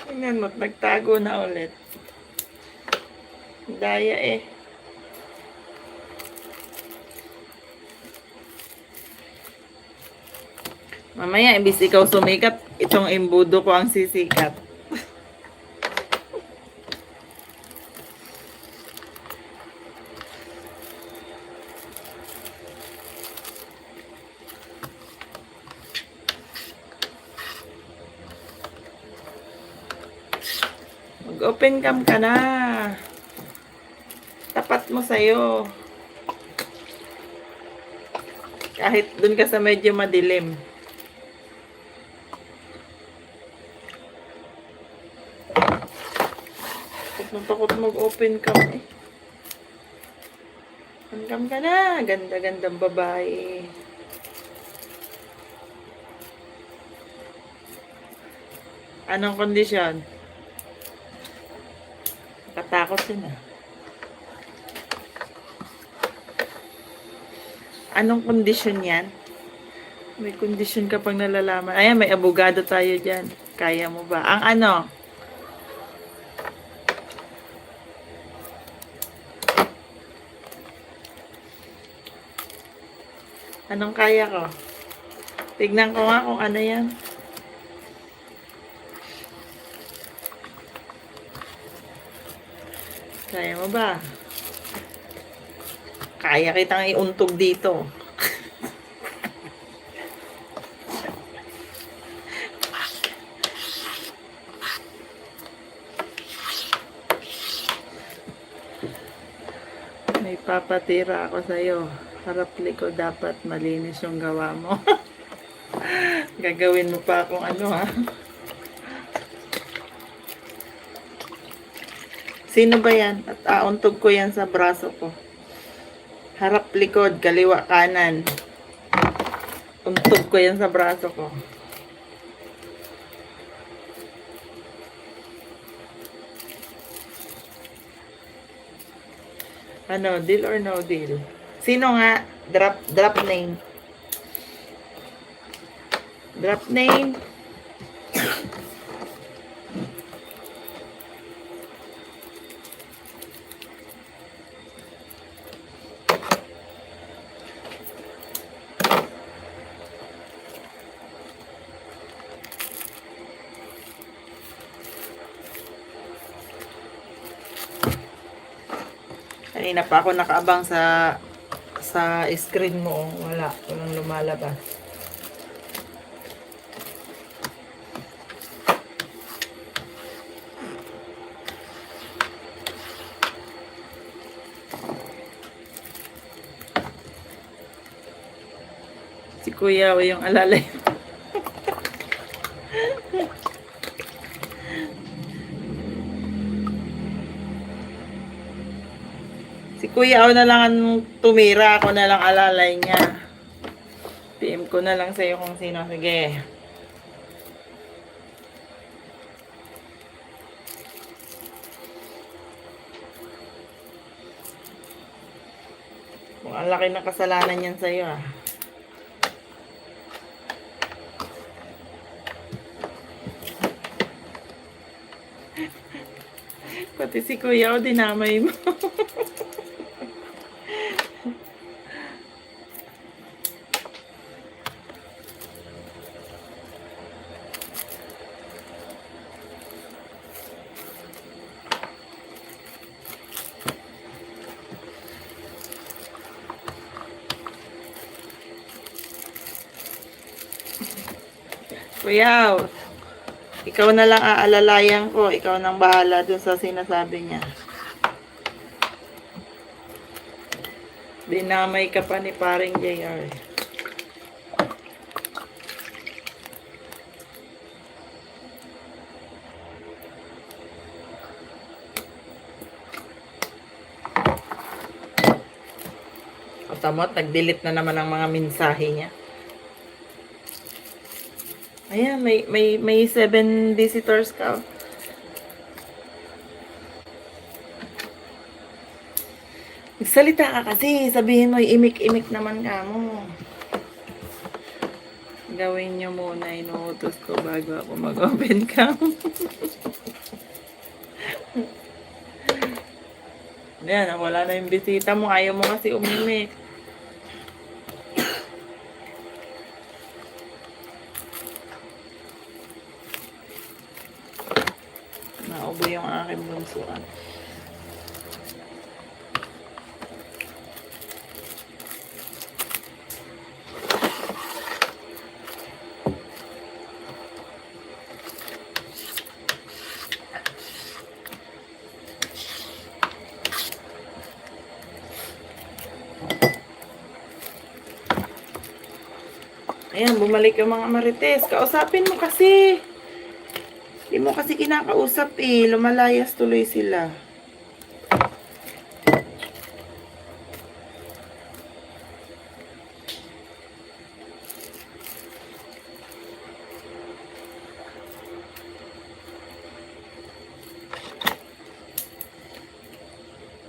Tingnan mo, nagtago na ulit. Daya eh. Mamaya, imbis ikaw sumikat, itong imbudo ko ang sisikat. Mag-open cam ka na. Tapat mo sa'yo. Kahit dun ka sa medyo madilim. Takot mag-open cam eh. Open cam ka na. Ganda-gandang babae. Anong kondisyon? Nakatakot yun ah. Anong kondisyon yan? May kondisyon ka pang nalalaman. Ayan, may abogado tayo dyan. Kaya mo ba? Ang ano? Anong kaya ko? Tignan ko nga kung ano yan. Kaya mo ba? Kaya kitang iuntog dito. May papatira ako sa'yo. Harap likod dapat malinis yung gawa mo. Gagawin mo pa akong ano ha. Sino ba yan? At auntog ko yan sa braso ko. Harap likod, kaliwa kanan. Untog ko yan sa braso ko. Ano, deal or no deal? Sino nga? Drop name. Drop name. Kanina pa ako nakaabang sa screen mo. Walang lumalabas. Kuya o yung alalay. Si Kuya o na lang ang tumira. Ako na lang alalay niya. PM ko na lang sa'yo kung sino. Sige. Kung ang laki ng kasalanan yan sa'yo ah. Pati si Kuya o dinamay mo. Kuya, ikaw na lang aalalayan ko. Ikaw nang bahala dun sa sinasabi niya. Dinamay ka pa ni paring JR. Katamot, nag-delete na naman ang mga mensahe niya. Ayan, may 7 visitors ka. Magsalita ka kasi, sabihin mo, imik-imik naman ka mo. Gawin niyo muna, inuutos ko bago ako mag-open cam. Ayan, wala na yung bisita mo, ayaw mo kasi umimik. Naubo yung aking bunsuan. Ayan, bumalik yung mga marites. Kausapin mo kasi. Hindi mo kasi kinakausap eh. Lumalayas tuloy sila.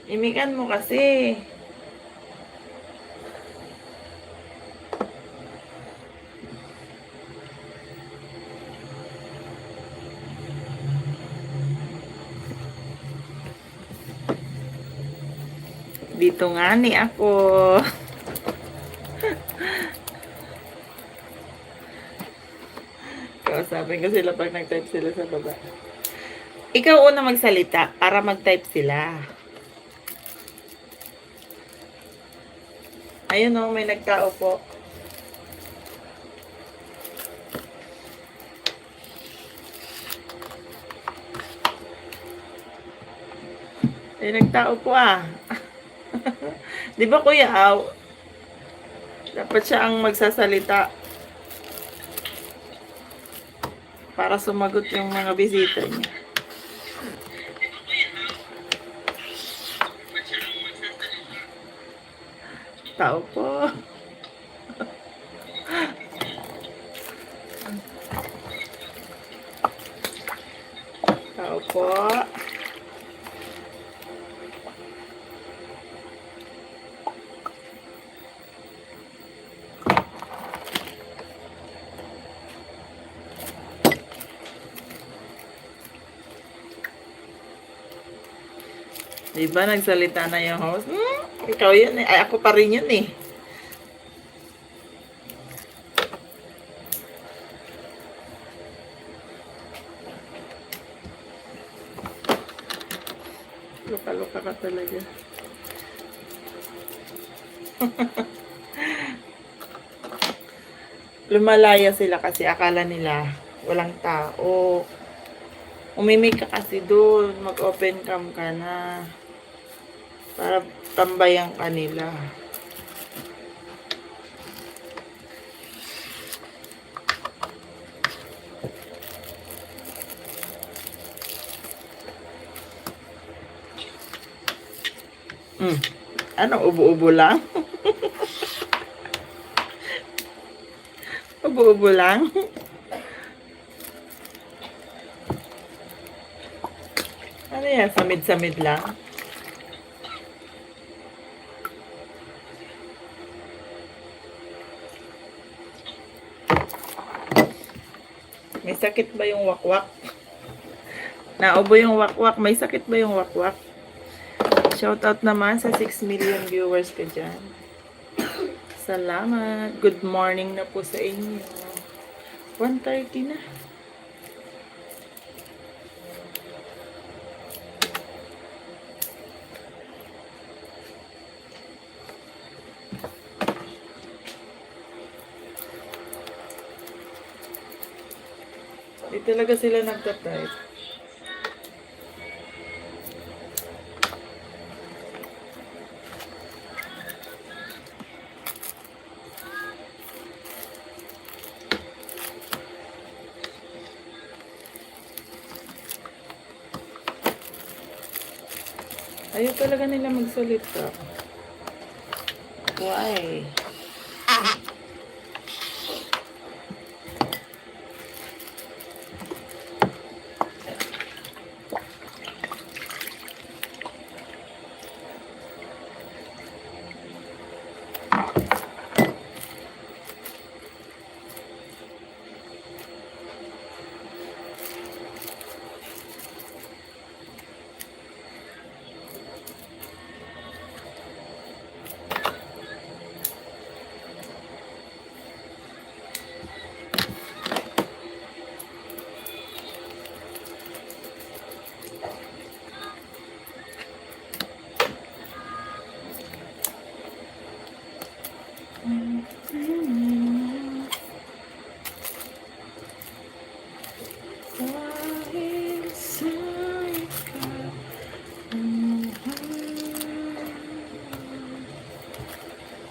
Imikan mo kasi. Dito nga ni ako. Kausapin ko sila pag nag-type sila sa baba. Ikaw una magsalita para mag-type sila. Ayun o, may nagtao po. May nagtao po ah. Di ba Kuya Aw? Dapat siya ang magsasalita para sumagot yung mga bisita niya. Tao po. Tao po. Diba nagsalita na yung host? Ikaw yun eh. Ay, ako pa rin yun eh. Luka-luka ka talaga. Lumalaya sila kasi akala nila walang tao. Umimik ka kasi doon. Mag-open cam ka na. Para tambayan kanila. Ano, ubo-ubo lang? Ubo-ubo lang? Ano yan? Samid-samid lang? May sakit ba yung wakwak? Naubo yung wakwak. May sakit ba yung wakwak? Shoutout naman sa 6 million viewers ka dyan. Salamat. Good morning na po sa inyo. 1:30 na. Di talaga sila nagtatype. Ayaw talaga nila magsalita. Why?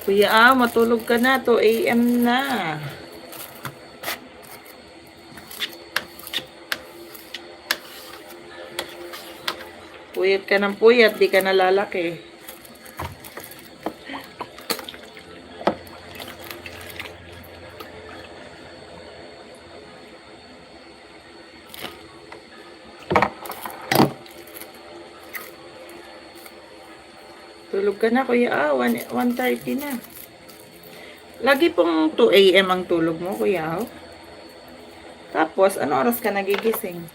Kuya, matulog ka na. 2 a.m. na. Puyat ka ng puyat, di ka nalalaki. Tulog ka na, kuya. 1:30 na. Lagi pong 2 a.m. ang tulog mo, kuya. Tapos, ano oras ka nagigising?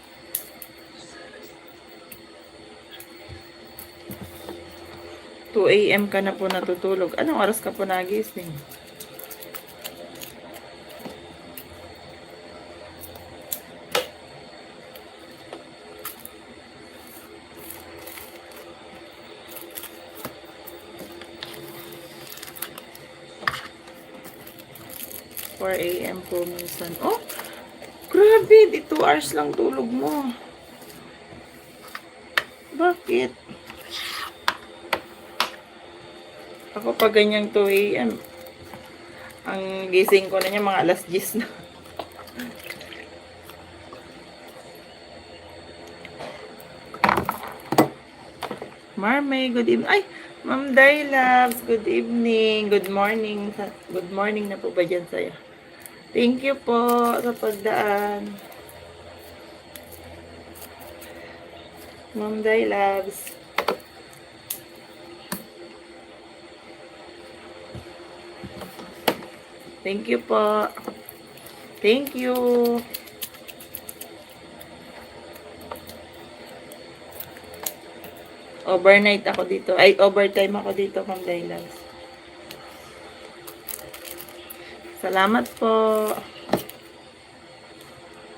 Two a.m. ka na po natutulog. Anong oras ka po nagising? A.m. po minsan. Oh, grabe. Di 2 hours lang tulog mo. Bakit? Ako pag ganyang 2 a.m. ang gising ko na niya mga alas 10 na. Marmay, good evening. Ay, Ma'am Day Loves, good evening. Good morning. Good morning na po ba dyan sa'yo? Thank you po sa pagdaan. Ma'am Day Loves. Thank you po. Thank you. Overnight ako dito. Ay, overtime ako dito, Ma'am Day Loves. Salamat po.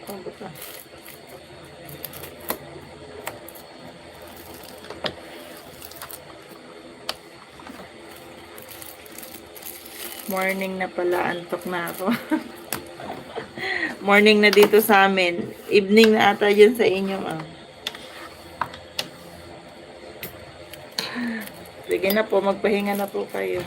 Oh, buta. Morning na pala. Antok na ako. Morning na dito sa amin. Evening na ata dyan sa inyo. Sige na po. Magpahinga na po kayo.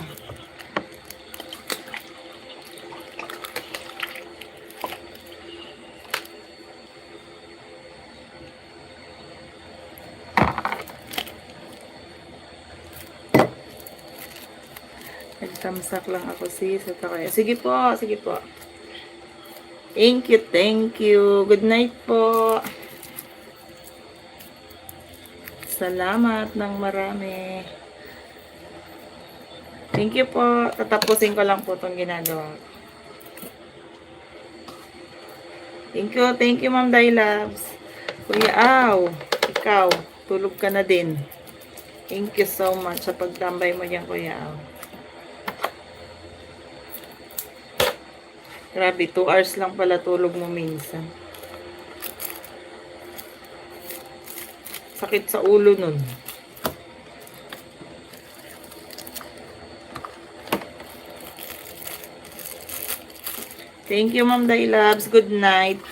Nagtamsak lang ako sis. At kaya. Sige po, sige po. Thank you, thank you. Good night po. Salamat ng marami. Thank you po. Tatapusin ko lang po itong ginagawa. Thank you, Ma'am Day Loves. Kuya Aw, ikaw, tulog ka na din. Thank you so much sa pagtambay mo dyan, Kuya Aw. Grabe, 2 hours lang pala tulog mo minsan. Sakit sa ulo nun. Thank you, Ma'am Day Loves. Good night.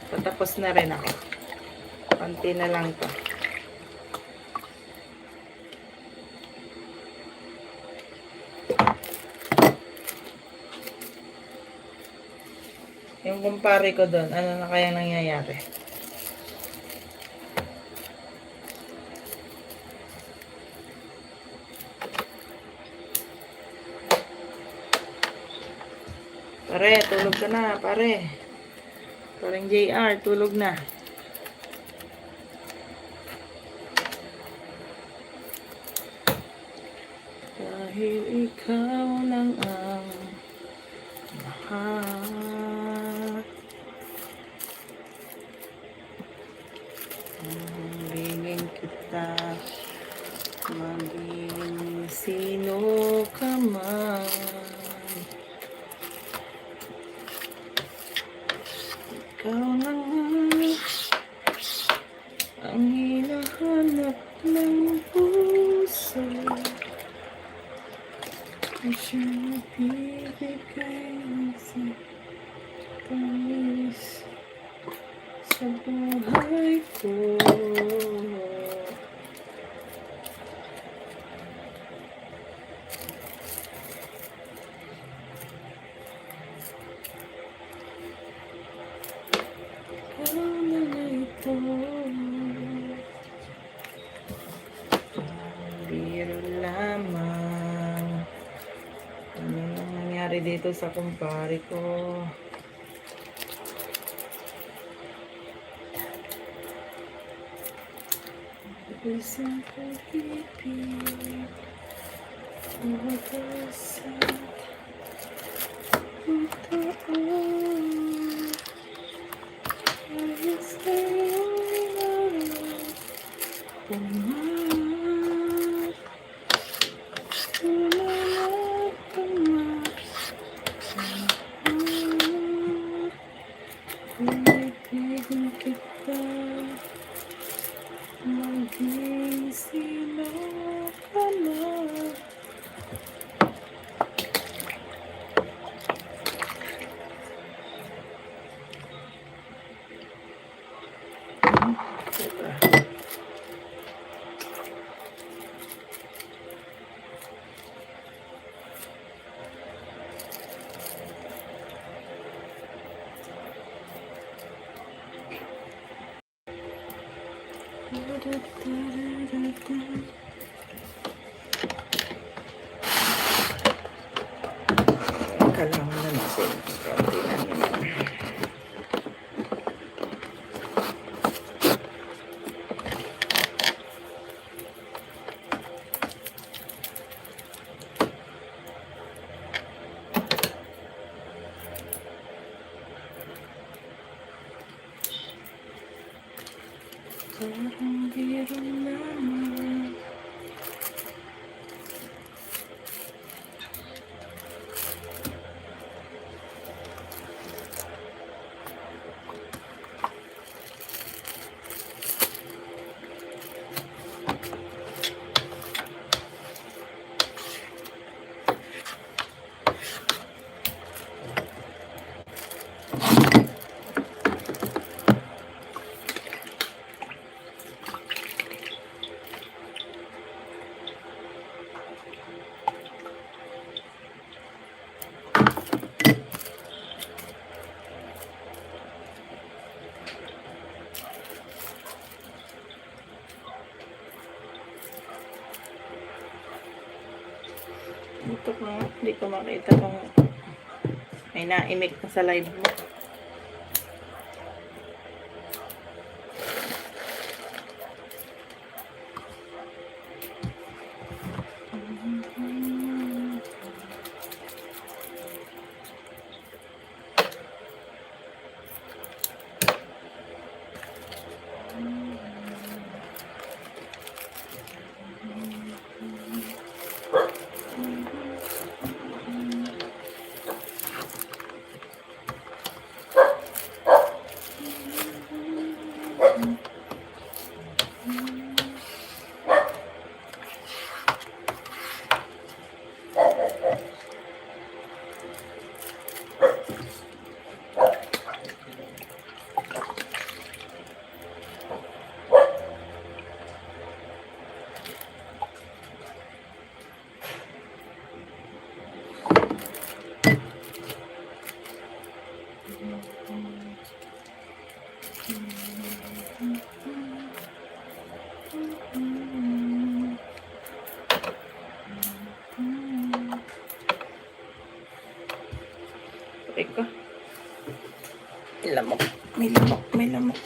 Patapos na rin ako. Konti na lang to. Yung kumpare ko doon, ano na kaya nangyayari? Pare, tulog ka na, pare. Parang JR, tulog na. Dahil ikaw lang ang mahal. Hingin kita, maging sino ka man. Ikaw na nga ang hinahanap ng puso. Kasi nabibigay sa tamis sa buhay ko. Ikaw na nga ito. Biro lamang. Ano nang nangyari dito sa kumpare ko? Isang pag-ibig, wagas at totoo. Ayos sa'yo pumat, tumalat, pumat, ibigin kita, maging sino ka na. Kailangan na natin. Konti na naman. Parang biro naman. Dito ko nga. Hindi ko makita kung may naimik na sa live mo. Teka. May lamok. May lamok. May lamok.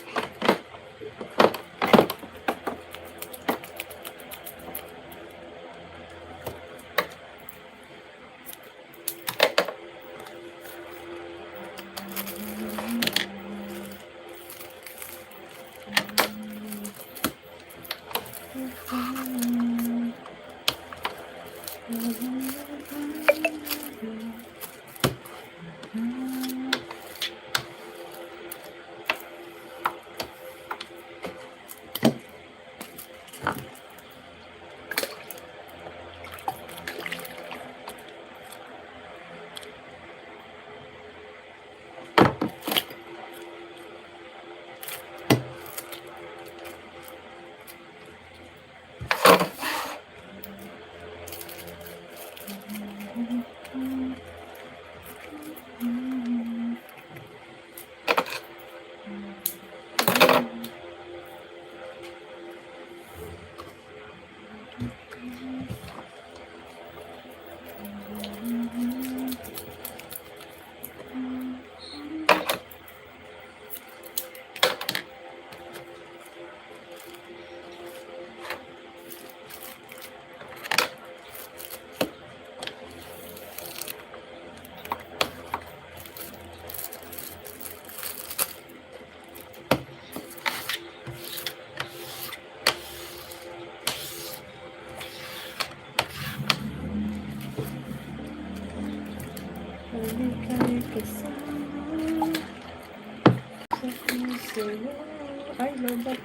Ay, lobat.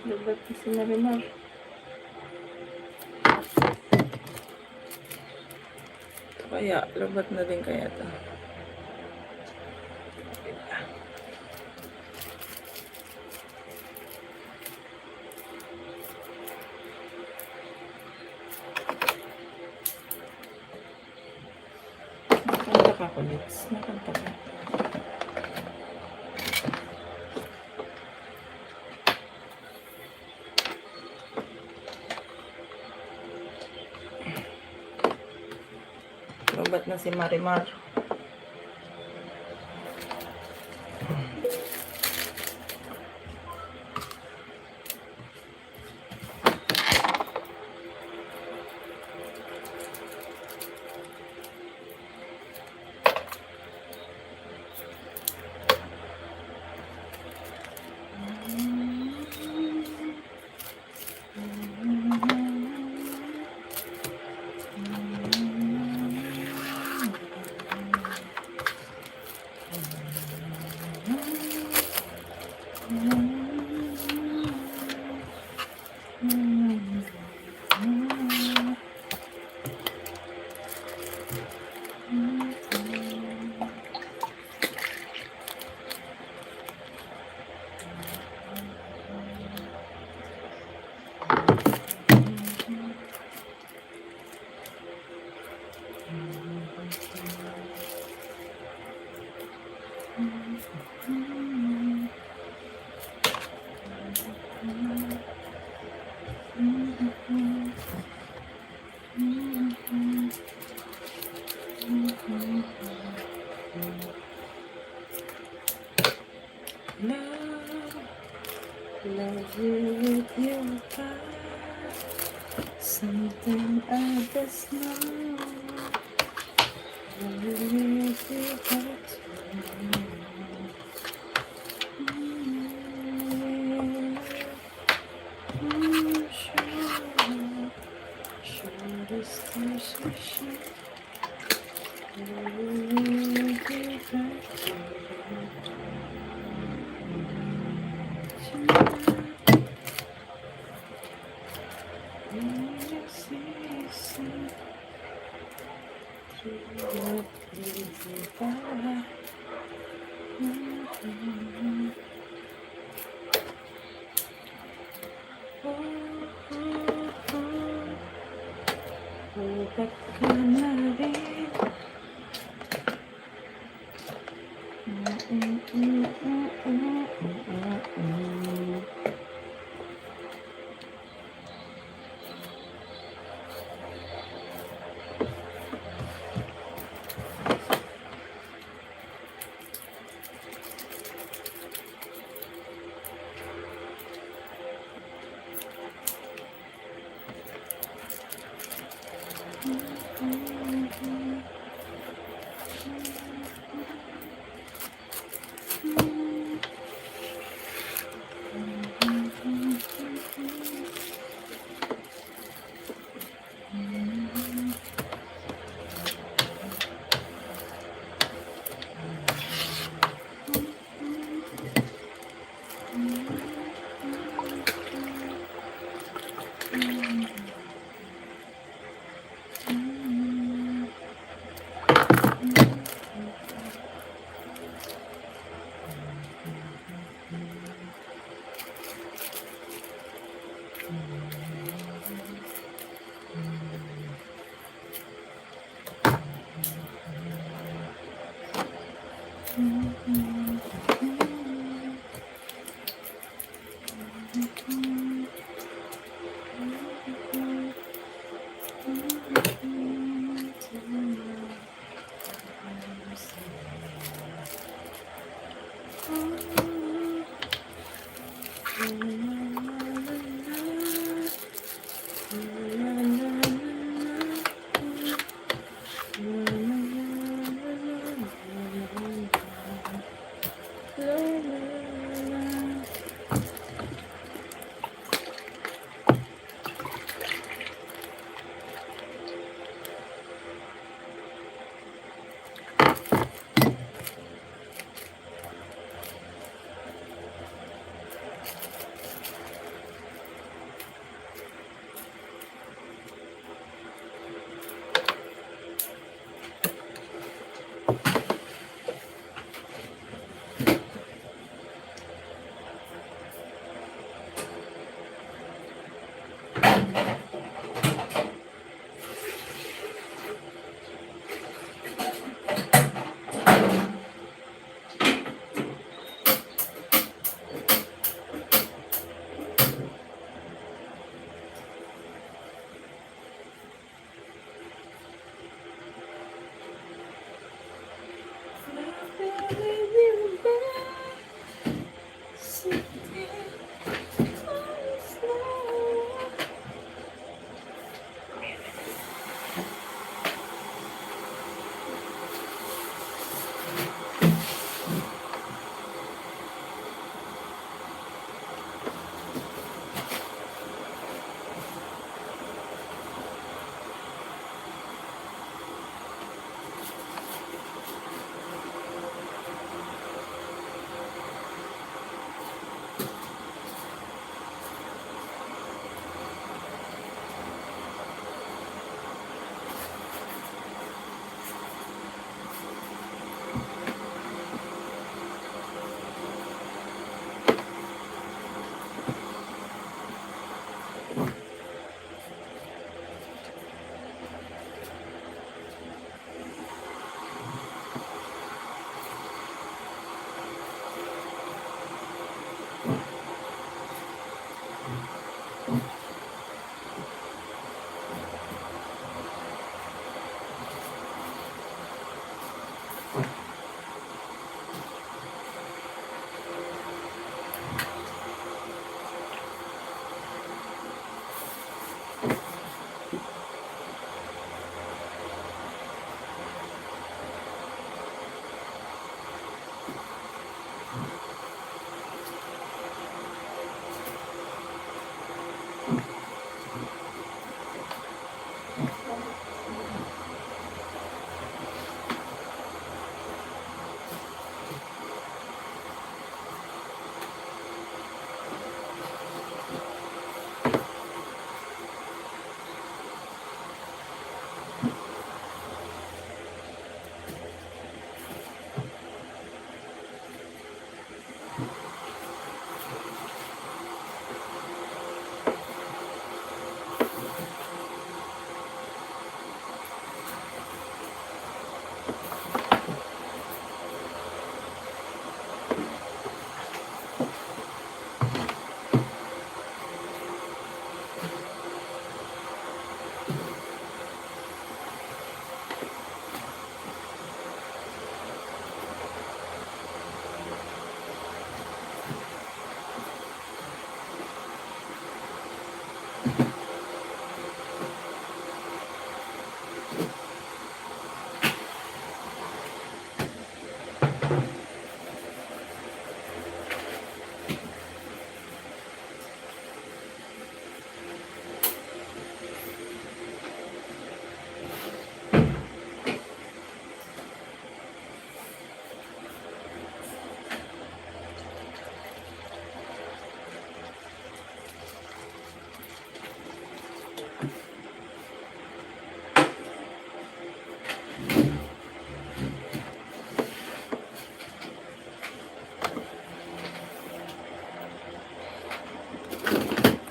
Lobat na si Marimar. Kaya, lobat na din kaya ito. Nakanta ka ko, Litz. Nakanta ka. Lobat na si Marimar. the snow. Underneath the hot snow. Show the stars so shine. Underneath the Ba't ka na rin?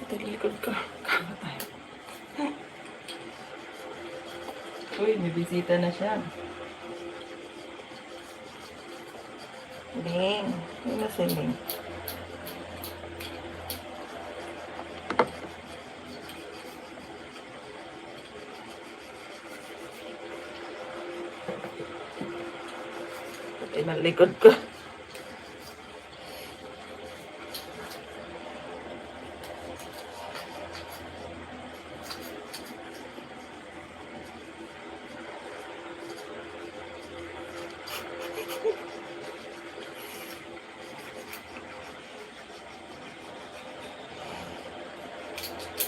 Talikod ka. Kama tayo. Uy, may bisita na siya. Ling. Ano si Ling? Pati ng likod ko.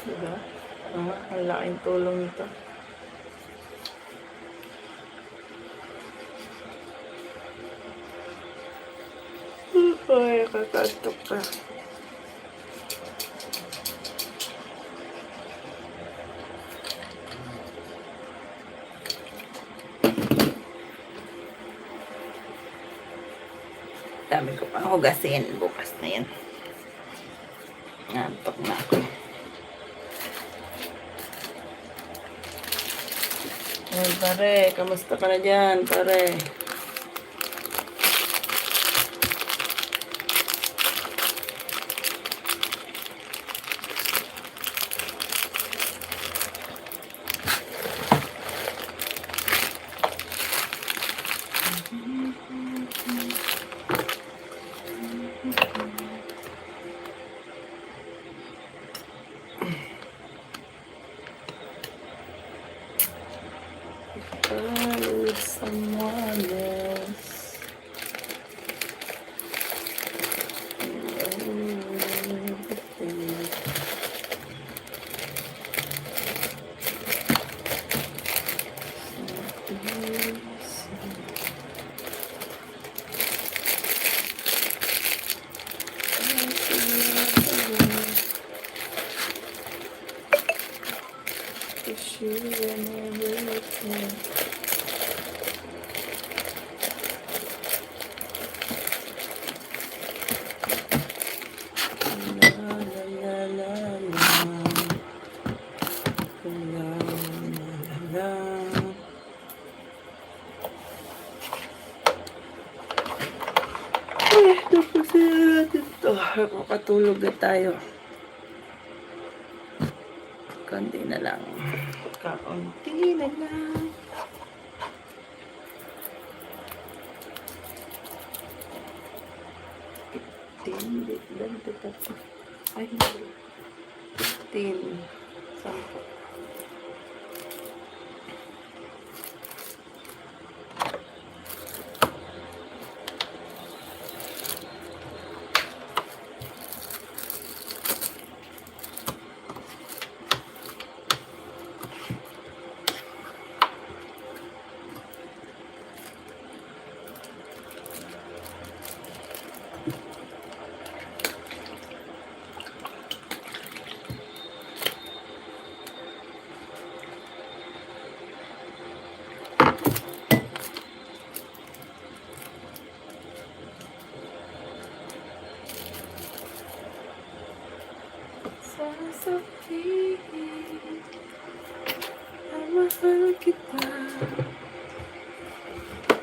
Diba? Ang laking tulong nito. Ay, kakatok ka. Dami ko pang hugasin. Bukas na yan. Nantok na ako. Ay, pare, kamusta ka na dyan, pare? With someone else. Tapos na natin ito. Makatulog na tayo. Kunti na lang. Kaunti na lang. Ay, 15. 10. Sasabihin na mahal kita.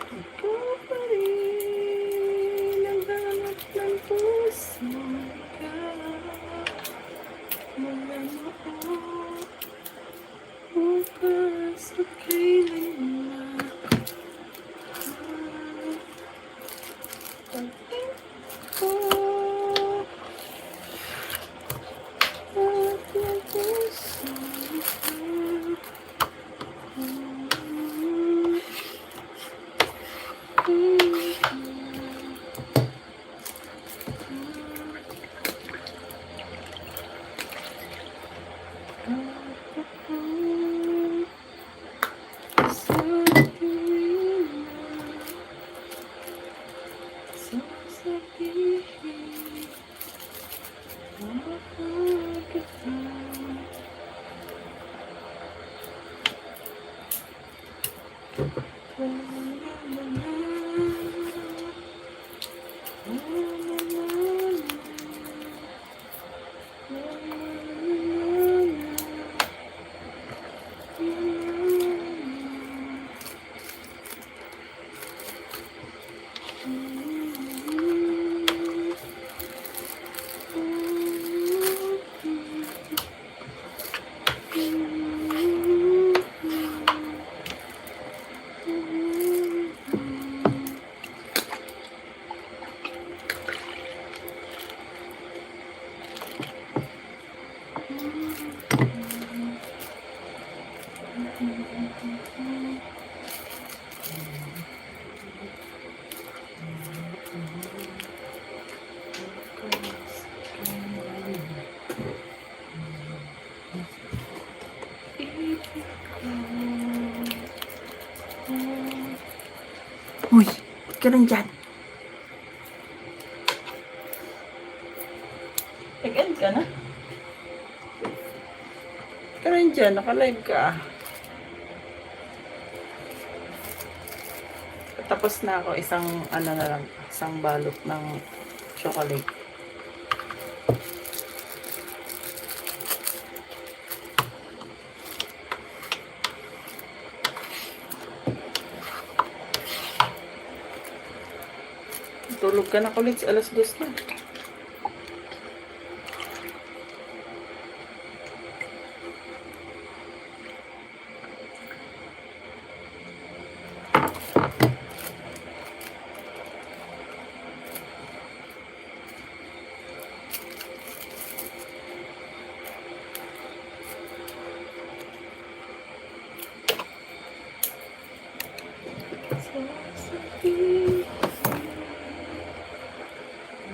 Ikaw pa rin ang hanap ng puso ka. Mula noon bukas at kailanman. Pag-ibig ko Uy, ba't ka nandyan? Nag-end ka na? Ba't ka nandyan? Naka-live ka ah. Tapos na ako, isang ano na lang, isang balot ng chocolate. Tulog ka na kulit, alas 2 na.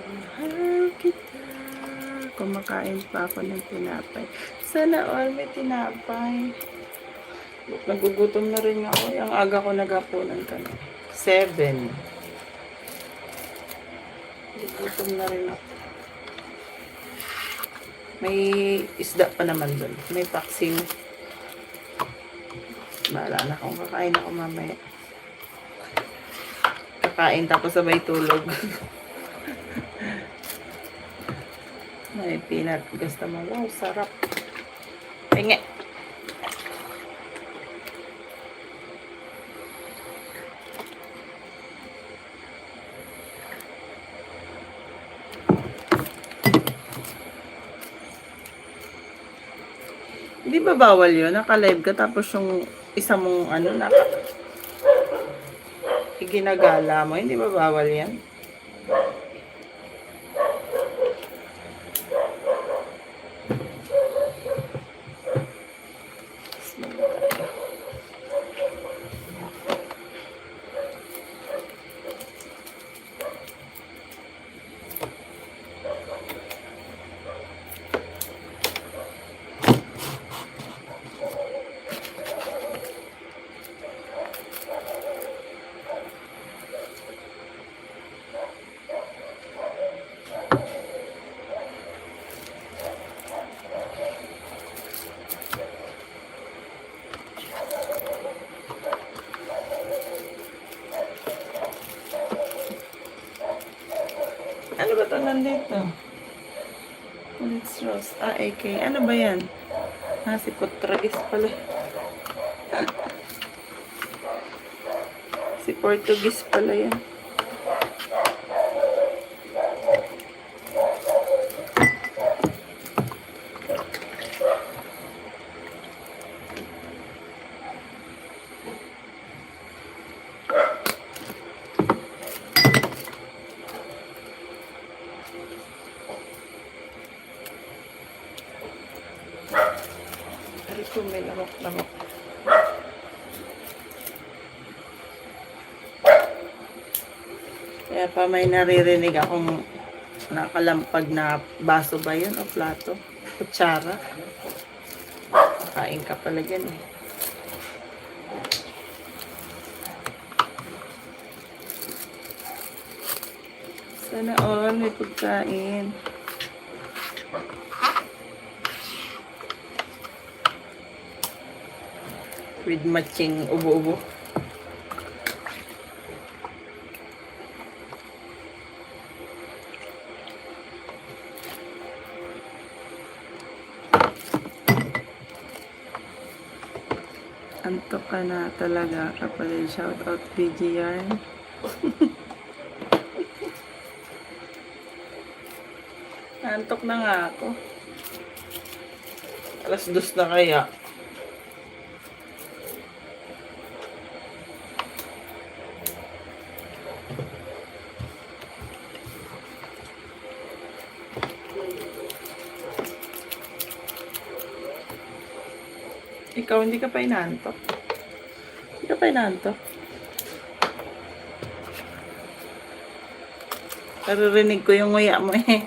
Mahal kita. Kumakain pa ako ng tinapay. Sana all may tinapay. Nagugutom na rin ako. Ang aga ko nagapunan ka na. 7. Nagugutom na rin ako. May isda pa naman doon. May paksiw. Bahala na kung kakain ako mamaya. Kakain tapos sabay tulog. May peanut. Gusto mo, wow, sarap. Pinge. Hindi ba bawal yun? Naka-live ka tapos yung isa mong ano, ginagala mo. Hindi ba bawal yan? Ano ba ito nandito? It's Rose. AK. Ano ba yan? Si Portuguese pala. Si Portuguese pala yan. Ito may lamok-lamok. Kaya pa may naririnig akong nakalampag na baso ba yun o plato? Kutsara. Kain ka pala dyan eh. Sana all may pagkain. With matching ubo-ubo. Nantok ka na talaga kapatid. Shout out BGR. Nantok na nga ako. Alas 2 na kaya. Ikaw, hindi ka pa inaantok? Hindi ka pa inaantok? Naririnig ko yung nguya mo eh.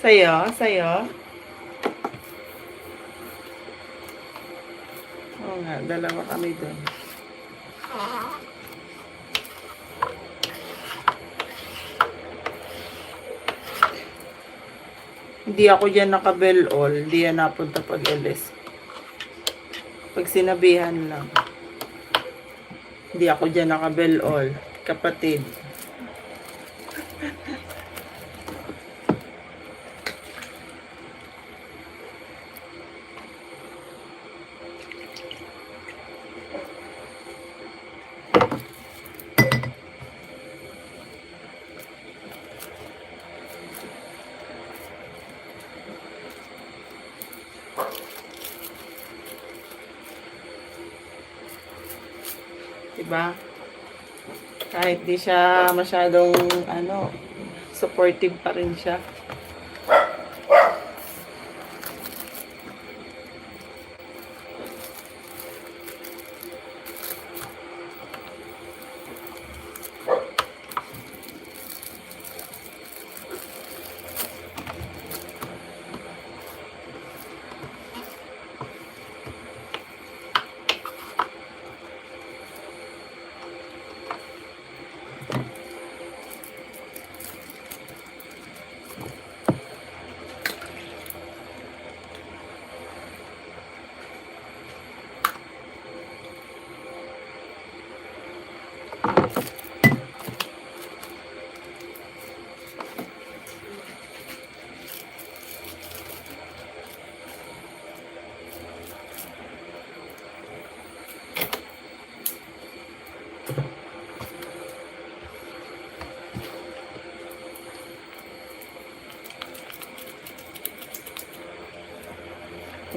Sa'yo? Sa'yo? Oo nga, dalawa kami doon. Hindi ako dyan naka-bell all. Hindi yan napunta pag LS. Pag sinabihan lang. Hindi ako dyan naka-bell all. Kapatid. Diba? Kahit di siya masyadong supportive pa rin siya.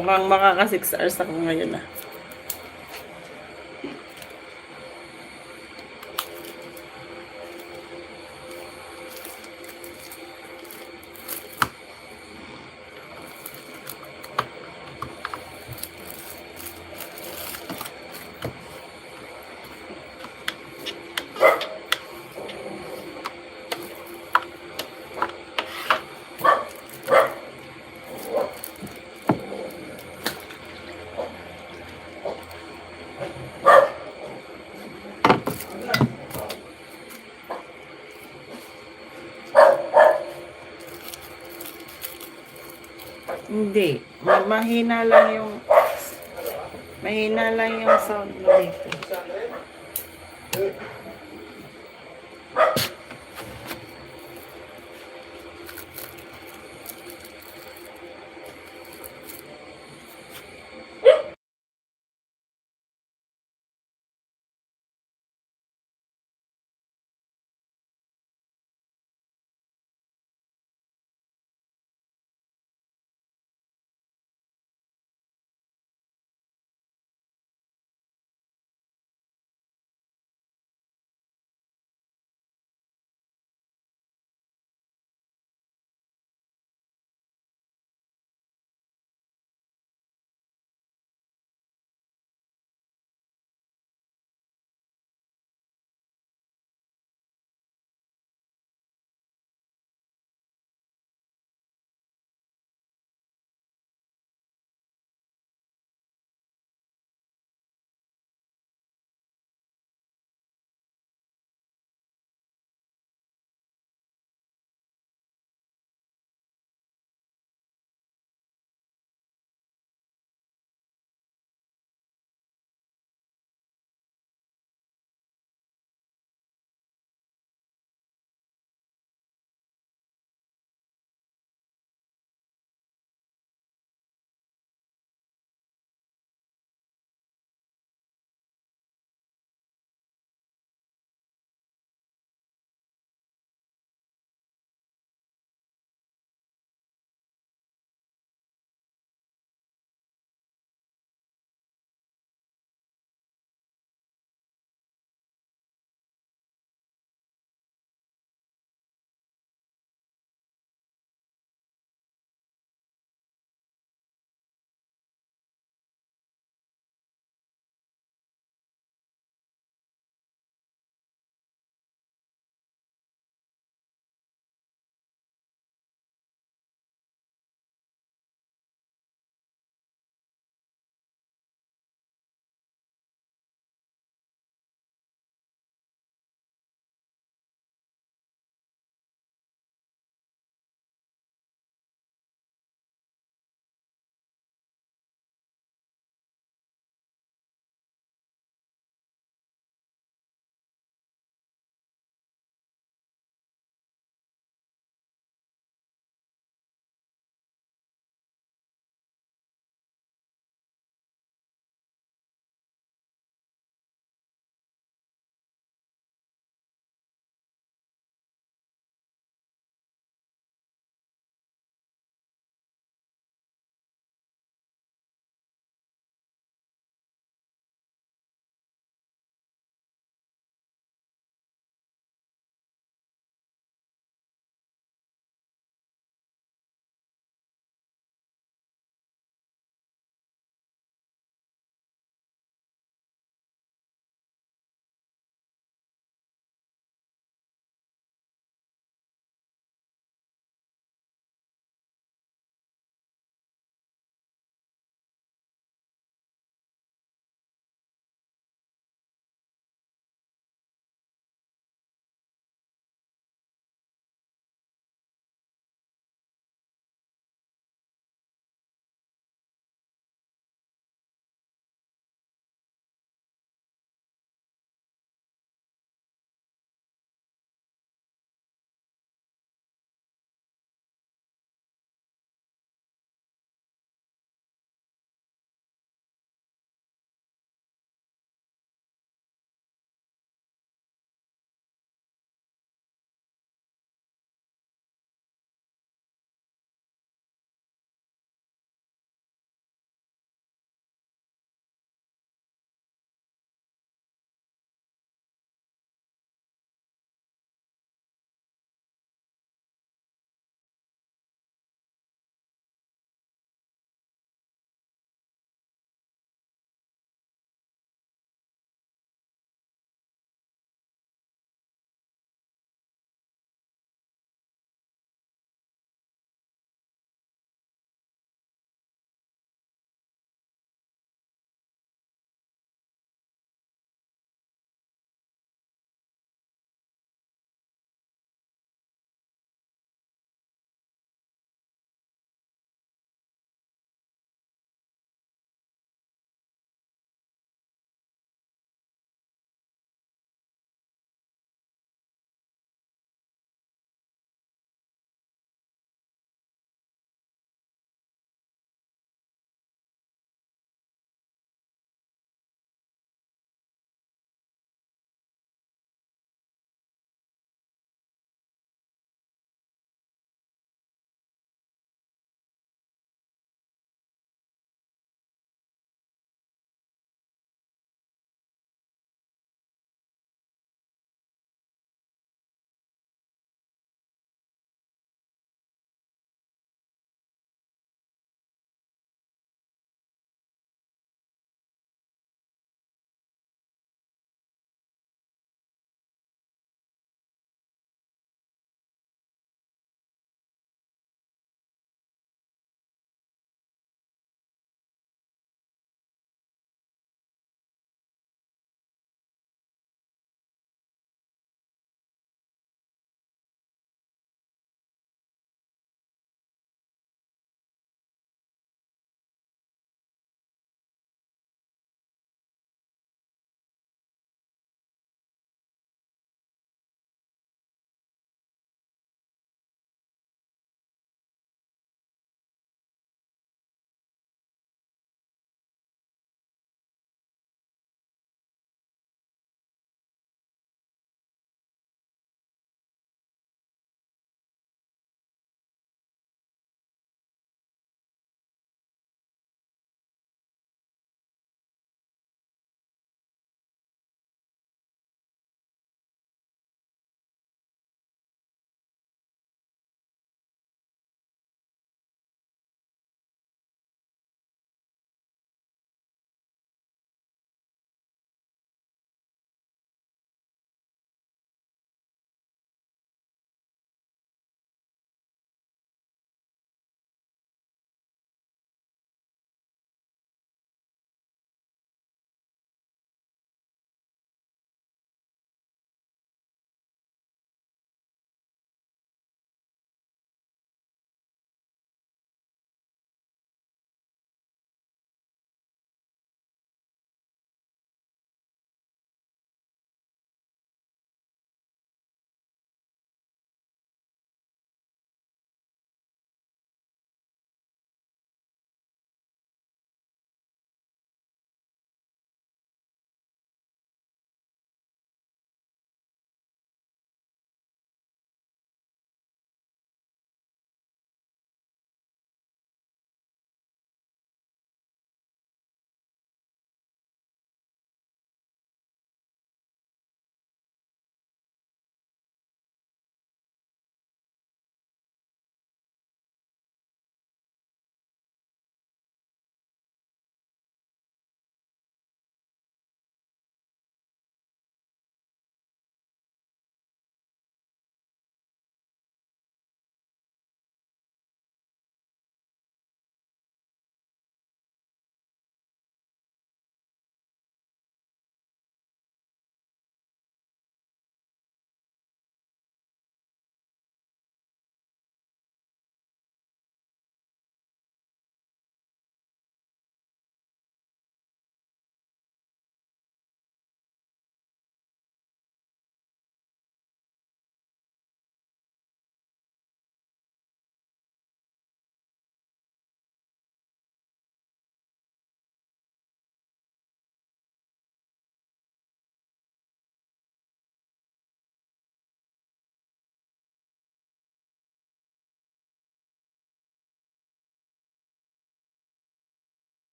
Mukhang makaka 6 hours ako ngayon ah. Hindi. Mahina lang yung sound mo dito.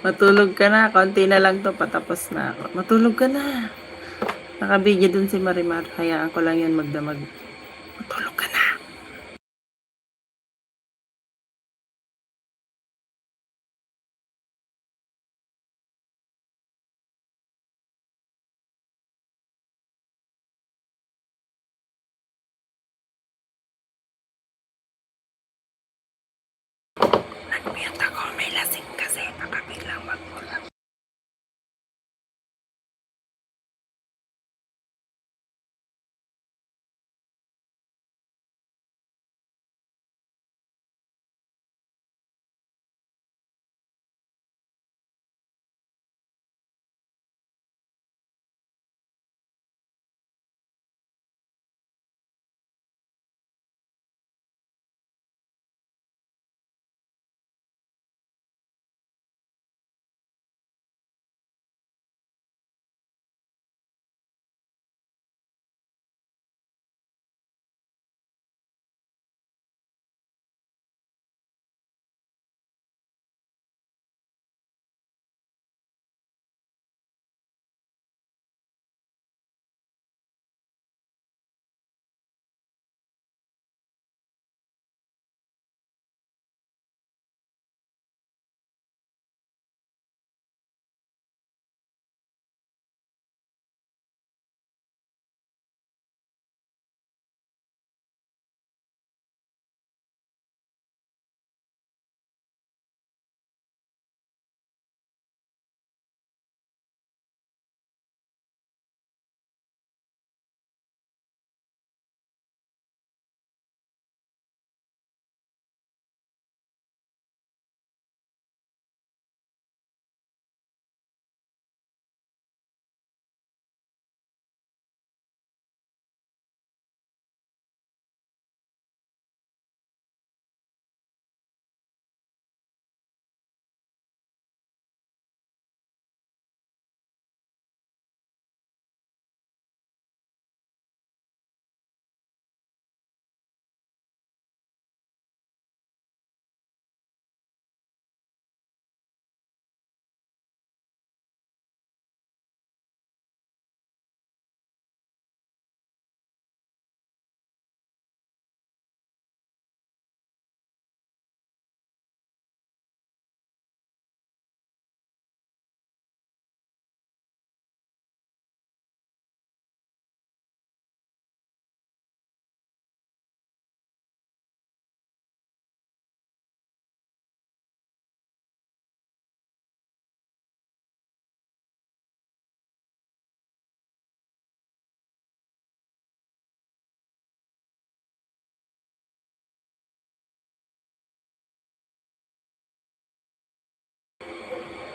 Matulog ka na. Konti na lang to. Patapos na ako. Matulog ka na. Nakabigyan dun si Marimar. Hayaan ko lang yun magdamag. Matulog ka na. Nag-mute ako. May lasing kasi. Baka biglang magmula.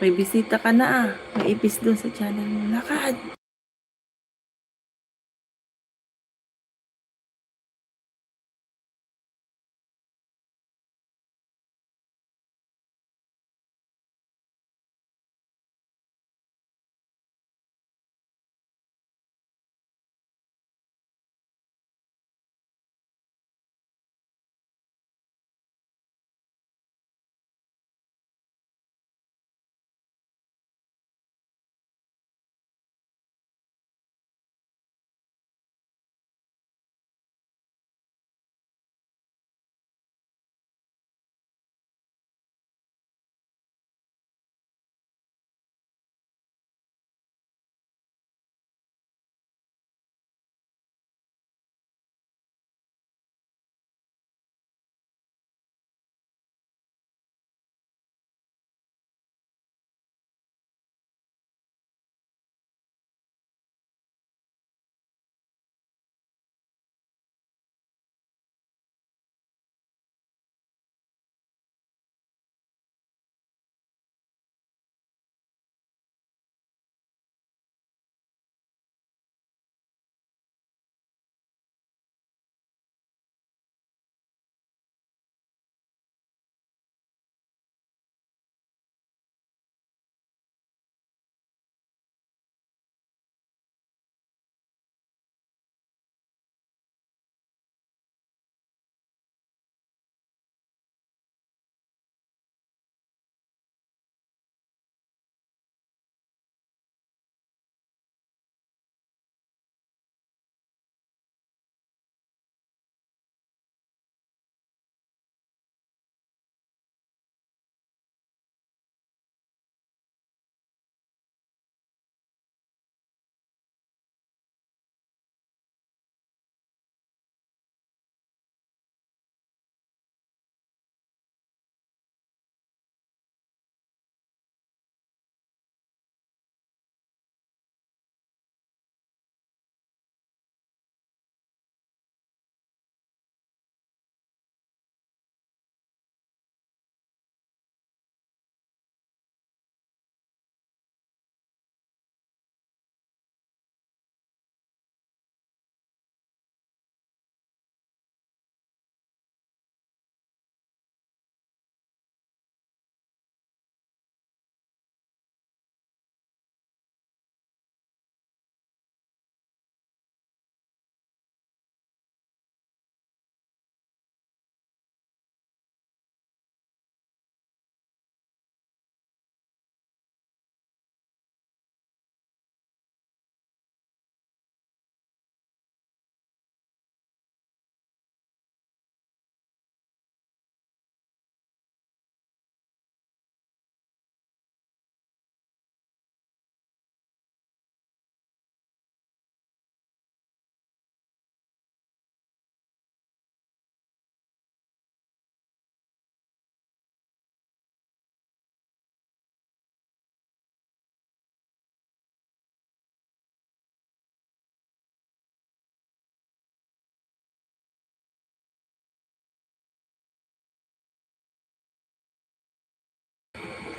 May bisita ka na ah. May ipis doon sa channel mo. Lakad.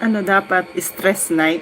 Ano dapat? Stress night?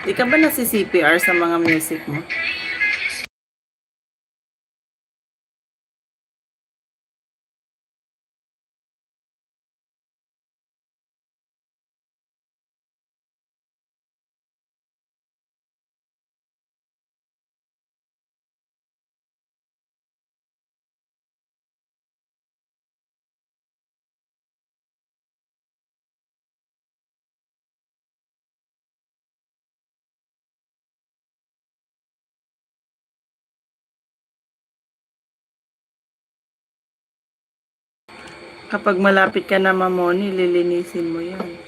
Di ka ba nasi-CPR sa mga music mo? Kapag malapit ka na mamoni, lilinisin mo yan.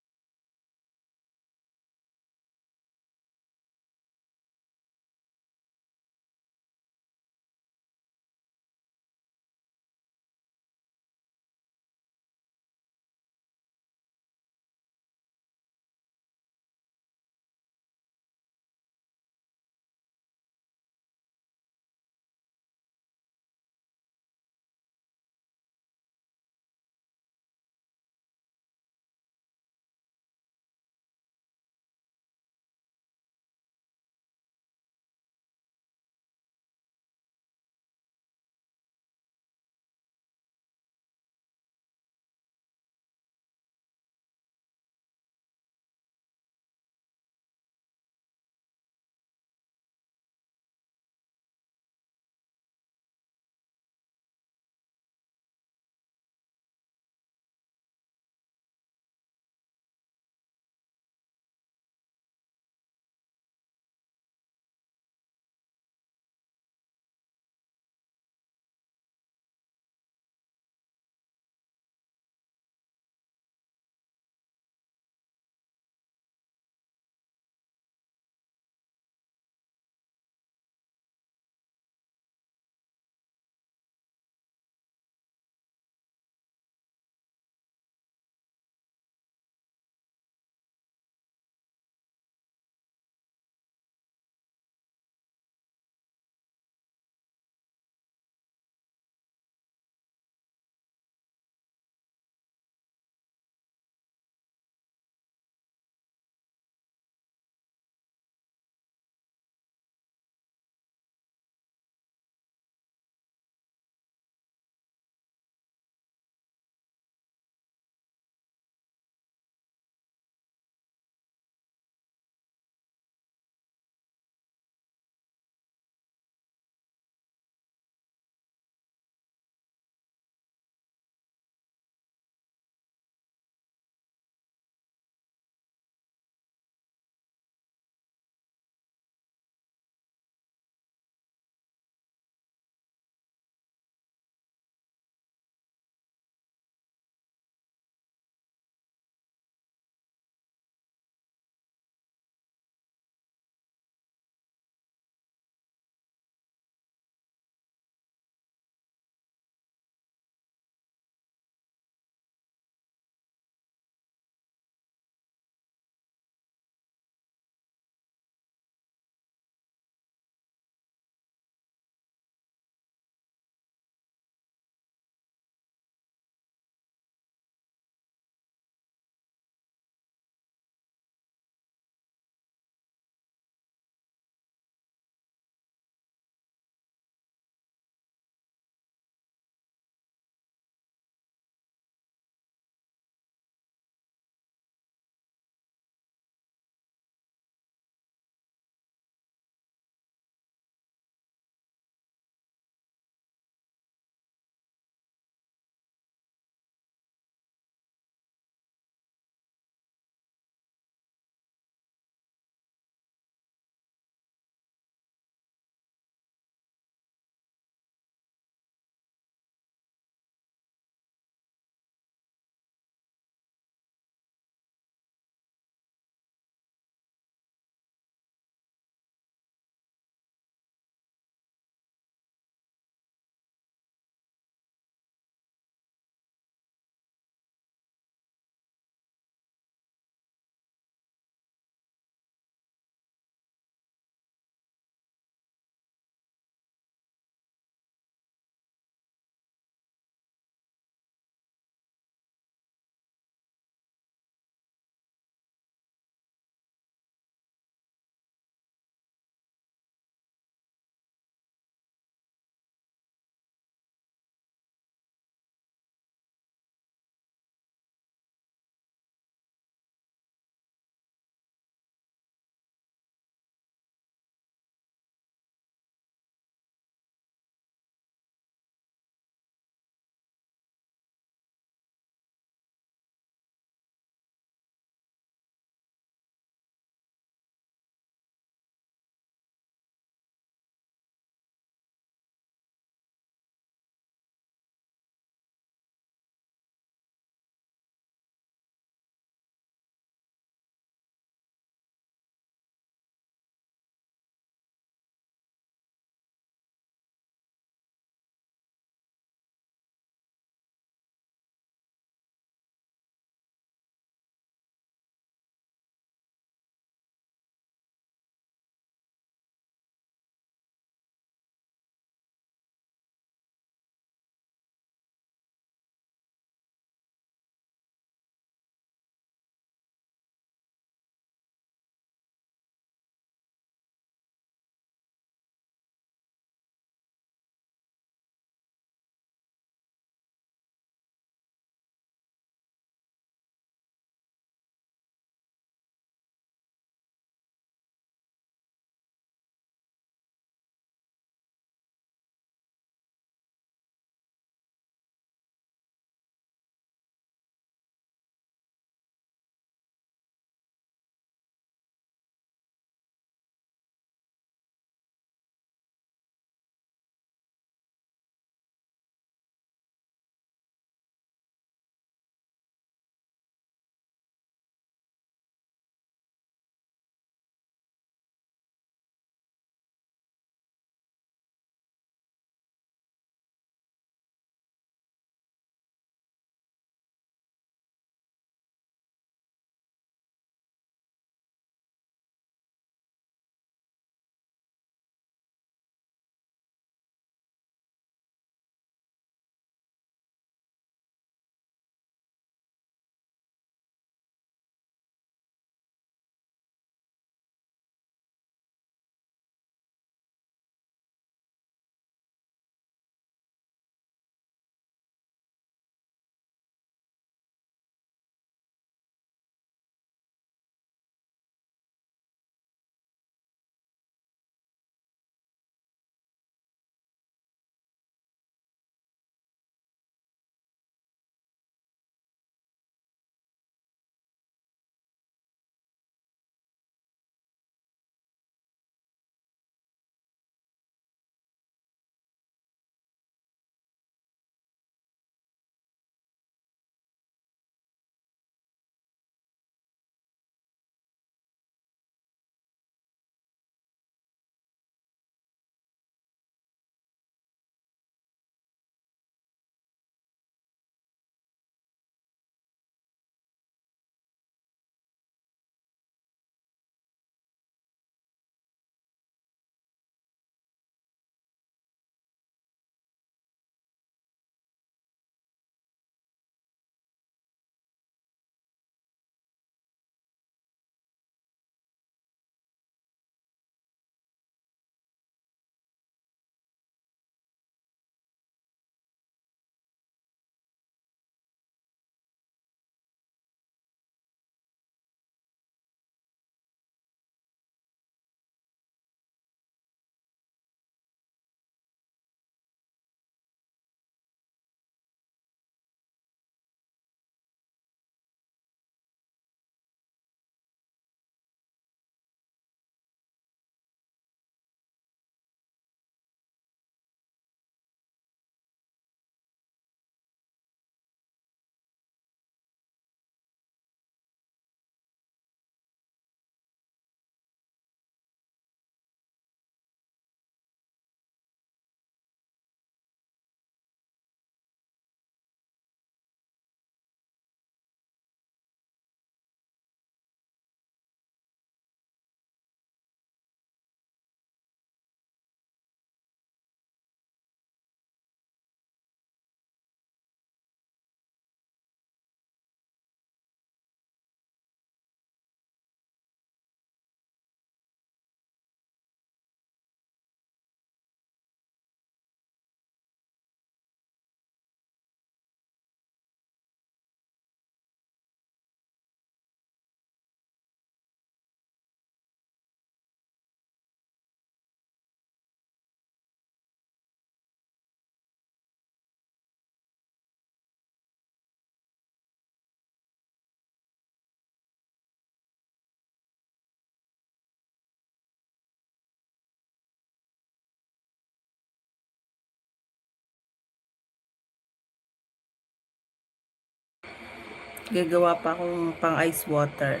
Gagawa pa akong pang ice water.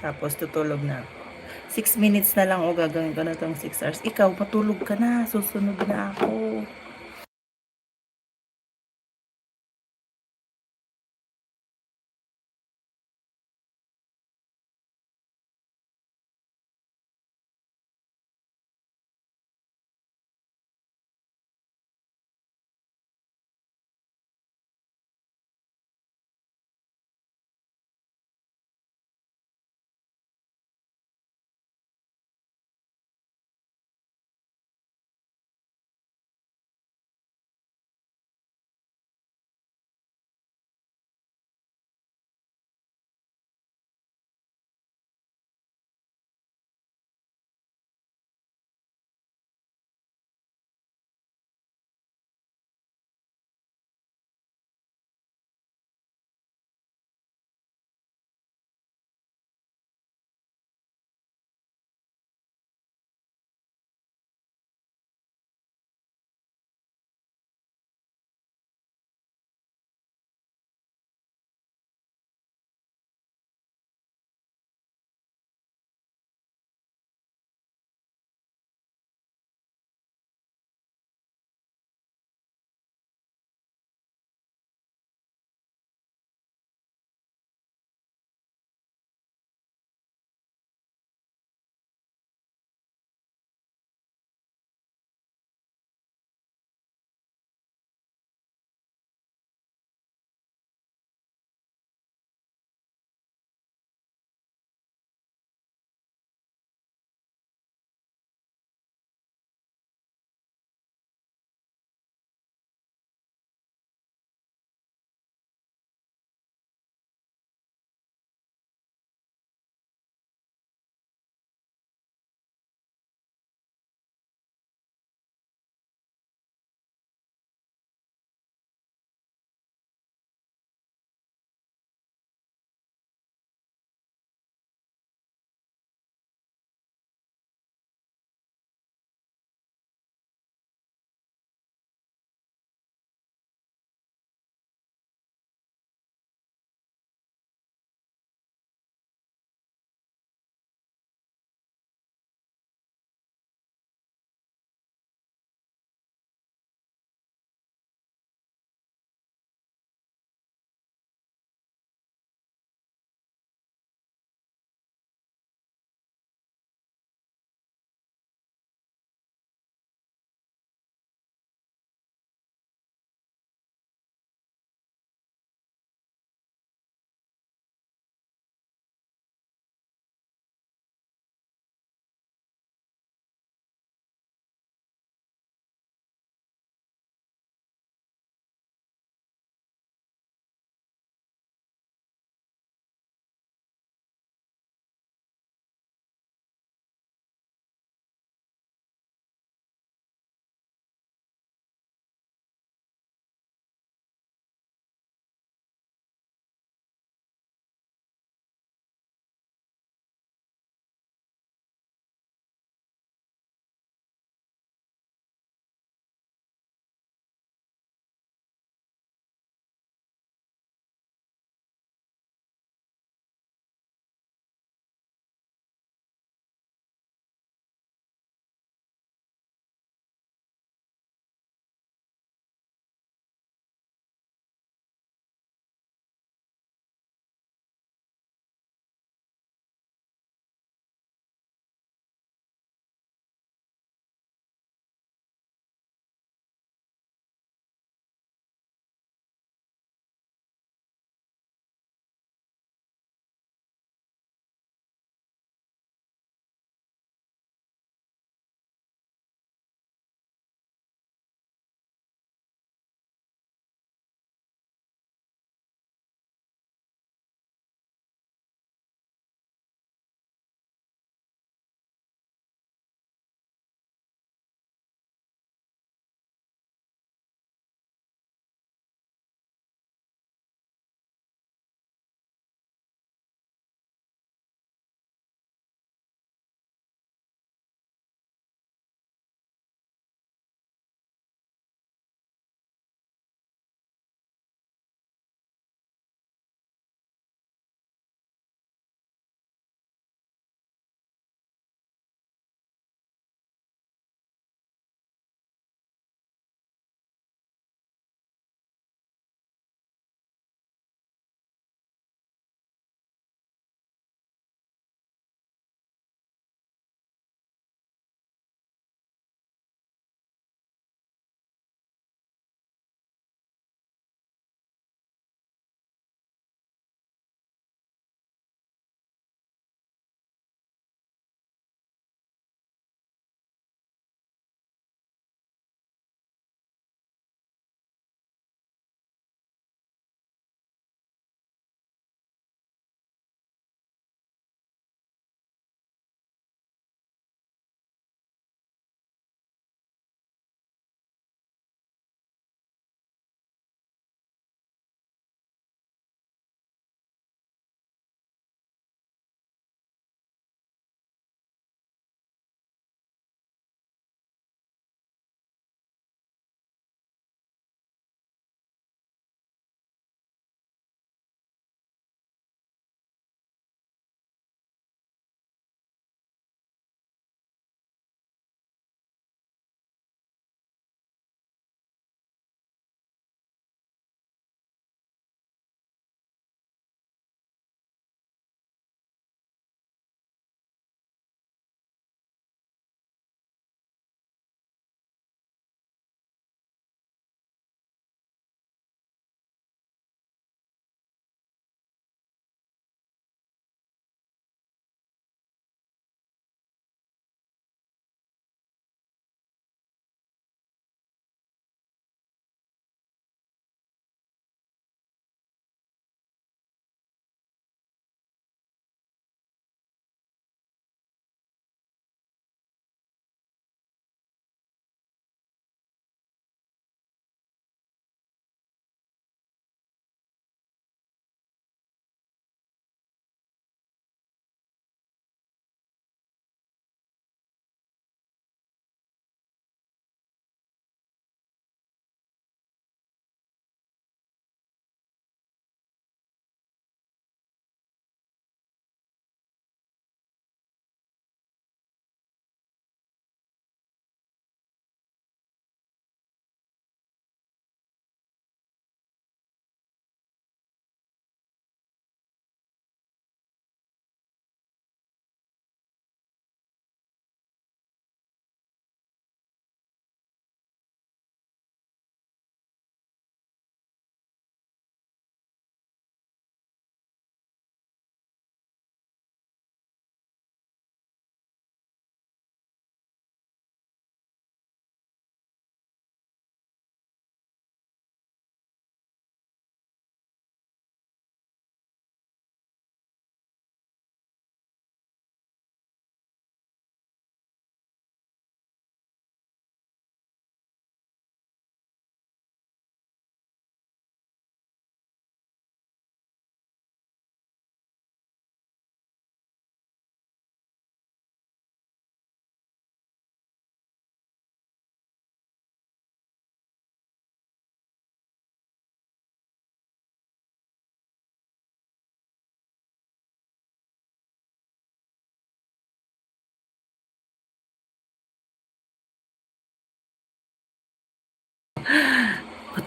Tapos tutulog na. 6 minutes na lang o gagawin ko na tong 6 hours. Ikaw, matulog ka na. Susunod na ako.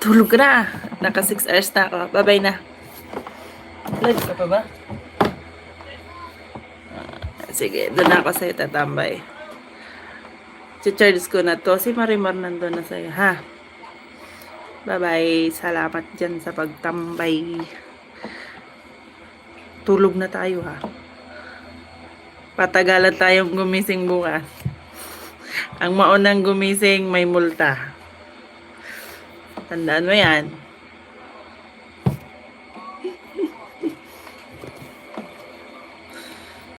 Tulog ka na. Naka 6 hours na ako. Bye-bye na. Live ka pa ba? Sige, doon na ako sa'yo tatambay. Si-charge ko na to. Si Marimar nandun na sa'yo, ha? Bye-bye. Salamat dyan sa pagtambay. Tulog na tayo, ha? Patagalan tayong gumising bukas. Ang maunang gumising may multa. Tandaan mo yan.